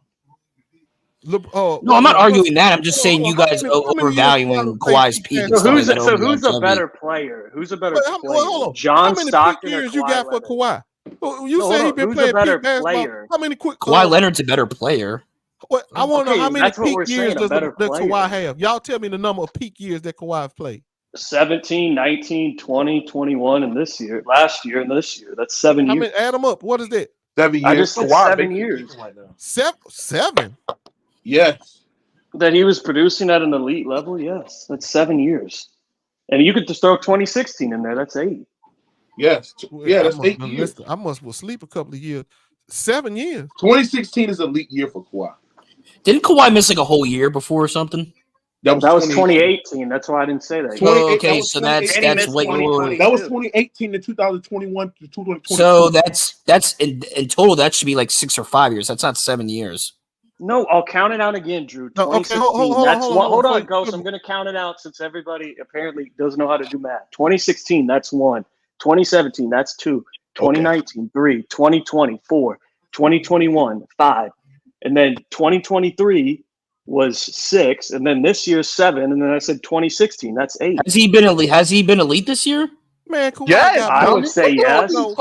No, I'm not arguing that. I'm just saying you guys overvaluing Kawhi's peak. and So stuff who's like that over who's a longevity. better player? Who's a better player? Hold on. John How many Stockton peak or years you Kawhi got for Leonard? Kawhi? You No, say hold he on. been Who's a playing better peak basketball. player? How many quick? Kawhi Leonard's a better player. What I want to know Okay, how many that's what peak we're years saying, a does better that player. Kawhi have? Y'all tell me the number of peak years that Kawhi played. 17, 19, 20, 21, and last year and this year. That's 7 How years. many? Add them up. What is that? 7 years. I just said Kawhi 7 making years. decent right now. Seven. Yes. That he was producing at an elite level, yes. That's 7 years. And you could just throw 2016 in there. That's 8. Yes. Yeah, that's 8 years. Listen, I must was sleep a couple of years. 7 years. 2016 is a elite year for Kawhi. Didn't Kawhi miss like a whole year before or something? That was 2018. That's why I didn't say that. Oh, okay, so that's wait. That was 2018 to 2021 to 2022. So that's in total. That should be like 6 or 5 years. That's not 7 years. No, I'll count it out again, Drew. 2016. Hold on, Ghost. I'm going to count it out since everybody apparently doesn't know how to do math. 2016, that's 1. 2017, that's 2. 2019, 3. 2020, 4. 2021, 5. And then 2023 was 6. And then this year's 7. And then I said 2016, that's 8. Has he been elite this year? Man, Kawhi yes, I would say yes. No,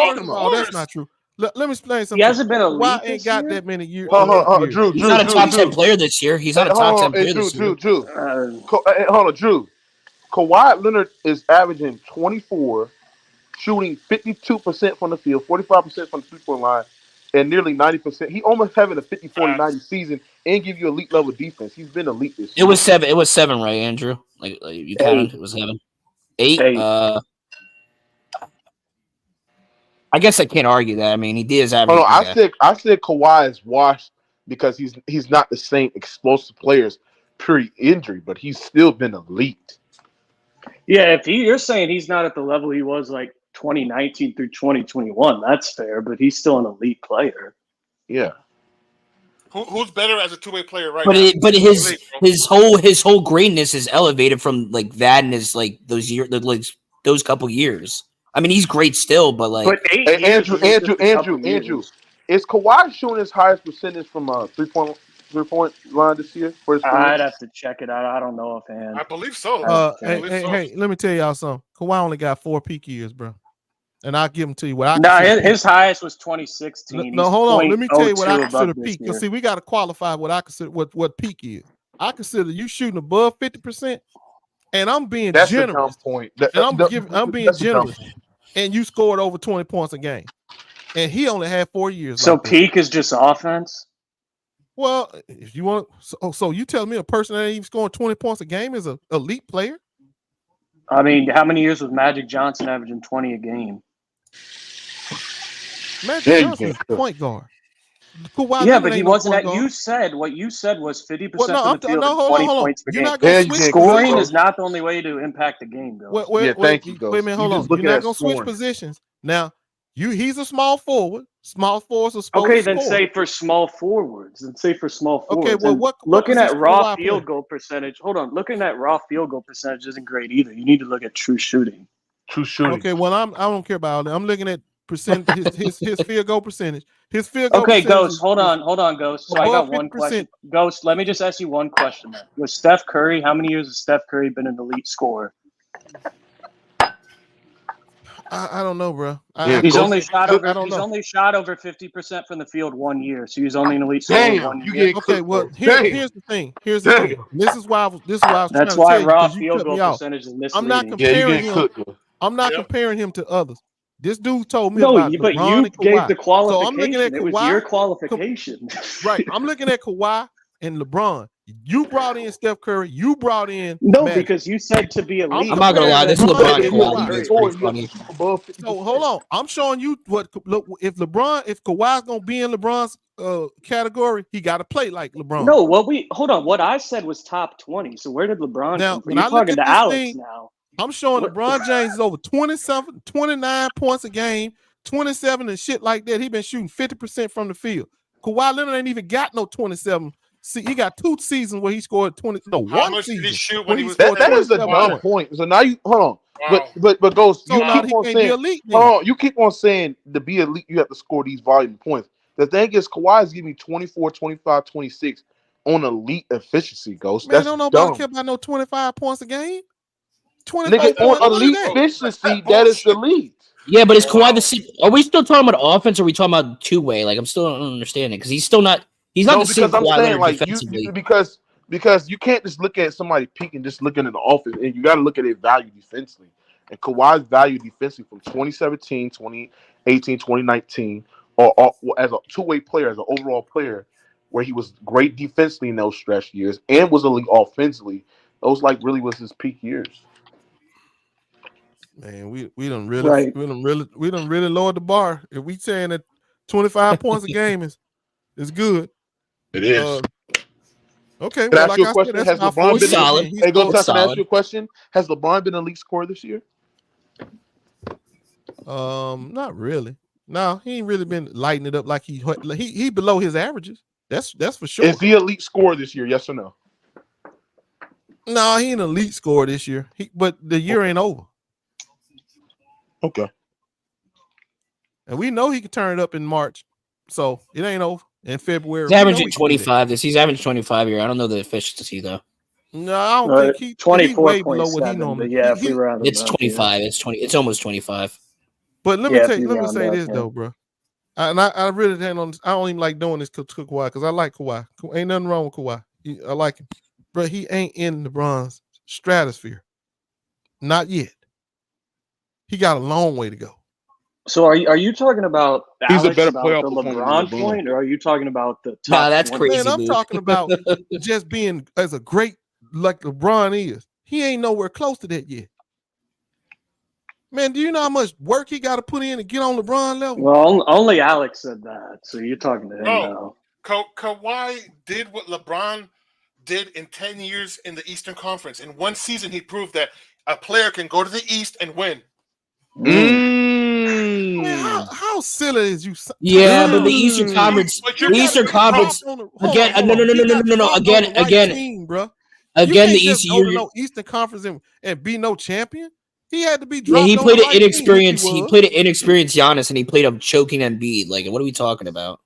that's not true. Let me explain something. He hasn't been elite. Why ain't got that many years? Drew, he's not a top 10 player this year. He's not a top 10 player this year. Drew. Hold on, Drew. Kawhi Leonard is averaging 24, shooting 52% from the field, 45% from the three-point line, and nearly 90%. He almost having a 50-40-90 season and give you elite level defense. He's been elite this year. It was 7. It was 7, right, Andrew? Like you counted. It was 7. 8. I guess I can't argue that. I mean, he did his average. Hold on, I said Kawhi is washed because he's not the same explosive players pre-injury, but he's still been elite. Yeah, if you're saying he's not at the level he was like 2019 through 2021, that's fair, but he's still an elite player. Yeah. Who's better as a two-way player right now? But his whole greatness is elevated from like that and his like those couple years. I mean, he's great still, but like. But Andrew, is Kawhi showing his highest percentage from three-point line this year? I'd have to check it out. I don't know offhand. I believe so. Hey, let me tell y'all something. Kawhi only got 4 peak years, bro. And I'll give them to you. His highest was 2016. No, hold on. Let me tell you what I consider peak. Because see, we got to qualify what I consider what peak is. I consider you shooting above 50%, and I'm being generous. A dumb point. I'm being generous. And you scored over 20 points a game. And he only had 4 years. So peak is just offense? Well, if you want, so you tell me a person that ain't even scoring 20 points a game is an elite player? I mean, how many years was Magic Johnson averaging 20 a game? Magic Johnson is a point guard. Kawhi but he wasn't at. What you said was 50% from the field, 20 points per game. Scoring is not the only way to impact the game, though. Wait a minute, hold on. You're not gonna switch positions now. He's a small forward. Small forwards are supposed to then score. say for small forwards. Okay, well, looking at raw field goal percentage. Hold on, looking at raw field goal percentage isn't great either. You need to look at true shooting. Okay, well, I don't care about all that. I'm looking at his field goal percentage. His field goal. Okay, Ghost. Hold on, Ghost. So I got one question. Ghost, let me just ask you one question. Then. Was Steph Curry? How many years has Steph Curry been an elite scorer? I don't know, bro. He's only shot over 50% from the field 1 year, so he's only an elite scorer 1 year. Okay, well, here's the thing. This is why I was. That's why raw field goal percentage is misleading. I'm not comparing him. I'm not comparing him to others. This dude told me about but LeBron you and Kawhi. gave the qualification. So I'm looking at Kawhi. It was your qualification. Right. I'm looking at Kawhi and LeBron. You brought in Steph Curry. You brought in Magic. Because you said to be elite. I'm not gonna lie. This LeBron Kawhi funny. So hold on. I'm showing you if Kawhi's gonna be in LeBron's category, he got to play like LeBron. No, hold on. What I said was top 20. So where did LeBron come from? You're talking to Alex now. I'm showing LeBron James is over 27, 29 points a game, 27 and shit like that. He been shooting 50% from the field. Kawhi Leonard ain't even got no 27. See, he got 2 seasons where he scored 20. No, How one much season. did he shoot when he was that is a dumb point. So now you hold on. Wow. But Ghost, so you keep on saying elite, you keep on saying to be elite, you have to score these volume points. The thing is, Kawhi is giving 24, 25, 26 on elite efficiency, Ghost. Man, that's don't nobody dumb. care about no 25 points a game. 25 on elite efficiency, that is elite. Yeah, but is Kawhi the same? Are we still talking about offense, or are we talking about two-way? Like, I'm still not understanding because he's still not. He's not the same Kawhi Leonard defensively. Because you can't just look at somebody peak and just looking at the offense, and you got to look at their value defensively. And Kawhi's value defensively from 2017, 2018, 2019, or as a two-way player, as an overall player, where he was great defensively in those stretch years and was elite offensively. Those really was his peak years. Man, we done really lowered the bar. If we saying that 25 points a game is good. It is. Okay, Can I well, ask you like a I said, question? that's Has my LeBron fourth been solid. He's Hey, Go close. Tuck, can I ask Solid. you a question? Has LeBron been a elite scorer this year? Not really. No, he ain't really been lighting it up like he below his averages. That's for sure. Is he elite scorer this year? Yes or no? No, he an elite scorer this year. But the year ain't over. Okay. And we know he can turn it up in March. So it ain't over. In February. He's averaging 25 He's averaging 25 here. I don't know the efficiency though. No, I don't think he's way below what he 24.7. normally. But yeah, if we round It's him up, 25. It's 20. It's almost 25. But let Yeah, if me you round say up, this yeah. though, bro. I really don't even like doing this to Kawhi because I like Kawhi. Ain't nothing wrong with Kawhi. I like him, but he ain't in LeBron's stratosphere. Not yet. He got a long way to go. So are you talking about He's a Alex better about playoff the performer than LeBron LeBron. point, or are you talking about the top? Nah, that's 20? crazy. Man, I'm talking about just being as a great like LeBron is. He ain't nowhere close to that yet. Man, do you know how much work he got to put in to get on LeBron level? Well, only Alex said that, so you're talking to him No, now. Kawhi did what LeBron did in 10 years in the Eastern Conference. In one season, he proved that a player can go to the East and win. Man, how silly is you? Yeah, but the Eastern Conference, again, no. Again, team, bro. Again, you the can't just East. go to no Eastern Conference and be no champion. He had to be dropped. Yeah, he on played the an right inexperienced. team, He played an inexperienced Giannis, and he played a choking Embiid. Like, what are we talking about?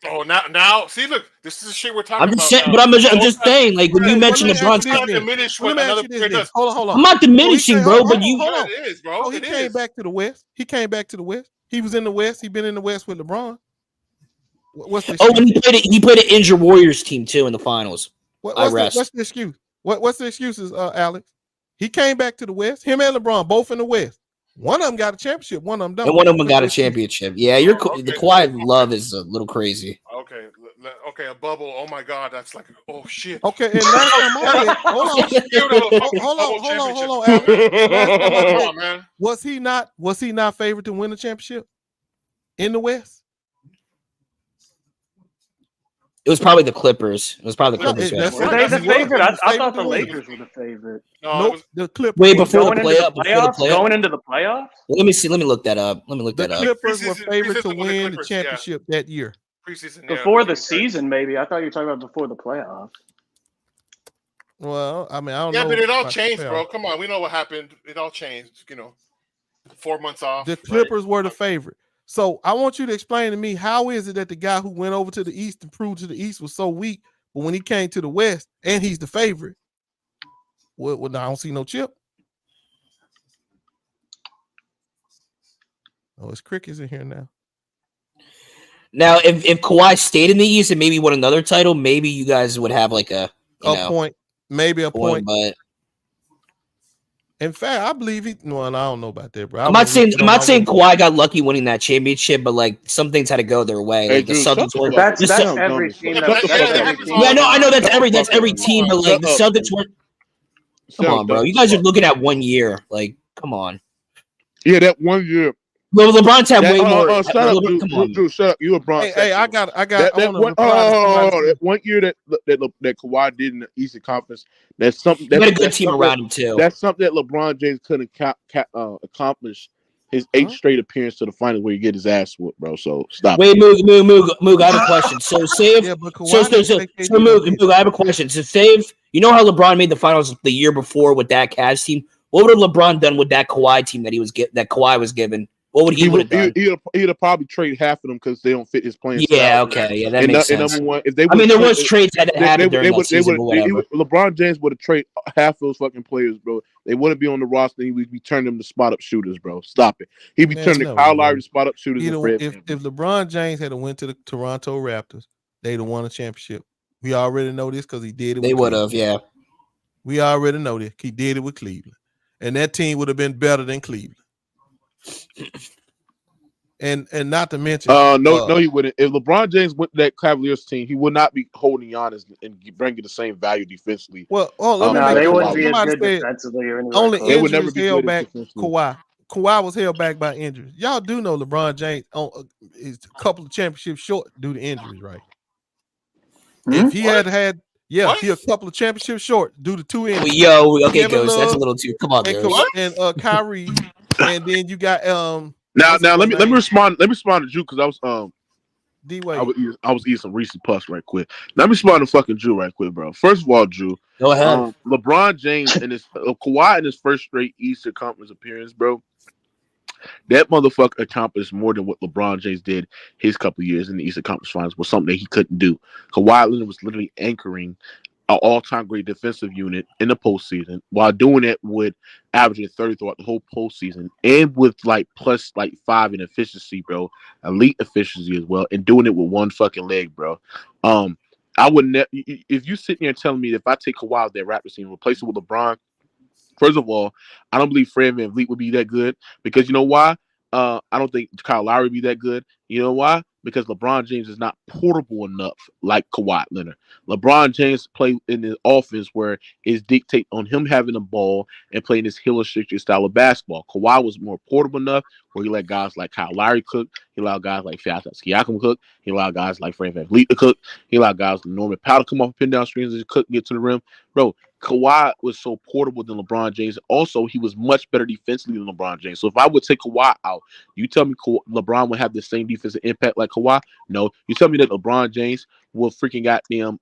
Oh, now, see, look, this is the shit we're talking I'm just about. saying, but I'm just saying, like when you mentioned LeBron's, not diminish what another player does. Hold on. I'm not diminishing, bro. But you, Hold on. It is, bro. He came back to the West. He came back to the West. He was in the West. He been in the West with LeBron. What's the excuse? and he played an injured Warriors team too in the finals. What's the excuse? What's the excuses, Alex? He came back to the West. Him and LeBron both in the West. One of them got a championship. One of them don't. And one of them got a championship. Yeah, the Kawhi love is a little crazy. Okay, a bubble. Oh my God, that's like, oh shit. Okay, and last time I checked, hold on, Alex. Last time I checked, man. Was he not favored to win the championship in the West? It was probably the Clippers. It was probably the Clippers. Were they the favorite? I thought the Lakers were the favorite. Nope, the Clippers. Wait, before the playoffs? playoff? Going into the playoffs? Let me see. Let me look that up. The Clippers were favored to win the championship that year. Preseason, before the season, maybe. I thought you were talking about before the playoffs. Well, I mean, I don't know. Yeah, but it all changed, bro. Come on, we know what happened. It all changed. 4 months off. The Clippers were the favorite. So I want you to explain to me, how is it that the guy who went over to the East and proved to the East was so weak, but when he came to the West and he's the favorite, well, I don't see no chip. Oh, it's crickets in here now. Now, if Kawhi stayed in the East and maybe won another title, maybe you guys would have like a point, maybe a point. But in fact, I believe he. Well, I don't know about that, bro. I'm not saying Kawhi got lucky winning that championship, but like some things had to go their way. Like the Celtics were. That's every team. Yeah, no, I know that's every team, but like the Celtics weren't. Come on, bro. You guys are looking at 1 year. Like, come on. Yeah, that 1 year. Well, LeBron's had way more. Shut up, dude, shut up. You LeBron. Hey, I got. That 1 year that Kawhi did in the Eastern Conference. That's something. He had a good team around him too. That's something that LeBron James couldn't accomplish. His 8th straight appearance to the final where he get his ass whooped, bro. So stop. Wait, Moog, I have a question. So save. Moog, I have a question. So save. You know how LeBron made the finals the year before with that Cavs team? What would have LeBron done with that Kawhi team that Kawhi was given? What would he would have done? He'd have probably traded half of them because they don't fit his playing style. Okay, yeah, that makes sense. Number one, if they there was trades that happened during that season, LeBron James would have traded half those fucking players, bro. They wouldn't be on the roster. He would be turning them to spot up shooters, bro. Stop it. He'd be turning Kyle Lowry to spot up shooters. If LeBron James had went to the Toronto Raptors, they'd have won a championship. We already know this because he did it. They would have, yeah. We already know this. He did it with Cleveland, and that team would have been better than Cleveland. And not to mention, no, he wouldn't. If LeBron James went to that Cavaliers team, he would not be holding Giannis and bringing the same value defensively. Well, let me No, make they sure. wouldn't be as Somebody good said defensively or anywhere only close. They would never injuries be held good back defensively. Kawhi. Kawhi was held back by injuries. Y'all do know LeBron James is a couple of championships short due to injuries, right? If he had he a couple of championships short due to 2 injuries. Okay, Kevin Ghost, that's a Love little too. Come on, and Ghost. Kyrie, and then you got Now let me respond. Let me respond to Drew because I was D I Wade. was eating some Reese's Puffs right quick. Let me respond to fucking Drew right quick, bro. First of all, Drew, go ahead. LeBron James and his Kawhi in his first straight Eastern Conference appearance, bro. That motherfucker accomplished more than what LeBron James did his couple of years in the Eastern Conference Finals was something that he couldn't do. Kawhi Leonard was literally anchoring an all-time great defensive unit in the postseason while doing it with averaging 30 throughout the whole postseason and with like plus like 5 in efficiency, bro. Elite efficiency as well, and doing it with one fucking leg, bro. I would never if you sit there and telling me if I take Kawhi out that Raptors team, replace it with LeBron. First of all, I don't believe Fred VanVleet would be that good because you know why? I don't think Kyle Lowry would be that good. You know why? Because LeBron James is not portable enough like Kawhi Leonard. LeBron James play in the offense where it's dictate on him having the ball and playing this Hill-restricted style of basketball. Kawhi was more portable enough where he let guys like Kyle Lowry cook. He allowed guys like Pascal Siakam cook. He allowed guys like Fred VanVleet to cook. He allowed guys like Norman Powell to come off pin down screens and cook, get to the rim. Bro, Kawhi was so portable than LeBron James. Also, he was much better defensively than LeBron James. So if I would take Kawhi out, you tell me LeBron would have the same defensive impact like Kawhi? No. You tell me that LeBron James will freaking goddamn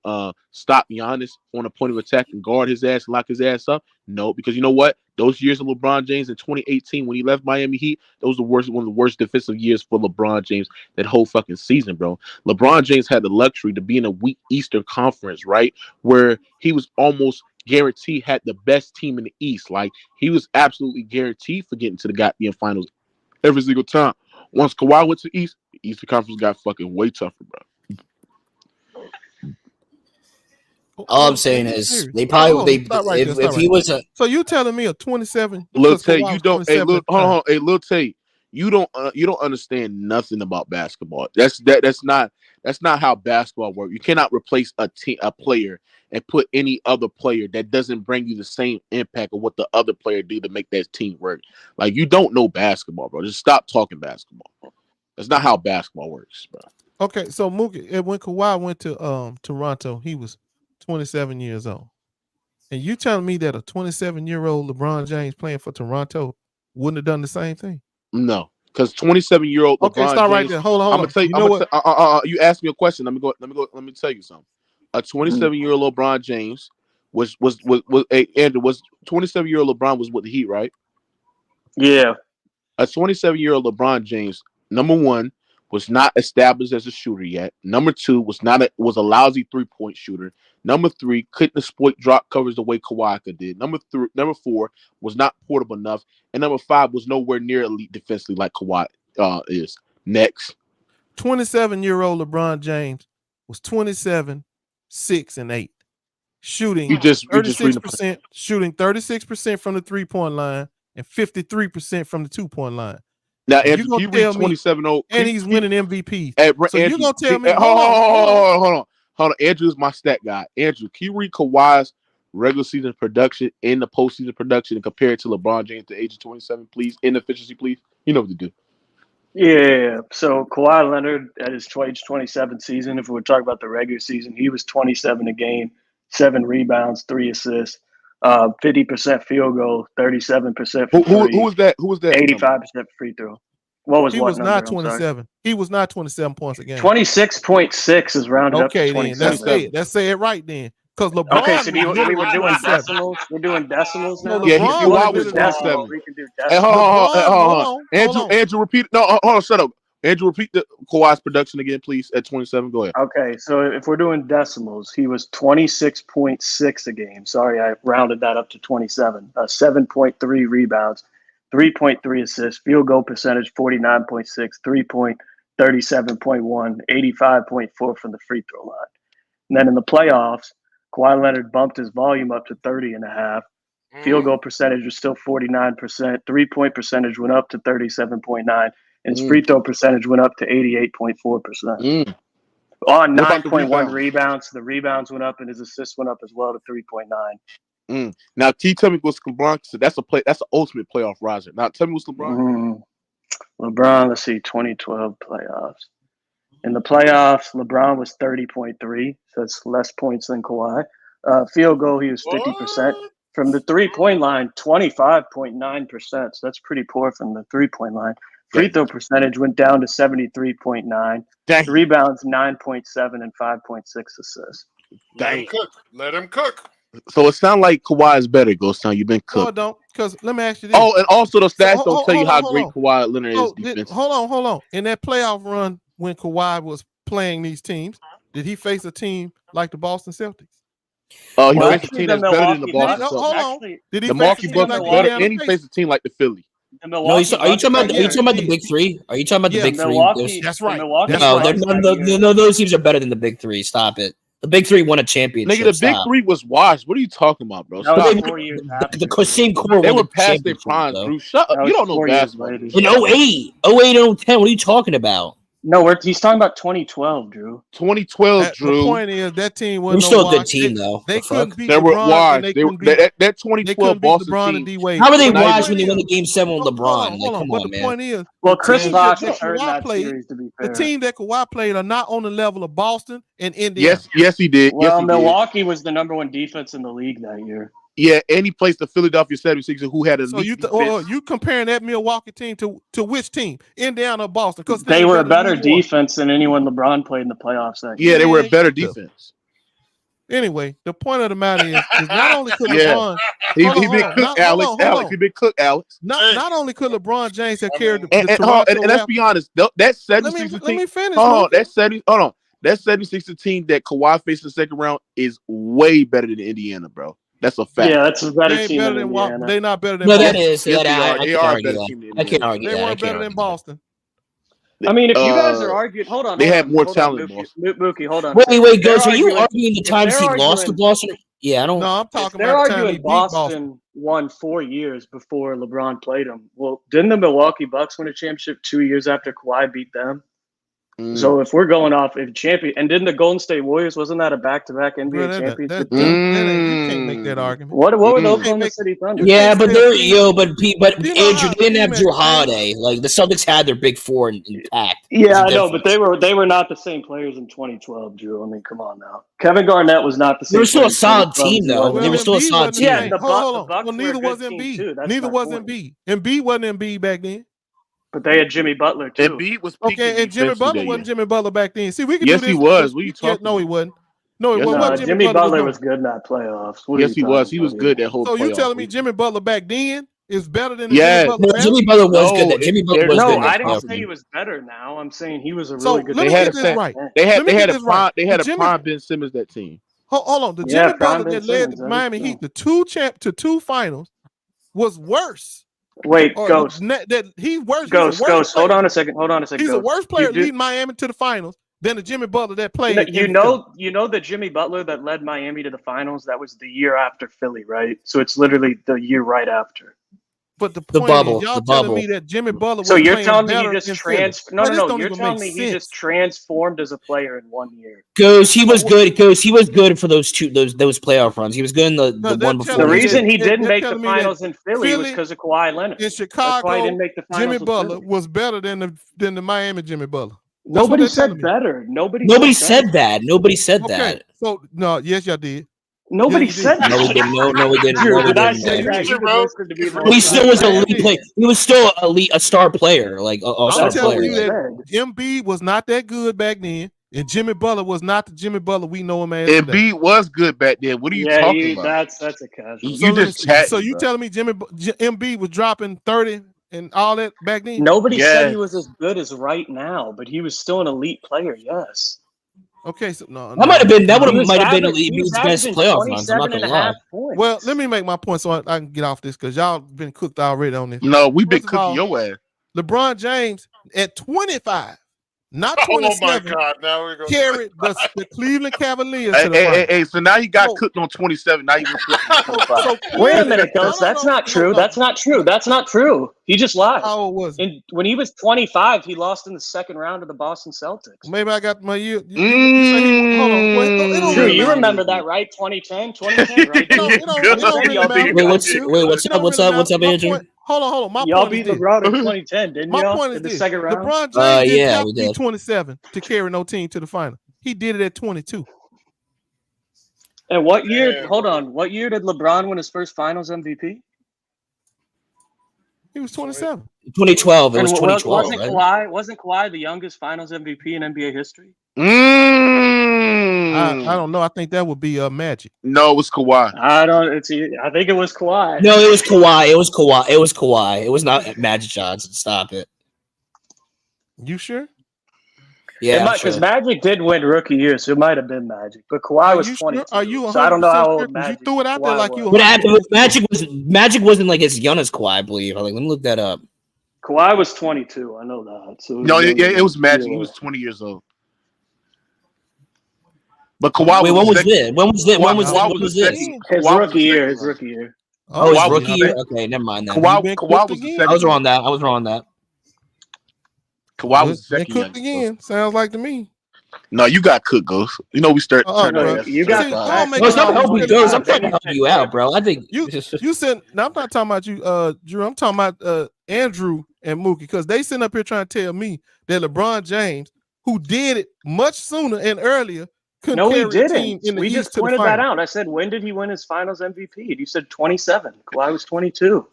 stop Giannis on a point of attack and guard his ass and lock his ass up? No, because you know what? Those years of LeBron James in 2018 when he left Miami Heat, those were one of the worst defensive years for LeBron James that whole fucking season, bro. LeBron James had the luxury to be in a weak Eastern Conference, right? Where he was almost guaranteed had the best team in the East. Like, he was absolutely guaranteed for getting to the goddamn finals every single time. Once Kawhi went to the East, the Eastern Conference got fucking way tougher, bro. All I'm saying is they probably if he was a so you telling me a 27? Lil Tay, you don't. Hey, hold on. Hey, Lil Tay, you don't understand nothing about basketball. That's not how basketball works. You cannot replace a player and put any other player that doesn't bring you the same impact of what the other player do to make that team work. Like, you don't know basketball, bro. Just stop talking basketball. That's not how basketball works, bro. Okay, so Mookie, when Kawhi went to Toronto, he was 27 years old. And you telling me that a 27-year-old LeBron James playing for Toronto wouldn't have done the same thing? No, because 27-year-old LeBron okay, start James. right there. Hold on. I'm gonna tell you. You asked me a question. Let me tell you something. A 27-year-old LeBron James was 27-year-old LeBron was with the Heat, right? Yeah. A 27-year-old LeBron James, number one, was not established as a shooter yet. Number two, was a lousy 3-point shooter. Number three, couldn't exploit drop covers the way Kawhi did. Number four, was not portable enough. And number five, was nowhere near elite defensively like Kawhi is. Next. 27-year-old LeBron James was 27, 6, and 8. Shooting 36%, shooting 36% from the 3-point line and 53% from the 2-point line. Now, Andrew, can you read 27-0? And he's winning MVP. So Andrew, you're going to tell me, hold on. Andrew's my stat guy. Andrew, can you read Kawhi's regular season production and the postseason production and compare it to LeBron James at the age of 27, please? In efficiency, please. You know what to do. Yeah. So Kawhi Leonard at his age 27 season, if we're talking about the regular season, he was 27 a game, 7 rebounds, 3 assists, 50% field goal, 37% for who was that? Who was that? 85% free throw. What was he what was number? not 27. He was not 27 points a game. 26.6 is rounded up to 27. Okay, then let's say it right then. Because LeBron. Okay, so we're doing decimals. We're doing decimals now. No, LeBron was 27. We can do decimals. Hold on. Andrew, repeat. No, hold on. Shut up. Andrew, repeat the Kawhi's production again, please. At 27, go ahead. Okay, so if we're doing decimals, he was 26.6 a game. Sorry, I rounded that up to 27. 7.3 rebounds, 3.3 assists, field goal percentage 49.6, 3-point 37.1, 85.4 from the free throw line. And then in the playoffs, Kawhi Leonard bumped his volume up to 30.5. Field goal percentage was still 49%. 3-point percentage went up to 37.9. and his free throw percentage went up to 88.4%. On 9.1 rebounds, the rebounds went up, and his assists went up as well to 3.9. Now, can you tell me what's LeBron? So that's the ultimate playoff riser. Now, tell me what's LeBron. LeBron, let's see, 2012 playoffs. In the playoffs, LeBron was 30.3, so that's less points than Kawhi. Field goal, he was 50%. From the three-point line, 25.9%. So that's pretty poor from the three-point line. Free throw percentage went down to 73.9. Rebounds, 9.7 and 5.6 assists. Let him cook. So it sounds like Kawhi is better, Ghost Town. You've been cooked. No, it don't. Because let me ask you this. Oh, and also the stats don't tell you how great Kawhi Leonard is defensively. Hold on. In that playoff run when Kawhi was playing these teams, did he face a team like the Boston Celtics? Oh, he faced a team that's better than the Boston Celtics. Hold on. Did he the Milwaukee Bucks is better, and he faced a team like the Philly. No, are you talking about the big three? Are you talking about the big three? That's right. No, those teams are better than the big three. Stop it. The big three won a championship. Nigga, the big three was washed. What are you talking about, bro? The same core. They were past their prime, Drew. Shut up. You don't know basketball. In 08 and 10, what are you talking about? No, he's talking about 2012, Drew. 2012, Drew. The point is that team was still a good team, though. They couldn't beat LeBron. They were washed. That 2012 Boston team. How are they washed when they won the Game 7 with LeBron? Come on, man. The point is, Chris Bosh that that played, series, to be fair. the team that Kawhi played are not on the level of Boston and Indiana. Yes, he did. Well, yes, he Milwaukee was the #1 defense in the league that year. Yeah, and he placed the Philadelphia 76ers, who had a. So you comparing that Milwaukee team to which team? Indiana or Boston? Because they were a better defense than anyone LeBron played in the playoffs that year. Yeah, they were a better defense. Anyway, the point of the matter is not only could LeBron he been cooked, Alex. He been cooked, Alex. Not only could LeBron James have carried and let's be honest, that 76ers team. Let me finish. That 76ers team that Kawhi faced in the second round is way better than Indiana, bro. That's a fact. Yeah, that's a better team than Indiana. They're not better than Boston. Boston. That is. They are a better team than Indiana. I can't argue that. They weren't better than Boston. I mean, if you guys are arguing, hold on. They had more talent than Boston. Mookie, hold on. Wait, Ghost, are you arguing the times he lost to Boston? Yeah, I don't. No, I'm talking they're about the time arguing he beat Boston won 4 years before LeBron played him. Well, didn't the Milwaukee Bucks win a championship 2 years after Kawhi beat them? So if we're going off champion, and didn't the Golden State Warriors, wasn't that a back-to-back NBA championship? You can't make that argument. What were the Oklahoma City Thunder? Yeah, but Andrew, they didn't have Drew Holiday. Like the Celtics had their big four intact. Yeah, I know, but they were not the same players in 2012, Drew. I mean, come on now. Kevin Garnett was not the same. They were still a solid team, though. They were still a solid team. Yeah, the Hold Bucks. Well, neither was Embiid. Neither was Embiid. Embiid wasn't Embiid back then. But they had Jimmy Butler too. Embiid was and Jimmy Butler wasn't Jimmy Butler back then. See, we can do this. He was. What are you talking? No, he wasn't. No, he wasn't. Jimmy Butler was good in that playoffs. Yes, he was. He was good that whole. So you telling me Jimmy Butler back then is better than Jimmy Butler now? Jimmy Butler was good. Jimmy Butler was good. No, I didn't say he was better now. I'm saying he was a really good. Let me get this right. They had a prime Ben Simmons that team. Hold on, the Jimmy Butler that led the Miami Heat to two finals was worse. Wait, Ghost. He's worse. Ghost. Hold on a second. He's a worse player leading Miami to the finals than the Jimmy Butler that played. You know the Jimmy Butler that led Miami to the finals. That was the year after Philly, right? So it's literally the year right after. But the point is, y'all telling me that Jimmy Butler was so you're telling me he just transformed? No. You're telling me he just transformed as a player in 1 year. He was good. He was good for those playoff runs. He was good in the one before. The reason he didn't make the finals in Philly was because of Kawhi Leonard. In Chicago, he didn't make the finals Jimmy Butler was better than the Miami Jimmy Butler. Nobody said better. Nobody said that. Nobody said that. So no, yes, y'all did. Nobody said that. No, we didn't. No, we didn't. Drew, did I say that? He still was an elite player. He was still a star player, like a star I'm telling player. you that Embiid was not that good back then, and Jimmy Butler was not the Jimmy Butler we know him as. Embiid was good back then. What are you talking about? That's a casual. You just chatting, so you telling me Embiid was dropping 30 and all that back then? Nobody said he was as good as right now, but he was still an elite player. Yes. Okay, so no, that might have been Embiid's best playoff runs. I'm not gonna lie. Well, let me make my point so I can get off this because y'all been cooked already on this. No, we've been cooking your ass. LeBron James at 25 not Oh my 27. God! Now we're going. Carried the Cleveland Cavaliers Hey, to the hey, finals. hey, so now he got cooked on 27. Now he went cooked on 25. So Wait a clearly, minute, Ghost. That's not true. That's not true. That's not true. He just lied. How old was he? And when he was 25, he lost in the second round of the Boston Celtics. Maybe I got my year. You say he, hold on. Wait, it don't True, really you matter. remember that, right? 2010, 2010, right? It don't really matter. Wait, what's up? What's up? What's up, My Andrew? point, hold on. My Y'all point is beat this. LeBron in 2010, didn't My y'all? point is In the this. second round? LeBron James didn't Yeah, have we to be did. 27 to carry no team to the final. He did it at 22. And what year? Hold on. What year did LeBron win his first Finals MVP? He was 27. 2012. It And was 2012, right? Wasn't Kawhi the youngest Finals MVP in NBA history? I don't know. I think that would be Magic. No, it was Kawhi. I think it was Kawhi. No, it was Kawhi. It was Kawhi. It was Kawhi. It was not Magic Johnson. Stop it. You sure? Yeah, because Magic did win Rookie year, so it might have been Magic. But Kawhi Are was you 22. sure? Are you 100% so I don't know how sure? old Because you Magic. threw it out there Kawhi like you. What happened with Magic wasn't like as young as Kawhi, I believe. Like, let me look that up. Kawhi was 22. I know that. So No, it was Magic. He was 20 years old. But Kawhi Wait, was when was second. this? When was this? When was this? Kawhi When was the this? second. His Kawhi was rookie the year. second His round. rookie year. Oh, his Kawhi was rookie the year? second. Okay, never mind then. Kawhi was the second. I was wrong that. I was wrong that. Kawhi was the Been second. cooked again. Sounds like to me. No, you got cooked, Ghost. You know we start. Bro. You got See, all No, stop helping Ghost. I'm trying to help you out, bro. I think you said. Now I'm not talking about you, Drew. I'm talking about Andrew and Mookie, because they sitting up here trying to tell me that LeBron James, who did it much sooner and earlier, couldn't No, he carry a team didn't. in the We East just to the pointed that final. out. I said, when did he win his Finals MVP? And you said 27. Kawhi was 22.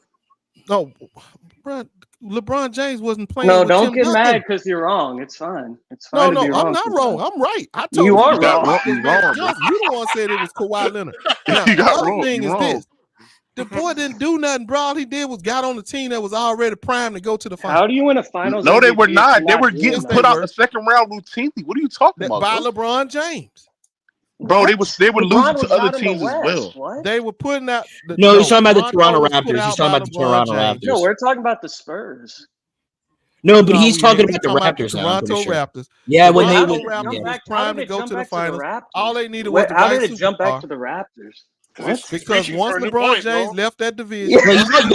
No, bro. LeBron James wasn't playing. No, with don't Tim get Duncan. mad because you're wrong. It's fine. It's fine No, to be wrong. I'm not wrong. sometimes. I'm right. I told You are you wrong. that was You Magic wrong, bro. Johnson. You the one said it was Kawhi Leonard. Now, You the got other wrong. thing You is wrong. this. The boy didn't do nothing, bro. All he did was got on the team that was already primed to go to the final. How do you win a Finals No, MVP they were if not. you're They were doing getting that? put out the second round routinely. What are you talking about, By bro? LeBron James. Bro, they were LeBron losing to was other not in the teams as West. well. What? They were putting out. No, he's talking about the Toronto Toronto was put Raptors. He's out talking by about the LeBron Toronto James. Raptors. No, we're talking about the Spurs. No, but No, he's we talking ain't. about We the talking about the Raptors now. I'm Toronto pretty sure. Raptors. Yeah, The when they Toronto went. Raptors Yeah. was primed to go to the finals. All they needed Wait, was the how right did it jump back superstar. to the Raptors? Because he's Because reaching once for a new LeBron point, James bro. left that division, Y'all gotta stop.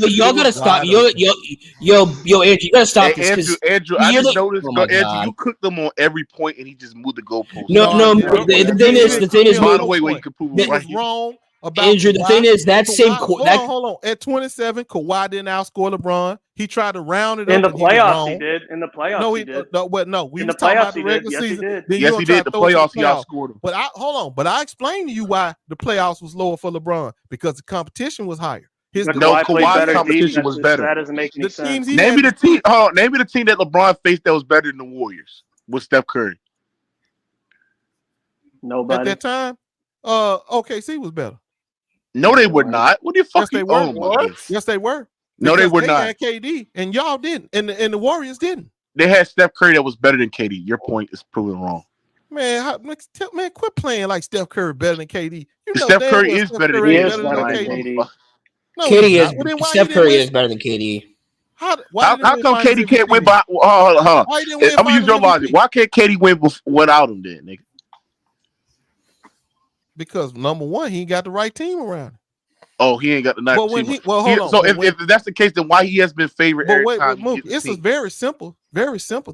Y'all gotta stop. Yo, Andrew, you gotta stop this. Andrew, I just noticed. Andrew, you cooked them on every point, and he just moved the goalpost. No. The thing is, find a way where you can prove it he right was here. wrong about Andrew, the Kawhi. thing is, that same Hold on. At 27, Kawhi didn't outscore LeBron. He tried to round it up. In the and he was playoffs, wrong. he did. In the playoffs, No, he did. no. We In was the talking playoffs, about the he did. regular Yes, he season. did. Then Yes, you he try did. to The throw it to playoffs, he outscored him. But I explained to you why the playoffs was lower for LeBron, because the competition was higher. Kawhi's competition was better. That doesn't make any sense. Teams he Name had me the team. Hold on, name me the team that LeBron faced that was better than the Warriors with Steph Curry. Nobody. at that time, OKC was better. No, they were not. What the fuck? Yes, they were. Oh my goodness. Yes, they were. No, they were they not. had KD, and y'all didn't, and the Warriors didn't. They had Steph Curry that was better than KD. Your point is proven wrong. Man, quit playing like Steph Curry better than KD. You know Steph damn Curry well is Steph better than Curry KD. is better than KD. No, KD he's is not. Well, then why Steph he didn't Curry win? is better than KD. How come KD can't win by? Why he didn't win I'm gonna use your Finals logic. MVP? Why can't KD win without him then, nigga? Because number one, he ain't got the right team around him. Oh, he ain't got the night. But when hold on. So but if that's the case, then why he has been favored every time? Mookie, it's a very simple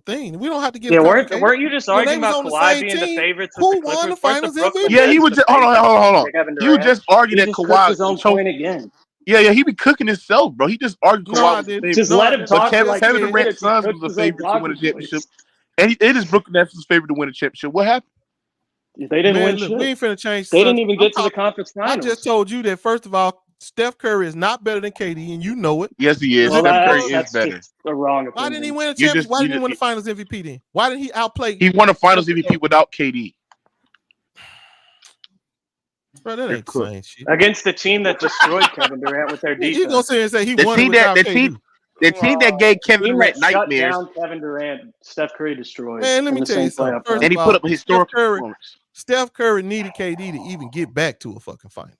thing. We don't have to get weren't complicated. you just When they arguing was about on the Kawhi same being the team, favorites? who won the Finals MVP? Yeah, he was just hold on. You just argued that cooked Kawhi his own point again. Yeah, he be cooking himself, bro. He just argued No, Kawhi I was the didn't. favorite. Just let him talk for like Kevin 3 Durant's minutes. He sons cooked was the his own favorite to win a talking championship, points. and it is Brooklyn Nets' favorite to win a championship. What happened? They didn't win look, shit. we ain't finna change. They didn't even get to the conference I finals. just told you that first of all, Steph Curry is not better than KD, and you know it. Yes, he is. Well, Steph Curry is that's better. just a wrong opinion. Why didn't he win a championship? Why didn't he win the Finals MVP then? Why didn't he outplay? He won a Finals MVP without KD. Bro, that ain't the same shit. Against the team that destroyed Kevin Durant with their defense. You gonna say and say he The won team without that KD? the team that gave Kevin team Durant that shut nightmares, down Kevin Durant, Steph Curry destroyed. Man, let in me the tell same you something. playoff First run. and he of put all, up a historical performance. Steph Curry needed KD to even get back to a fucking final.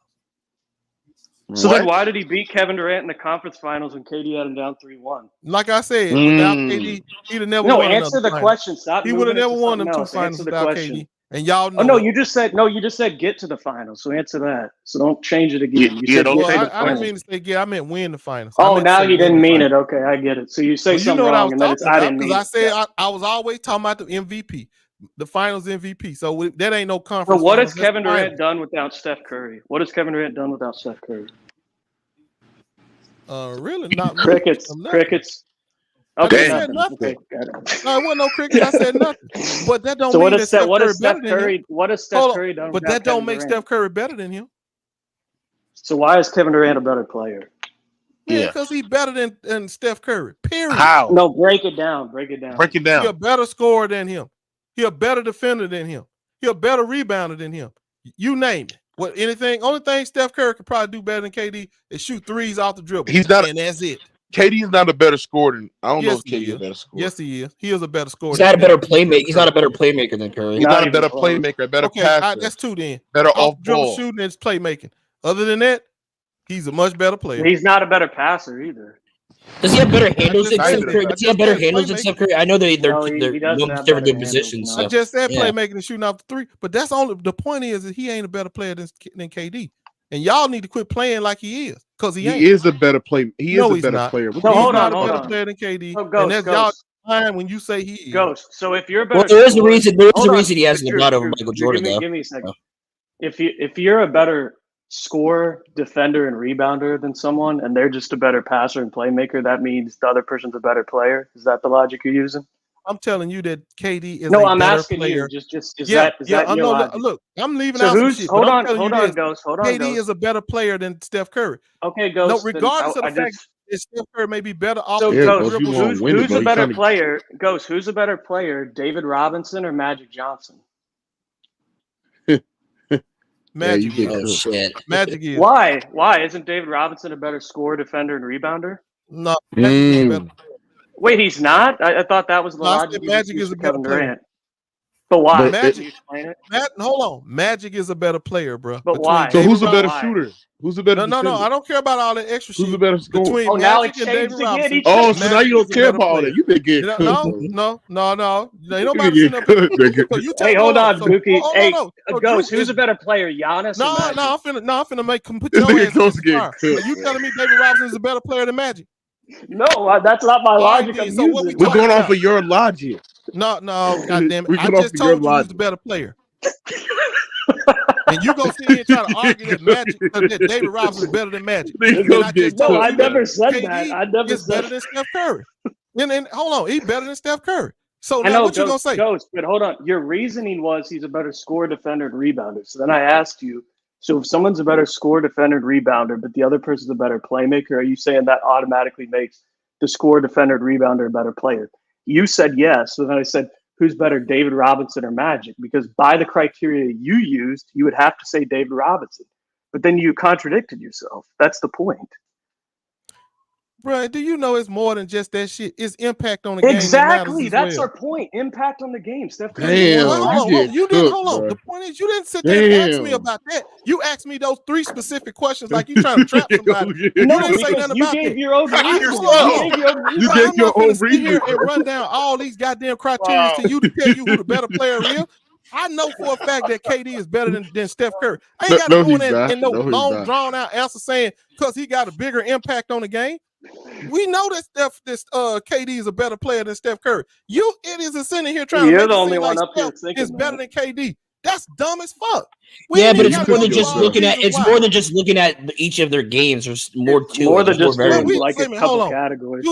So then why did he beat Kevin Durant in the conference finals when KD had him down 3-1? Like I said, without KD, he'd have never won answer another the final. question. Stop. He would have moving it never to won something them 2 else. finals Answer the without question. KD. And y'all know. Oh no, you just said get to the finals. So answer that. So don't change it again. You said Well, get to the I finals. didn't mean to say get. I meant win the finals. Oh, now you didn't mean it. Okay, I get it. So you say Well, you something know what I wrong, was and then it's talking I about didn't mean because I it. said I was always talking about the MVP, the finals MVP. So that ain't no So conference. what finals, has Kevin Durant done without Steph Curry? What has Kevin Durant done without Steph Curry? Really not crickets. Much. Crickets. I Okay, just said nothing. nothing. Okay, got it. No, it wasn't no crickets. I said nothing. But that don't So mean that Steph Curry better than him. What has Steph Curry done But without that don't Kevin make Durant? Steph Curry better than him. So why is Kevin Durant a better player? Man, because he's better than Steph Curry. Period. How? No, break it down. Break it down. Break it down. He a better scorer than him. He a better defender than him. He a better rebounder than him. You name it. What anything? Only thing Steph Curry could probably do better than KD is shoot threes off the dribble. He's not, and that's it. KD is not a better scorer than. I don't know if KD is a better scorer. Yes, he is. He is a better scorer. He's not a better playmaker. He's not a better playmaker than Curry. He's not a better playmaker, a better passer. That's two then. Better off off dribble ball. shooting and playmaking. Other than that, he's a much better player. He's not a better passer either. Does he have better handles than Steph Curry? Does he have better handles than Steph Curry? I know they're different positions. I just said playmaking and shooting off the three, but that's only the point is that he ain't a better player than KD, and y'all need to quit playing like he is because he ain't. He is a better player. He is a better player. No, he's not a better player than KD, and that's y'all fine when you say he is. Ghost. So if you're a better, well, there is a reason. There is a reason he has the blood over Michael Jordan. Give me a second. If you're a better scorer, defender, and rebounder than someone, and they're just a better passer and playmaker, that means the other person's a better player. Is that the logic you're using? I'm telling you that KD is no, a I'm better asking player. you. Is that your logic? Look, I'm leaving So out some who's shit. hold but on, I'm hold you on, this, Ghost. Hold on, KD Ghost. is a better player than Steph Curry. Okay, Ghost. No, regardless of the fact that Steph Curry may be better off So the Ghost, dribble. who's a better player? Ghost, who's a better player, David Robinson or Magic Johnson? Magic is. Oh shit. Magic is. Why? Why isn't David Robinson a better scorer, defender, and rebounder? No. Magic is better. Wait, he's not. I thought that was the logic. Magic is a better Kevin player. Durant. But why? Magic. Can you explain it? Hold on. Magic is a better player, bro. But why? So who's a better shooter? Who's a better? No. I don't care about all that extra shit. Who's a better scorer? Between Magic and David Robinson. Oh, so now you don't care about all that. You been getting cooked. No. Ain't nobody sitting up here. Hey, hold on, Buki. Hey, So Ghost, who's a better player, Giannis? No, I'm finna put your ass in the fire. Are you telling me David Robinson is a better player than Magic? No, that's not my logic. So what we're going off of your logic. No, goddamn it! I just told you who's the better player. And you go sit here and try to argue that David Robinson is better than Magic. No, I never said that. I never said better than Steph Curry. And hold on, he's better than Steph Curry. So I know, what you gonna say? Ghost, but hold on. Your reasoning was he's a better scorer, defender, and rebounder. So then I asked you, so if someone's a better scorer, defender, and rebounder, but the other person's a better playmaker, are you saying that automatically makes the scorer, defender, and rebounder a better player? You said yes. So then I said, who's better, David Robinson or Magic? Because by the criteria you used, you would have to say David Robinson. But then you contradicted yourself. That's the point. Bro, do you know it's more than just that shit? It's impact on the game. Exactly. That's our point. Impact on the game. Steph Curry. Damn, hold on. The point is you didn't sit there and ask me about that. You asked me those three specific questions like you trying to trap somebody. You didn't say nothing about gave that. your own You gave your own reason. Here and run down all these goddamn criteria to you to tell you who the better player is. I know for a fact that KD is better than Steph Curry. I ain't got to go in there and no long drawn out answer saying because he got a bigger impact on the game. We know that KD is a better player than Steph Curry. You idiots are sitting here trying to make the it only seem one like up here Steph thinking is better than KD. That's dumb as fuck. Yeah, but it's more than just looking at. It's more than just looking at each of their games. There's more to more it. than just like a couple hold on. categories.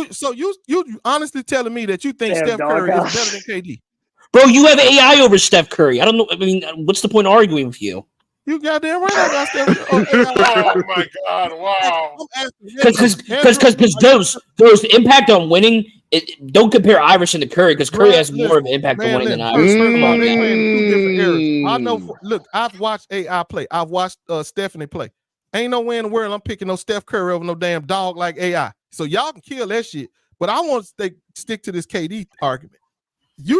You honestly telling me that you think Steph Curry is better than KD? Bro, you have AI over Steph Curry. I don't know. I mean, what's the point of arguing with you? You goddamn right I got Steph. Oh my God! Wow. Because those impact on winning. Don't compare Iverson to Curry because Curry has more of an impact on winning than Iverson. Come on, man. I know. Look, I've watched AI play. I've watched Stephanie play. Ain't no way in the world I'm picking no Steph Curry over no damn dog like AI. So y'all can kill that shit. But I want to stick to this KD argument.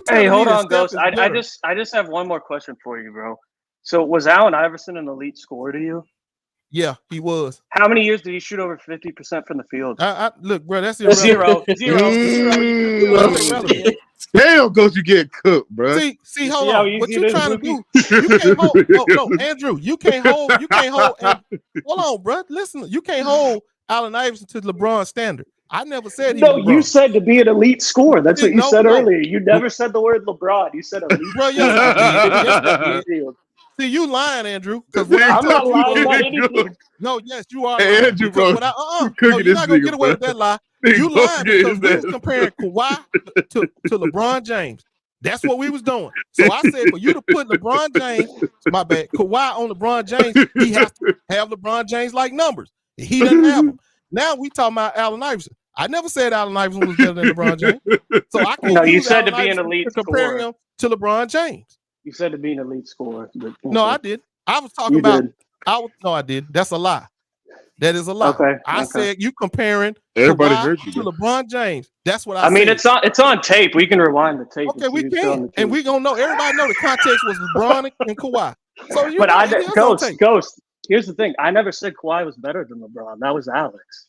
Hey, hold on, Ghost. I just have one more question for you, bro. So was Allen Iverson an elite scorer to you? Yeah, he was. How many years did he shoot over 50% from the field? Look, bro, that's irrelevant. Zero. That's irrelevant. Damn, coach, you get cooked, bro. See, hold on. What you trying to do? You can't hold. No, Andrew, you can't hold. Hold on, bro. Listen, you can't hold Allen Iverson to LeBron's standard. I never said he was LeBron. You said to be an elite scorer. That's what you said earlier. You never said the word LeBron. You said elite. Bro, yes, I did. See, you lying, Andrew. Because I'm not lying about anything. No, yes, you are. Hey, Andrew, bro, you're not gonna get away with that lie. You lying because we was comparing Kawhi to LeBron James. That's what we was doing. So I said for you to put LeBron James, my bad, Kawhi on LeBron James, he has to have LeBron James like numbers. He doesn't have them. Now we talking about Allen Iverson. I never said Allen Iverson was better than LeBron James. So I can't you use said Allen to be an Iverson elite to compare scorer. him to LeBron James. You said to be an elite scorer. No, I did. I was talking about. No, I did. That's a lie. That is a lie. I said you comparing everybody Kawhi heard you to LeBron James. That's what I said. I mean, it's on tape. We can rewind the tape. Okay, we can, and we gonna know. Everybody know the context was LeBron and Kawhi. So you, but Ghost. Here's the thing. I never said Kawhi was better than LeBron. That was Alex.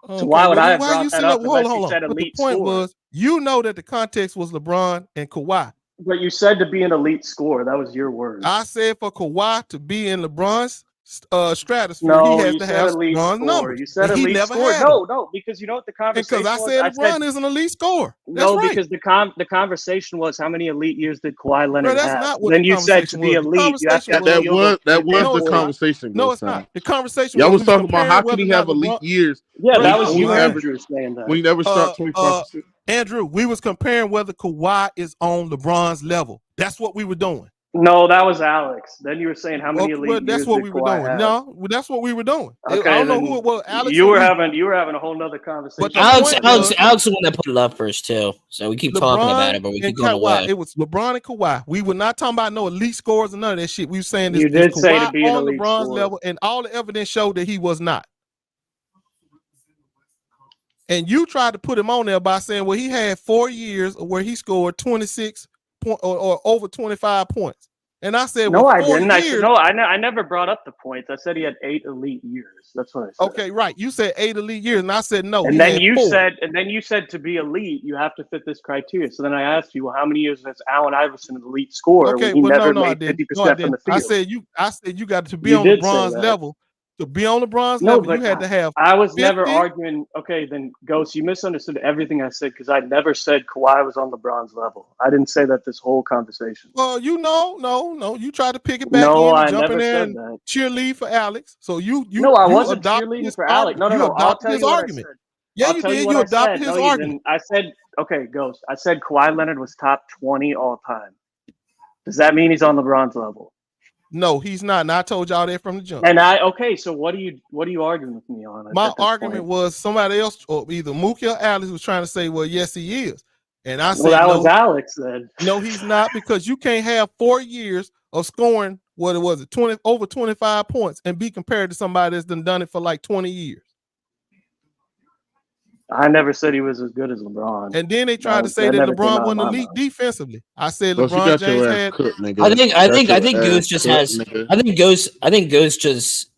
So why would I have brought that up unless you said elite scorer? The point scorer? was, you know that the context was LeBron and Kawhi. But you said to be an elite scorer. That was your word. I said for Kawhi to be in LeBron's stratosphere, no, he has to have LeBron's numbers. You said elite scorer. No, because you know what the conversation was? Because I said LeBron is an elite scorer. Because the conversation was how many elite years did Kawhi Leonard have? Then you said to be elite, you have to have that was the conversation. No, it's not. The conversation y'all was talking about how can he have elite years? Yeah, that was you, Andrew, saying that. When he never shot 25%. Andrew, we was comparing whether Kawhi is on LeBron's level. That's what we were doing. No, that was Alex. Then you were saying how many elite years that's what we were doing. Have? No, that's what we were doing. Okay, I don't know who it was. Alex, you were having a whole nother conversation. But Alex is the one that put it up first too. So we keep talking about it, but we keep going away. It was LeBron and Kawhi. We were not talking about no elite scores and none of that shit. We were saying this. You did Kawhi say to be on an elite LeBron's scorer. level, and all the evidence showed that he was not. And you tried to put him on there by saying, well, he had 4 years where he scored 26 or over 25 points. And I said, no, well, I didn't. I never brought up the points. I said he had 8 elite years. That's what I said. Okay, right. You said 8 elite years, and I said no. And then you said to be elite, you have to fit this criteria. So then I asked you, well, how many years has Allen Iverson an elite scorer? Okay, when he well, never no, made 50% from the field. I said you got to be on LeBron's level. To be on LeBron's level, you had to have. I was never arguing. Okay, then Ghost, you misunderstood everything I said because I never said Kawhi was on LeBron's level. I didn't say that this whole conversation. Well, no. You tried to pick it back jump in there and cheerlead for Alex. So you no, I wasn't cheerleading for Alex. No. I'll tell you argument. Yeah, you did. You adopted his argument. I said, okay, Ghost. I said Kawhi Leonard was top 20 all time. Does that mean he's on LeBron's level? No, he's not. And I told y'all that from the jump. And so what are you arguing with me on? My argument was somebody else, or either Mookie or Alex, was trying to say, well, yes, he is. And I said, that was Alex then. No, he's not, because you can't have 4 years of scoring, over 25 points and be compared to somebody that's done it for like 20 years. I never said he was as good as LeBron. And then they tried to say that LeBron wasn't elite defensively. I said LeBron James had. I think Goose just has. I think Goose just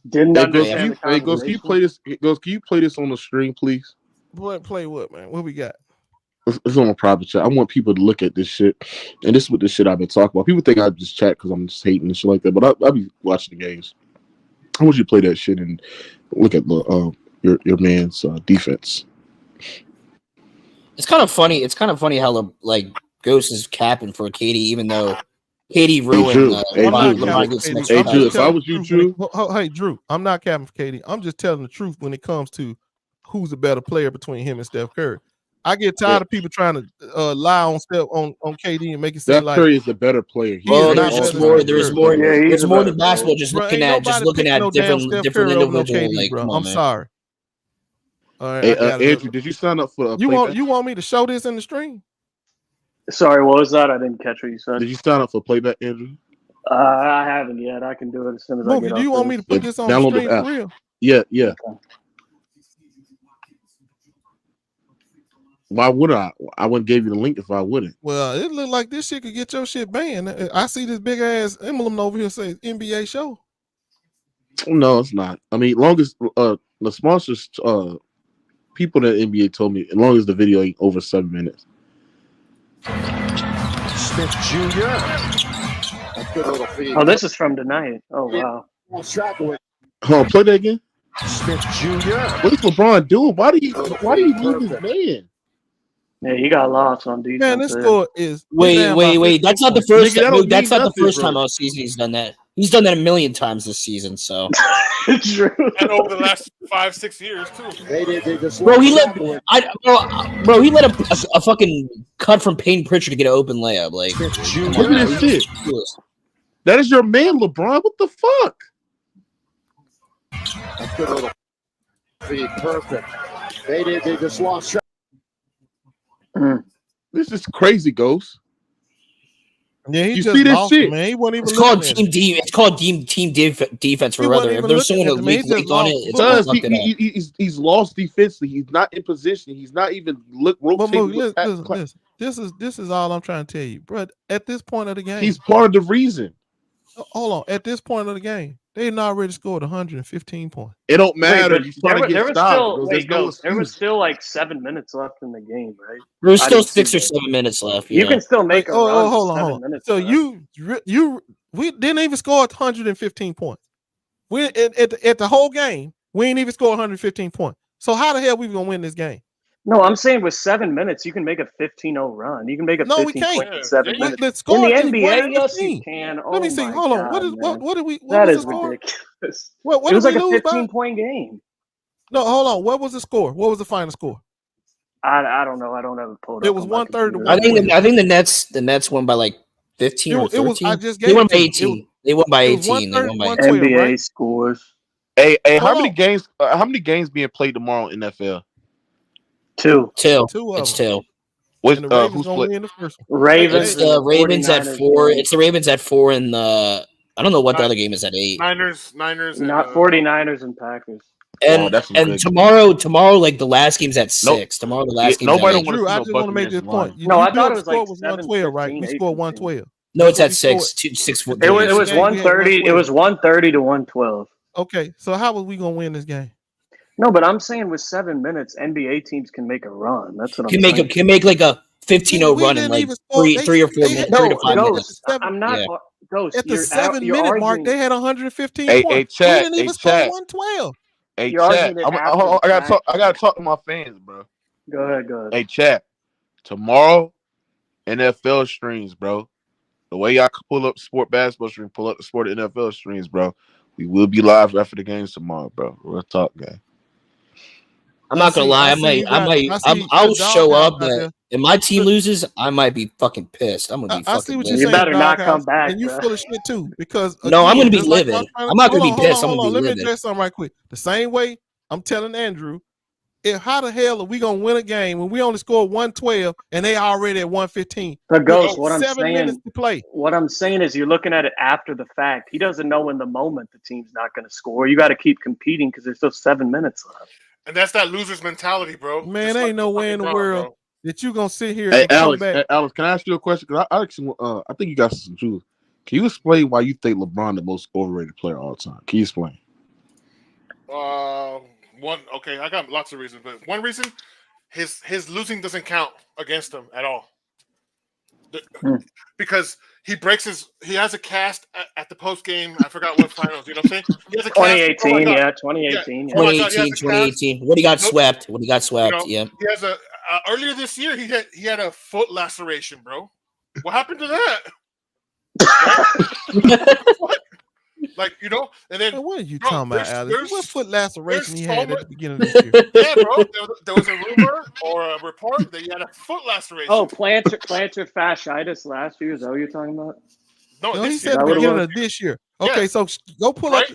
didn't understand. Hey, Goose, can you play this? Goose, can you play this on the stream, please? Play what, man? What we got? It's on a private chat. I want people to look at this shit, and this is what this shit I've been talking about. People think I just chat because I'm just hating and shit like that, but I'll be watching the games. I want you to play that shit and look at the your man's defense. It's kind of funny. It's kind of funny how like Ghost is capping for KD, even though KD ruined. Drew, if I was you, Drew. Hey, Drew, I'm not capping for KD. I'm just telling the truth when it comes to who's a better player between him and Steph Curry. I get tired of people trying to lie on KD and make it seem like Steph Curry is the better player. There's more than basketball. Just looking at different individuals. Like, I'm sorry. All right, hey, Andrew, did you sign up for you want me to show this in the stream? Sorry, what was that? I didn't catch what you said. Did you sign up for playback, Andrew? I haven't yet. I can do it as soon as I get off. Do you want me to put this on the stream for real? Yeah. Okay. Why would I? I wouldn't give you the link if I wouldn't. Well, it looked like this shit could get your shit banned. I see this big ass emblem over here say NBA show. No, it's not. I mean, long as the sponsors, people that NBA told me, as long as the video ain't over 7 minutes. Smith Jr. Oh, this is from tonight. Oh wow. Hold on, play that again. Smith Jr. What is LeBron doing? Why do you leave his man? Yeah, he got lost on defense. Man, this score is wait. That's not the first. Nigga, that don't That's mean not the nothing, first bro. time all season he's done that. He's done that a million times this season. So, True. And over the last 5-6 years too. bro, he let a fucking cut from Peyton Pritchard to get an open layup. Like, Look at this shit. That is your man, LeBron. What the fuck? Perfect. They just lost. This is crazy, Ghost. Yeah, he You just see this lost shit? it, man. He wasn't even It's called looking at team it. It's called team defense for He other. wasn't If even there's looking someone at that the man. He weak just on it, lost it's football. fucked it up. He's lost defensively. He's not in position. He's not even But rotating. listen. This is all I'm trying to tell you, bro. At this point of the game, He's part of the reason. hold on. At this point of the game, they had already scored 115 points. It don't matter. Wait, He's trying to get stopped. There was still like 7 minutes left in the game, right? There's I still didn't see 6 or that. 7 minutes left. You Yeah. can still make a run. with Hold 7 on. minutes So left. we didn't even score 115 points. We at the whole game, we ain't even scored 115 points. So how the hell we gonna win this game? No, I'm saying with 7 minutes, you can make a 15-0 run. You can make a No, we 15 can't. point in 7 minutes. The In score the is NBA, yes, you 115. can. Oh Let me see. my Hold on. God, What did we? What that was is the score? ridiculous. What it did was we like a lose by? 15-point game. No, hold on. What was the score? What was the final score? I don't know. I don't have it pulled It up. was on my 130 to computer. 112. I think the Nets won by like 15 or 13. It was. I just They gave won it by to you. 18. They won by It was 18. They 130 won by 112, NBA right? scores. Hey, how Hold many on. games? How many games being played tomorrow in NFL? Two. Two of It's them. 2. And the Ravens Who's gonna split? win the first one. Ravens. It's the Ravens at 49ers 4. game. It's the Ravens at 4 and the I don't know what the other game is at 8. Niners, and Not 49ers and Packers. And that's some and good. tomorrow, like the last game's at Nope. 6. Tomorrow the last game's Nobody at don't 8. want to Drew, see I no just want to make Buccaneers this point. Lions. No, I thought Your it was score like was 7, 112, right? 15, We scored 8, 112. No, it's That's at what we 6. scored. It was Game, we had 130. It 112. was 130 to 112. Okay, so how was we gonna win this game? No, but I'm saying with 7 minutes, NBA teams can make a run. That's what I'm Can saying. make like a 15-0 We run in didn't like even score. 3 or 4 minutes, 3 to 5 minutes. Ghost. I'm not. Yeah. Ghost. At the You're 7-minute mark, arguing. they had 115 Hey, points. We chat. didn't Hey, even score chat. 112. Hey, You're chat. arguing it after the I gotta fact. talk. I gotta talk to my fans, bro. Go ahead. Hey, chat. Tomorrow, NFL streams, bro. The way y'all can pull up sport basketball stream, pull up the sport NFL streams, bro. We will be live after the games tomorrow, bro. Real talk, gang. I'm not gonna lie. I'll show up, but if my team loses, I might be fucking pissed. I'm gonna be I fucking. see what you're livid. saying. You better not Doghouse, come back, and you bro. full of shit too. Because No, I'm gonna be just like livid. I'm I'm not gonna be hold on, pissed. I'm hold gonna on. be Let me livid. address something right quick. The same way I'm telling Andrew, how the hell are we gonna win a game when we only scored 112 and they already at 115? But Ghost, With what I'm 7 minutes saying, to play. what I'm saying is, you're looking at it after the fact. He doesn't know in the moment the team's not going to score. You got to keep competing because there's still 7 minutes left. And that's that loser's mentality, bro. Man, ain't no way in the world that you gonna sit here Hey, and come Alex. back. Hey, Alex, can I ask you a question? Because I actually, I think you got some truth. Can you explain why you think LeBron the most overrated player of all time? Can you explain? One. Okay, I got lots of reasons, but one reason, his losing doesn't count against him at all. Because he has a cast at the post game. I forgot what finals. You know what I'm saying? He has a 2018, cast. 2018. Yeah. Oh my God, he has a 2018. What he got swept? What he got swept? You know, he has a earlier this year. He had a foot laceration, bro. What happened to that? What? Like, you know, and then what are you talking about, Alex? What foot laceration he had at the beginning of this year? Yeah, bro. There was a rumor or a report that he had a foot laceration. Oh, plantar fasciitis last year. Is that what you're talking about? No, he said the beginning of this year. Okay, so go pull up.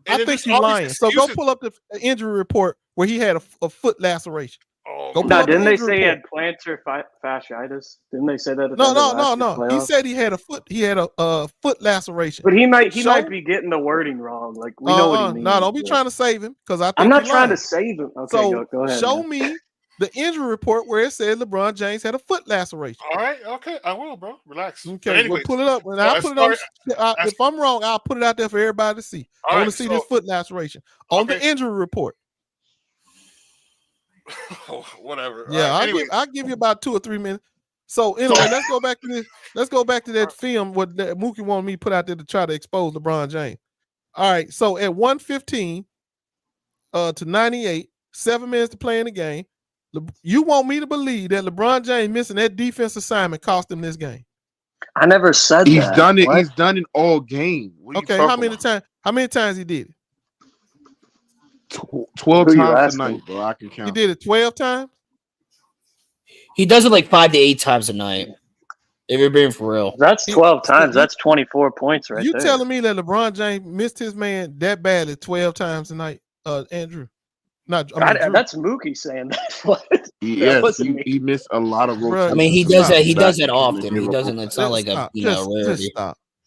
I think you're lying. So go pull up the injury report where he had a foot laceration. No, didn't they say he had plantar fasciitis? Didn't they say that? No. He said he had a foot. He had a foot laceration. But he might be getting the wording wrong. Like, we know what he means. No, don't be trying to save him because I think I'm not you're trying lying. to save him. Okay, So go ahead. show man. me the injury report where it said LeBron James had a foot laceration. All right, okay, I will, bro. Relax. Okay, But anyways, well, pull it up. When so I as put it far on, as- if I'm wrong, I'll put it out there for everybody to see. I want to see this foot laceration on the injury report. Whatever. Yeah, Right, I'll give you about 2 or 3 minutes. So anyway, let's go back to this. Let's go back to that film what that Mookie wanted me to put out there to try to expose LeBron James. All right, so at 1:15 to 98, 7 minutes to play in the game. You want me to believe that LeBron James missing that defense assignment cost him this game? I never said He's that. done it. What? He's done it all game. Okay, how many times? How many times he did it? 12 Who you times asking? tonight, bro. I can He count. did it 12 times. He does it like 5 to 8 times a night. If you're being for real, That's 12 times. That's 24 points right You there. telling me that LeBron James missed his man that badly 12 times a night, Andrew? Drew. That's Mookie saying that. What? Yes, he missed a lot of rotations. I mean, he does that. He does that back often. to He give doesn't. up. It's not like a rarity.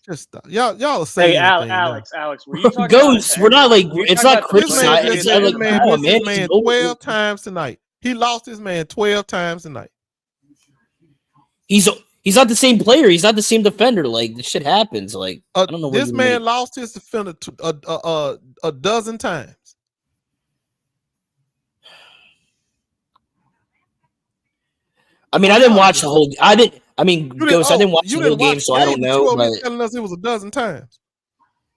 Just stop. Y'all say Hey, anything. Alex, were you talking Ghosts. about We're not like. You're It's talking not about criticizing. This It's man, not this like. man Come on, missed man. his man It's over. 12 times tonight. He lost his man 12 times tonight. He's not the same player. He's not the same defender. Like this shit happens. Like I don't know. This man lost his defender a dozen times. I mean, I didn't watch the whole. I mean, Ghost. I didn't watch the whole game, so I don't know. You But telling us it was a dozen times.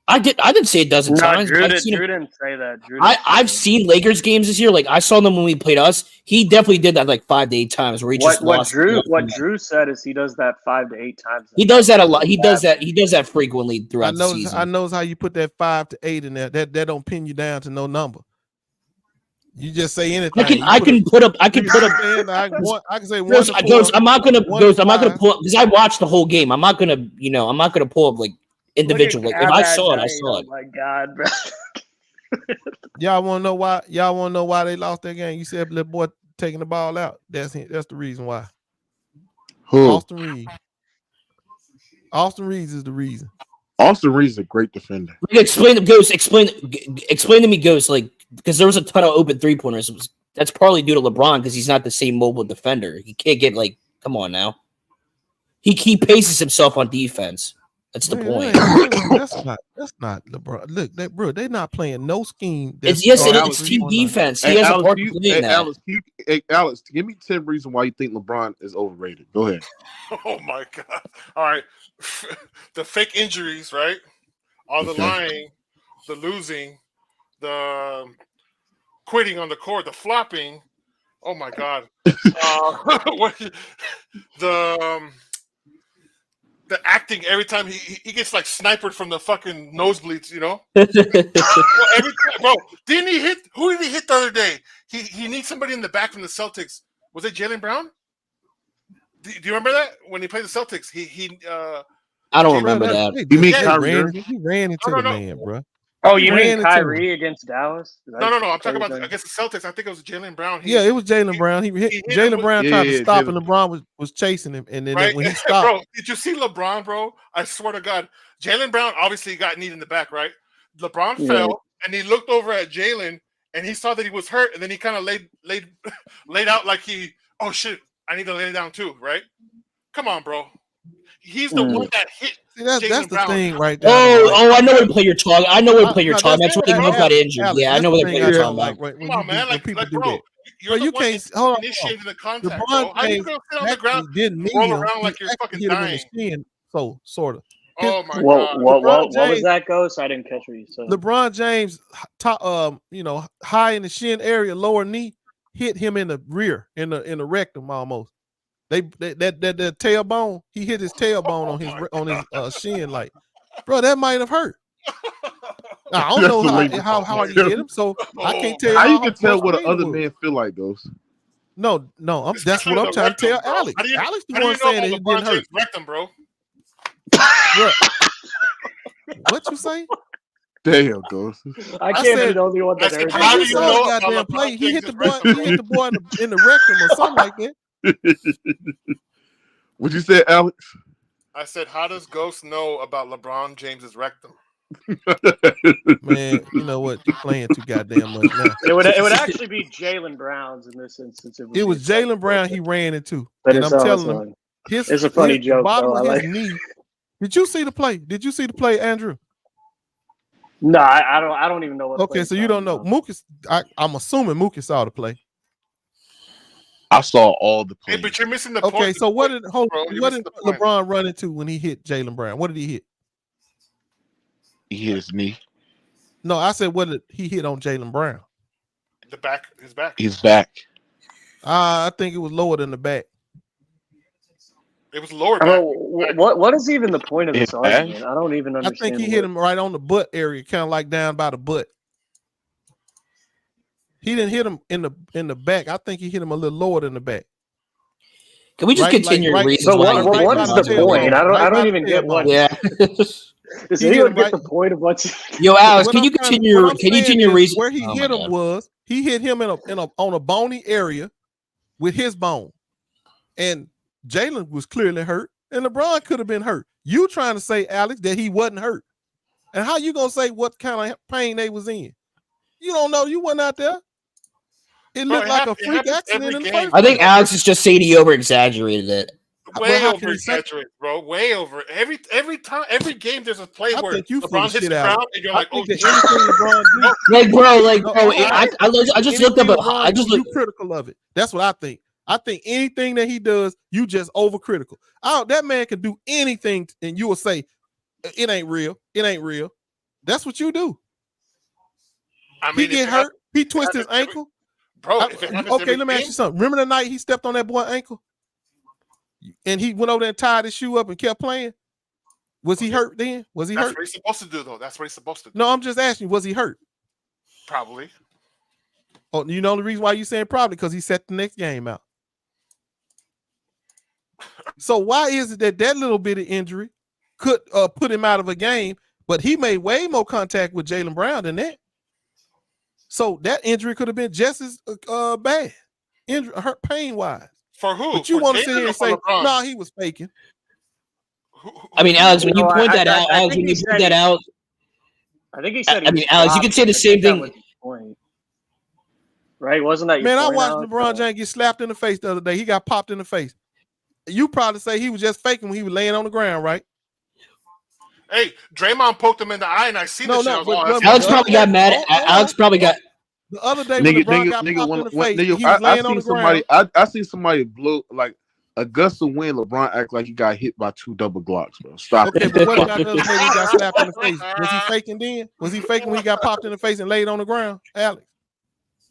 I didn't say a dozen times. Drew I've seen him- didn't say that. I've seen Lakers games this year. Like I saw them when we played us. He definitely did that like 5 to 8 times where he just lost. What Drew said is he does that 5 to 8 times. He does that a lot. He does that frequently throughout the season. I knows how you put that 5 to 8 in there. That don't pin you down to no number. You just say anything. I can put up. I can say one. Ghost, I'm not gonna pull up because I watched the whole game. I'm not gonna pull up like individual. Like if I saw it, I saw it. Oh my god, bro. Y'all want to know why? Y'all want to know why they lost that game? You said little boy taking the ball out. That's the reason why. Who? Austin Reeves. Austin Reeves is the reason. Austin Reeves is a great defender. Explain to me, Ghost. Like because there was a ton of open 3-pointers. That's probably due to LeBron because he's not the same mobile defender. He can't get like. Come on now. He paces himself on defense. That's the point. That's not LeBron. Look, they're not playing no scheme. It's team defense. He has a part to play in that. Alex, give me 10 reasons why you think LeBron is overrated. Go ahead. Oh my god! All right, the fake injuries, right? All the lying, the losing, the quitting on the court, the flopping. Oh my god! The acting every time he gets like sniped from the fucking nosebleeds, you know. Every time, bro, didn't he hit? Who did he hit the other day? He needs somebody in the back from the Celtics. Was it Jaylen Brown? Do you remember that when he played the Celtics? I don't remember that. You mean Kyrie? He ran into the man, bro. Oh, you mean Kyrie against Dallas? No. I'm talking about against the Celtics. I think it was Jaylen Brown. It was Jaylen Brown. He hit Jaylen Brown tried to stop, and LeBron was chasing him. And then when he stopped, bro, did you see LeBron, bro? I swear to God, Jaylen Brown obviously got kneed in the back, right? LeBron fell, and he looked over at Jaylen, and he saw that he was hurt, and then he kind of laid out like oh shit, I need to lay down too, right? Come on, bro. He's the one that hit. See, that's the Brown. thing right there. Oh, I know what play you're talking. I know what play you're talking. That's when he got injured. Alex, Yeah, I know what play you're talking about. Come on, man. Like people do bro, that. You're you can't hold on. initiating the contact, LeBron bro. How you gonna sit on the ground and roll around like you're fucking dying? So sort of. Oh my god. What was that, Ghost? I didn't catch what you said. LeBron James, high in the shin area, lower knee, hit him in the rear, in the rectum almost. That tailbone, he hit his tailbone on his shin, like, bro, that might have hurt. I don't know how hard he hit him, so I can't tell you. How you can tell what other man feel like, Ghost? No, that's what I'm trying to tell Alex. Alex the one saying that he didn't hurt. Rectum, bro. What you say? Damn, Ghost. I can't be the only one that heard. How do you know goddamn play? He hit the boy in the rectum or something like that. What'd you say, Alex? I said, how does Ghost know about LeBron James's rectum? Man, you know what? You're playing too goddamn much now. It would actually be Jaylen Brown's in this instance. It was Jaylen Brown he ran into. But And it's I'm all telling fun. him, it's a funny the joke. bottom Though. of I his like. knee. Did you see the play? Did you see the play, Andrew? No, I don't even know what. Okay, so you don't know. Mookie, I'm assuming Mookie saw the play. I saw all the plays. Hey, but you're missing the Okay, point. so what did What did LeBron run into when he hit Jaylen Brown? What did he hit? He hit his knee. No, I said what did he hit on Jaylen Brown? The back, his back. His back. I think it was lower than the back. It was lower back. What is even the point of this argument? I don't even understand. I think he hit him right on the butt area, kind of like down by the butt. He didn't hit him in the back. I think he hit him a little lower than the back. Can we just continue your reasons? So what is the point? I don't even get what. Yeah. Does anyone get the point of what? Yo, Alex, can you continue? Can you continue your reason? Where he hit him was he hit him on a bony area with his bone, and Jaylen was clearly hurt, and LeBron could have been hurt. You trying to say, Alex, that he wasn't hurt, and how you gonna say what kind of pain they was in? You don't know. You wasn't out there. It looked like a freak accident in the first. I think Alex is just saying he over exaggerated it. Way over exaggerated, bro. Way over. Every time, every game, there's a play where LeBron hits the ground, and you're like, "Oh, like, bro, I just looked up. I just looked critical of it. That's what I think. I think anything that he does, you just overcritical. That man can do anything, and you will say, "It ain't real. It ain't real." That's what you do. I mean, he get hurt. He twist his ankle. Bro, okay, let me ask you something. Remember the night he stepped on that boy ankle? And he went over there and tied his shoe up and kept playing? Was he hurt then? Was he hurt? That's what he's supposed to do, though. That's what he's supposed to do. No, I'm just asking, was he hurt? Probably. Oh, you know the reason why you saying probably? Because he set the next game out. So why is it that little bit of injury could put him out of a game, but he made way more contact with Jaylen Brown than that? So that injury could have been just as bad, hurt pain-wise. For who? But you want to sit here and say, no, nah, he was faking. I mean, Alex, when you point that out, Alex, when you point that out, I think he said. I mean, Alex, you could say the same thing. Right? Wasn't that your Man, I point, watched Alex? LeBron James get slapped in the face the other day. He got popped in the face. You probably say he was just faking when he was laying on the ground, right? Hey, Draymond poked him in the eye, and I see the shit. Alex probably got mad. Alex probably got. The other day when LeBron got popped in the face, he was laying on the ground. I seen somebody blow like a gust of wind. LeBron act like he got hit by 2 double Glocks, bro. Stop. Okay, but what about the other day when he got slapped in the face? Was he faking then? Was he faking when he got popped in the face and laid on the ground, Alex?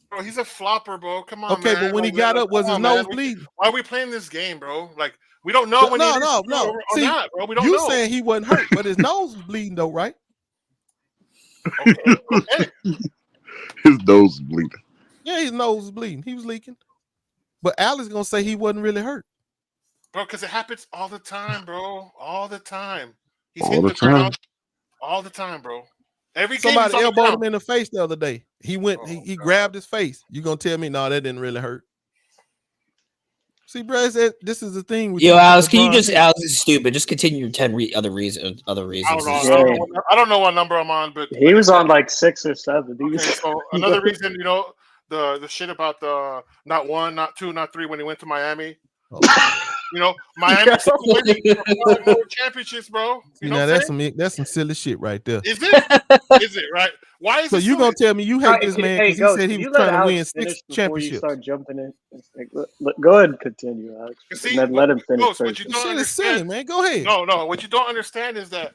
Bro, he's a flopper, bro. Come on, okay, man. But when he got up, was his nose bleeding? Why are we playing this game, bro? Like, we don't know when no. See, not, bro. We don't you know. saying he wasn't hurt, but his nose was bleeding though, right? Okay. His nose is bleeding. Yeah, his nose was bleeding. He was leaking. But Alex gonna say he wasn't really hurt. Bro, because it happens all the time, bro. All the time. He's All hitting the the time. ground all the time, bro. Every game Somebody he's on the elbowed ground. him in the face the other day. He went, he grabbed his face. You gonna tell me, no, that didn't really hurt? See, bro, this is the thing with Yo, you, Alex, can you LeBron just? James. Alex is stupid. Just continue your 10 other reasons. I don't know what number I'm on, but He was on like 6 or 7. okay, so another reason, the shit about the not 1, not 2, not 3 when he went to Miami. Miami championships, bro. You know that's some silly shit right there. Is it? Is it right? Why is so it you gonna tell me you hate this man because he said he was trying to win 6 championships? You start jumping in. Go ahead and continue, Alex. Let him finish first. Shit is silly, man. Go ahead. No. What you don't understand is that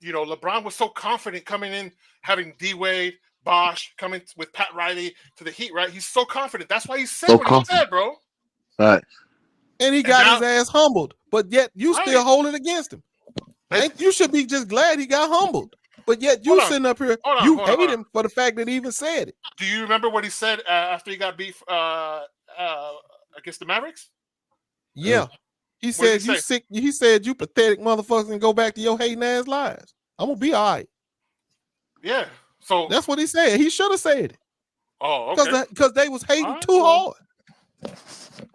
LeBron was so confident coming in, having D Wade, Bosh coming with Pat Riley to the Heat. Right? He's so confident. That's why he said what he said, bro. Right. And he got his ass humbled, but yet you still hold it against him. You should be just glad he got humbled, but yet you sitting up here, you hate him for the fact that he even said it. Do you remember what he said after he got beef against the Mavericks? Yeah, he said you sick. He said you pathetic motherfuckers and go back to your hating ass lives. I'm gonna be all right. Yeah, so that's what he said. He should have said it. Oh, okay. Because they was hating too hard.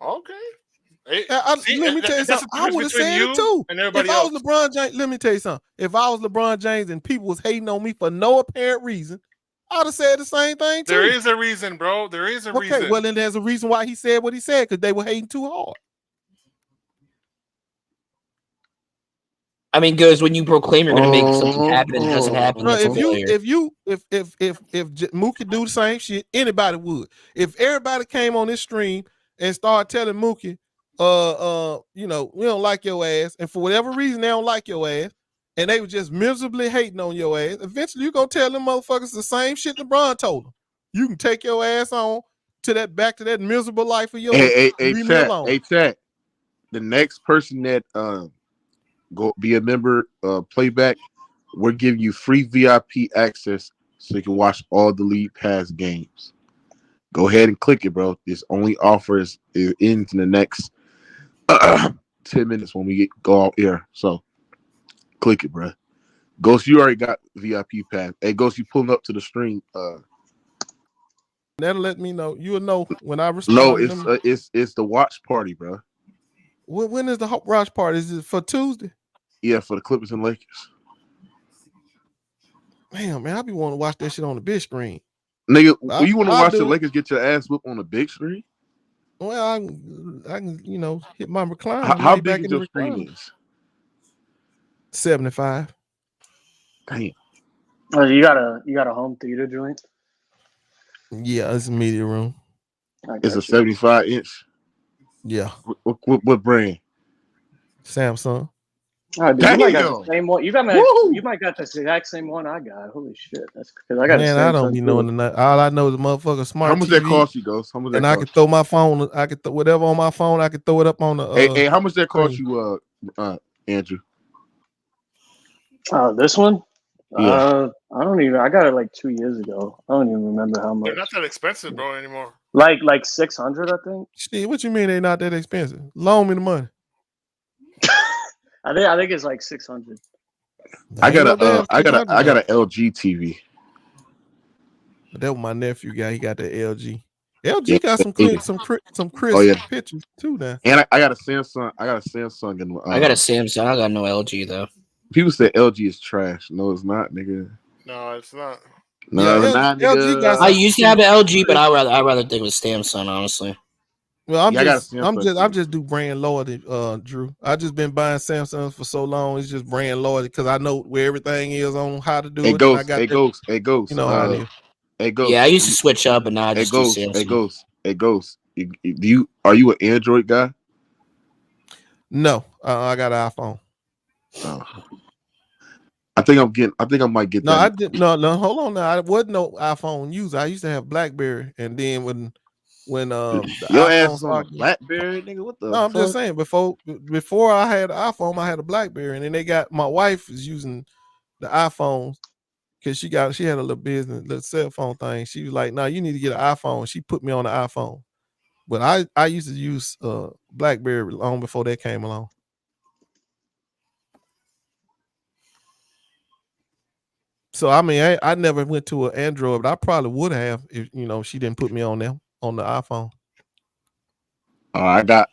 Okay. Let me tell you something. I would have said it too. If I was LeBron James, let me tell you something. If I was LeBron James and people was hating on me for no apparent reason, I'd have said the same thing too. There is a reason, bro. There is a reason. Okay, well then there's a reason why he said what he said, because they were hating too hard. I mean, because when you proclaim you're going to make something happen and it doesn't happen, Bro, that's a if Mookie do the same shit, anybody would. If everybody came on this stream and started telling Mookie, we don't like your ass, and for whatever reason they don't like your ass, and they were just miserably hating on your ass, eventually you gonna tell them motherfuckers the same shit LeBron told them. You can take your ass on back to that miserable life of yours. Leave me alone. Hey, chat. The next person that go be a member, playback, we're giving you free VIP access so you can watch all the League Pass games. Go ahead and click it, bro. This only offers ends in the next 10 minutes when we go out here. So click it, bro. Ghost, you already got VIP pass. Hey, Ghost, you pulling up to the stream? That'll let me know. You'll know when I respond. No, it's the watch party, bro. When is the watch party? Is it for Tuesday? Yeah, for the Clippers and Lakers. Damn, man, I be wanting to watch that shit on the big screen. Nigga, you want to watch the Lakers get your ass whipped on the big screen? Well, I can hit my recliner. How big is your screen is? 75. Damn. Oh, you got a home theater joint? Yeah, it's a media room. It's a 75-inch. Yeah. What brand? Samsung. Oh, dude, you might got the same one. You might got the exact same one I got. Holy shit! That's because I got. Man, I don't be knowing the. All I know is the motherfucker smart. How much TV, that cost you, Ghost? How much that and cost I can throw my phone. I can throw whatever on my phone. I can throw it up on the. Hey, how much that cost you, Andrew? This one. Yeah. I don't even. I got it like 2 years ago. I don't even remember how much. They're not that expensive, bro, anymore. Like 600, I think. Shit, what you mean they not that expensive? Loan me the money. I think it's like 600. I got a LG TV. That was my nephew guy. He got the LG. LG got some crisp pictures too now. And I got a Samsung. I got a Samsung. And I got a Samsung. I got no LG though. People say LG is trash. No, it's not, nigga. No, it's not. No, it's not, nigga. I used to have an LG, but I rather think it was Samsung, honestly. Well, I'm just do brand loyalty, Drew. I just been buying Samsungs for so long. It's just brand loyalty because I know where everything is on how to do it. Hey, Ghost. You know how it is. Hey, Ghost. Yeah, I used to switch up, and now I just do Samsung. Hey, Ghost. Are you an Android guy? No, I got an iPhone. Oh. I think I might get that. I didn't. No. Hold on. Now, I wasn't no iPhone user. I used to have BlackBerry, and then when your ass is on a BlackBerry, nigga. What the? No, I'm just saying. Before I had an iPhone, I had a BlackBerry, and then they got my wife is using the iPhones because she had a little business, little cell phone thing. She was like, "No, you need to get an iPhone." She put me on the iPhone, but I used to use BlackBerry long before that came along. So I mean, I never went to an Android, but I probably would have if she didn't put me on the iPhone. I got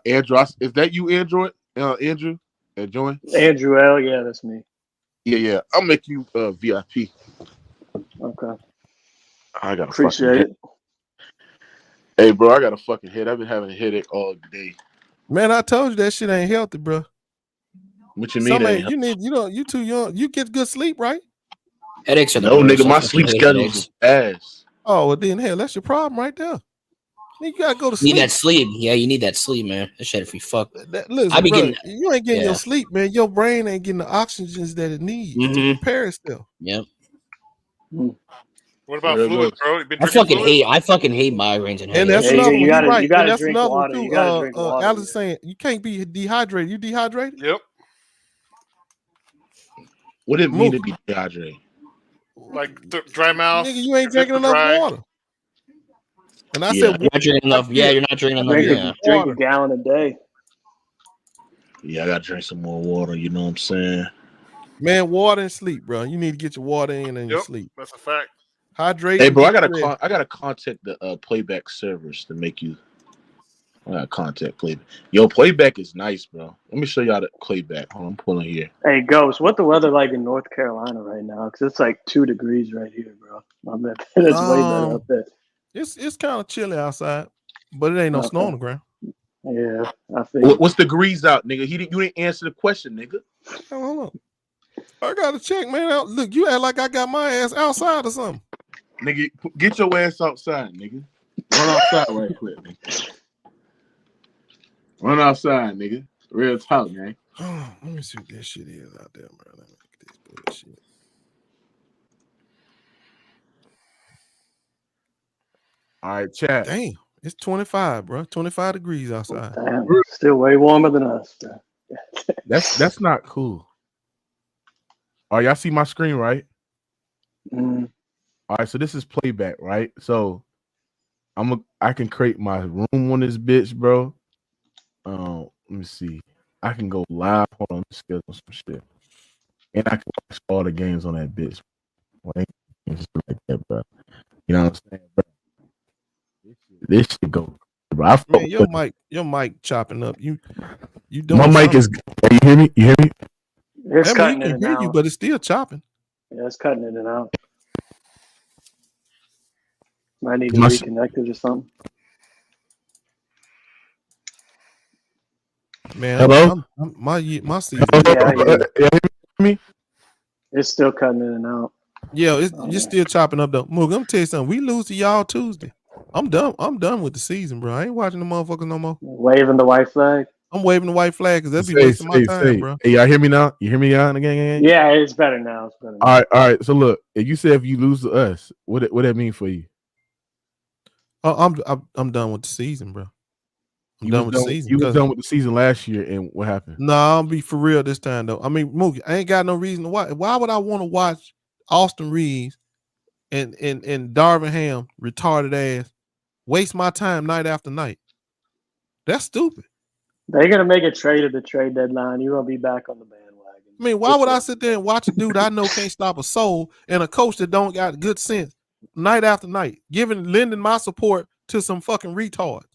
Android. Is that you, Android? Andrew? Join? Andrew L. Yeah, that's me. Yeah. I'll make you VIP. Okay. I got appreciate it. Hey, bro, I got a fucking head. I've been having a headache all day. Man, I told you that shit ain't healthy, bro. What you mean? You too young. You get good sleep, right? Headaches are the worst. Nigga, my sleep schedule is ass. Oh, well then hell, that's your problem right there. You gotta go to sleep. Need that sleep. Yeah, you need that sleep, man. That shit if you fuck. Listen, you ain't getting your sleep, man. Your brain ain't getting the oxygens that it needs to prepare itself. Yep. What about fluids, bro? I fucking hate migraines and headaches. And that's another one. You right. gotta that's drink another water. one too. You gotta drink water. Alice is saying you can't be dehydrated. You dehydrated? Yep. What did it mean to be dehydrated? Like dry mouth. Nigga, you ain't drinking enough water. And I said, you're not drinking enough. Yeah, you're not drinking enough. Drink a gallon a day. Yeah, I gotta drink some more water. You know what I'm saying? Man, water and sleep, bro. You need to get your water in and your sleep. That's a fact. Hydrate. Hey, bro, I gotta contact the playback servers to make you. Contact playback. Yo, playback is nice, bro. Let me show y'all the playback. Hold on, I'm pulling here. Hey, Ghost, what the weather like in North Carolina right now? Because it's like 2 degrees right here, bro. I bet it's way better up there. It's kind of chilly outside, but it ain't no snow on the ground. Yeah, I think. What's degrees out, nigga? You didn't answer the question, nigga. Hold on. I gotta check, man. Look, you act like I got my ass outside or something. Nigga, get your ass outside, nigga. Run outside right quick, nigga. Run outside, nigga. Real talk, man. Let me see what this shit is out there, bro. Let me look at this bullshit. All right, chat. Damn, it's 25, bro. 25 degrees outside. Damn, still way warmer than us, bro. That's not cool. All right, y'all see my screen, right? Mm. All right, so this is playback, right? So I can create my room on this bitch, bro. Let me see. I can go live. Hold on, let's schedule some shit. And I can watch all the games on that bitch. Just like that, bro. You know what I'm saying, bro? This shit go, bro. Man, your mic chopping up. You doing my mic something. is. You hear me? You hear me? It's I mean, cutting you in can and hear you, out. but it's still chopping. Yeah, it's cutting in and out. Might need to My reconnect it or something. Man, Hello? my season. Yeah, you hear me? It's still cutting in and out. Yeah, it's still chopping up though. Moog, I'm gonna tell you something. We lose to y'all Tuesday. I'm done. I'm done with the season, bro. I ain't watching the motherfuckers no more. Waving the white flag. I'm waving the white flag because that'd be wasting my time, bro. Hey, y'all hear me now? You hear me now? Again? Yeah, it's better now. It's better now. All right. So look, if you say if you lose to us, what that mean for you? Oh, I'm done with the season, bro. I'm done with the season. You was done with the season last year, and what happened? No, I'll be for real this time though. I mean, Mookie, I ain't got no reason to watch. Why would I want to watch Austin Reeves and Darvin Ham, retarded ass, waste my time night after night? That's stupid. They're gonna make a trade at the trade deadline. You're gonna be back on the bandwagon. I mean, why would I sit there and watch a dude I know can't stop a soul and a coach that don't got good sense night after night, lending my support to some fucking retards?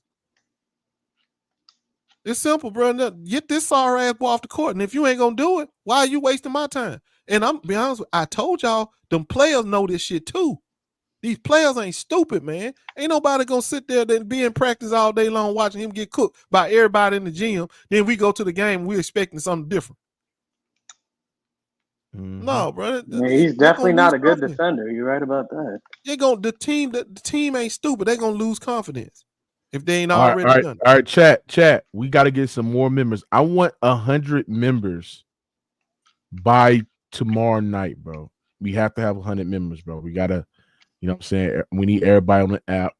It's simple, bro. Get this sorry ass boy off the court. And if you ain't gonna do it, why are you wasting my time? And I'm be honest, I told y'all, them players know this shit too. These players ain't stupid, man. Ain't nobody gonna sit there and be in practice all day long watching him get cooked by everybody in the gym. Then we go to the game and we're expecting something different. Mm-hmm. No, bro. Man, he's definitely not a good defender. You're right about that. The team ain't stupid. They're gonna lose confidence if they ain't already done it. All right, chat. We got to get some more members. I want 100 members by tomorrow night, bro. We have to have 100 members, bro. We gotta, you know what I'm saying? We need everybody on the app.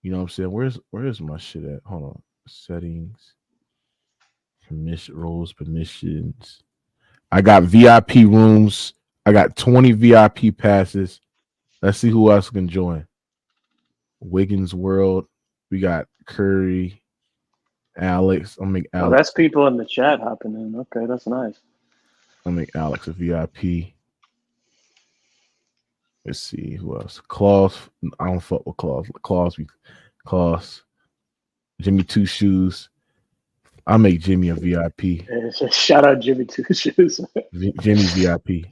You know what I'm saying? Where's my shit at? Hold on. Settings. Permissions. I got VIP rooms. I got 20 VIP passes. Let's see who else can join. Wiggins World. We got Curry, Alex. I'll make Alex. Oh, that's people in the chat hopping in. Okay, that's nice. I'll make Alex a VIP. Let's see who else. Claus. I don't fuck with Claus. Claus. Jimmy Two Shoes. I'll make Jimmy a VIP. Shout out Jimmy Two Shoes. Jimmy VIP.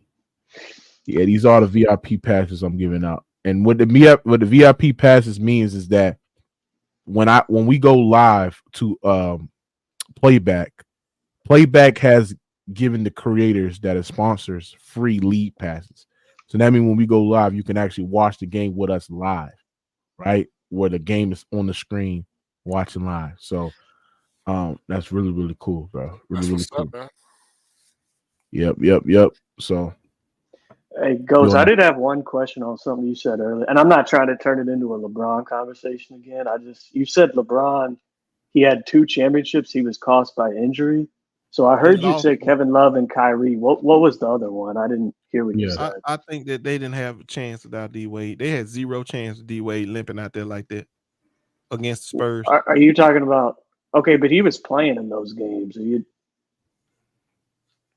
Yeah, these are the VIP passes I'm giving out. And what the VIP passes means is that when we go live to playback has given the creators that are sponsors free lead passes. So that means when we go live, you can actually watch the game with us live, right? Where the game is on the screen watching live. So that's really, really cool, bro. Really cool. Up, man. Yep. So hey, Ghost, I did have one question on something you said earlier, and I'm not trying to turn it into a LeBron conversation again. You said LeBron, he had 2 championships. He was cost by injury. So I heard you say Kevin Love and Kyrie. What was the other one? I didn't hear what you said. I think that they didn't have a chance without D Wade. They had 0 chance with D Wade limping out there like that against the Spurs. Are you talking about? Okay, but he was playing in those games.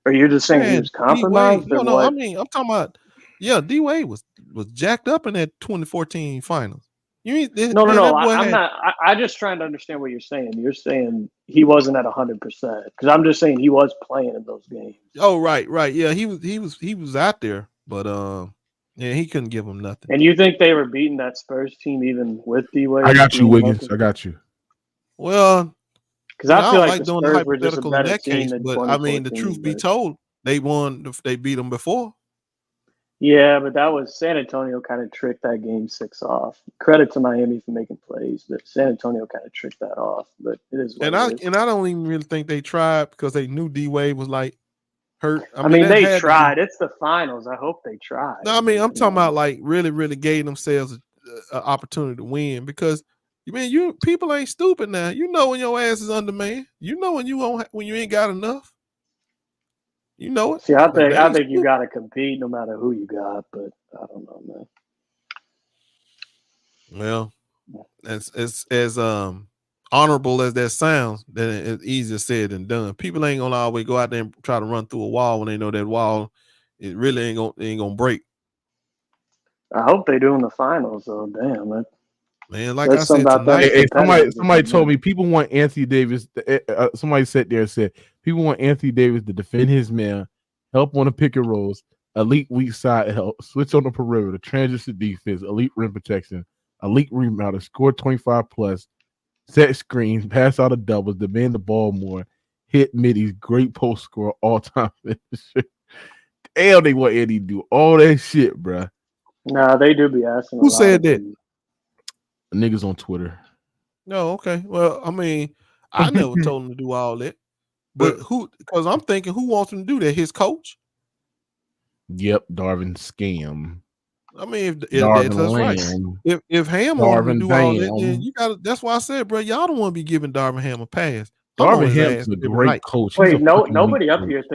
Are you just saying he was compromised? No. I mean, I'm talking about. Yeah, D Wade was jacked up in that 2014 finals. No. I'm not. I just trying to understand what you're saying. You're saying he wasn't at 100% because I'm just saying he was playing in those games. Oh, right. Yeah, he was out there, but yeah, he couldn't give him nothing. And you think they were beating that Spurs team even with D-Wade? I got you, Wiggins. I got you. Well, because I feel like the doing the Spurs were just a hypothetical in better that team case, than but I mean, the 2014. truth be told, they won. They beat them before. Yeah, but that was San Antonio kind of tricked that game 6 off. Credit to Miami for making plays, but San Antonio kind of tricked that off. But it is what it is. And I don't even really think they tried because they knew D-Wade was like hurt. I mean they tried. It's the finals. I hope they tried. No, I mean I'm talking about like really gave themselves an opportunity to win because people ain't stupid now. You know when your ass is undermanned. You know when you ain't got enough. You know it. See, I think you got to compete no matter who you got, but I don't know, man. Well, as honorable as that sounds, then it's easier said than done. People ain't gonna always go out there and try to run through a wall when they know that wall it really ain't gonna break. I hope they do in the finals, though. Damn, man. Like I said tonight, somebody told me people want Anthony Davis. Somebody sat there and said people want Anthony Davis to defend his man, help on the pick and rolls, elite weak side help, switch on the perimeter, transition defense, elite rim protection, elite rebounder, score 25 plus, set screens, pass out of doubles, demand the ball more, hit middies, great post score, all time finisher. Damn, they want Andy to do all that shit, bruh. Nah, they do be asking. Who said that? Niggas on Twitter. No, okay. Well, I mean, I never told him to do all that. But who? Because I'm thinking, who wants him to do that? His coach? Yep, Darvin Scam. I mean, if that's right. If Ham wanted to do all that, then you got. That's why I said, bro, y'all don't want to be giving Darvin Ham a pass. Darvin Ham's a great coach. Wait, nobody up here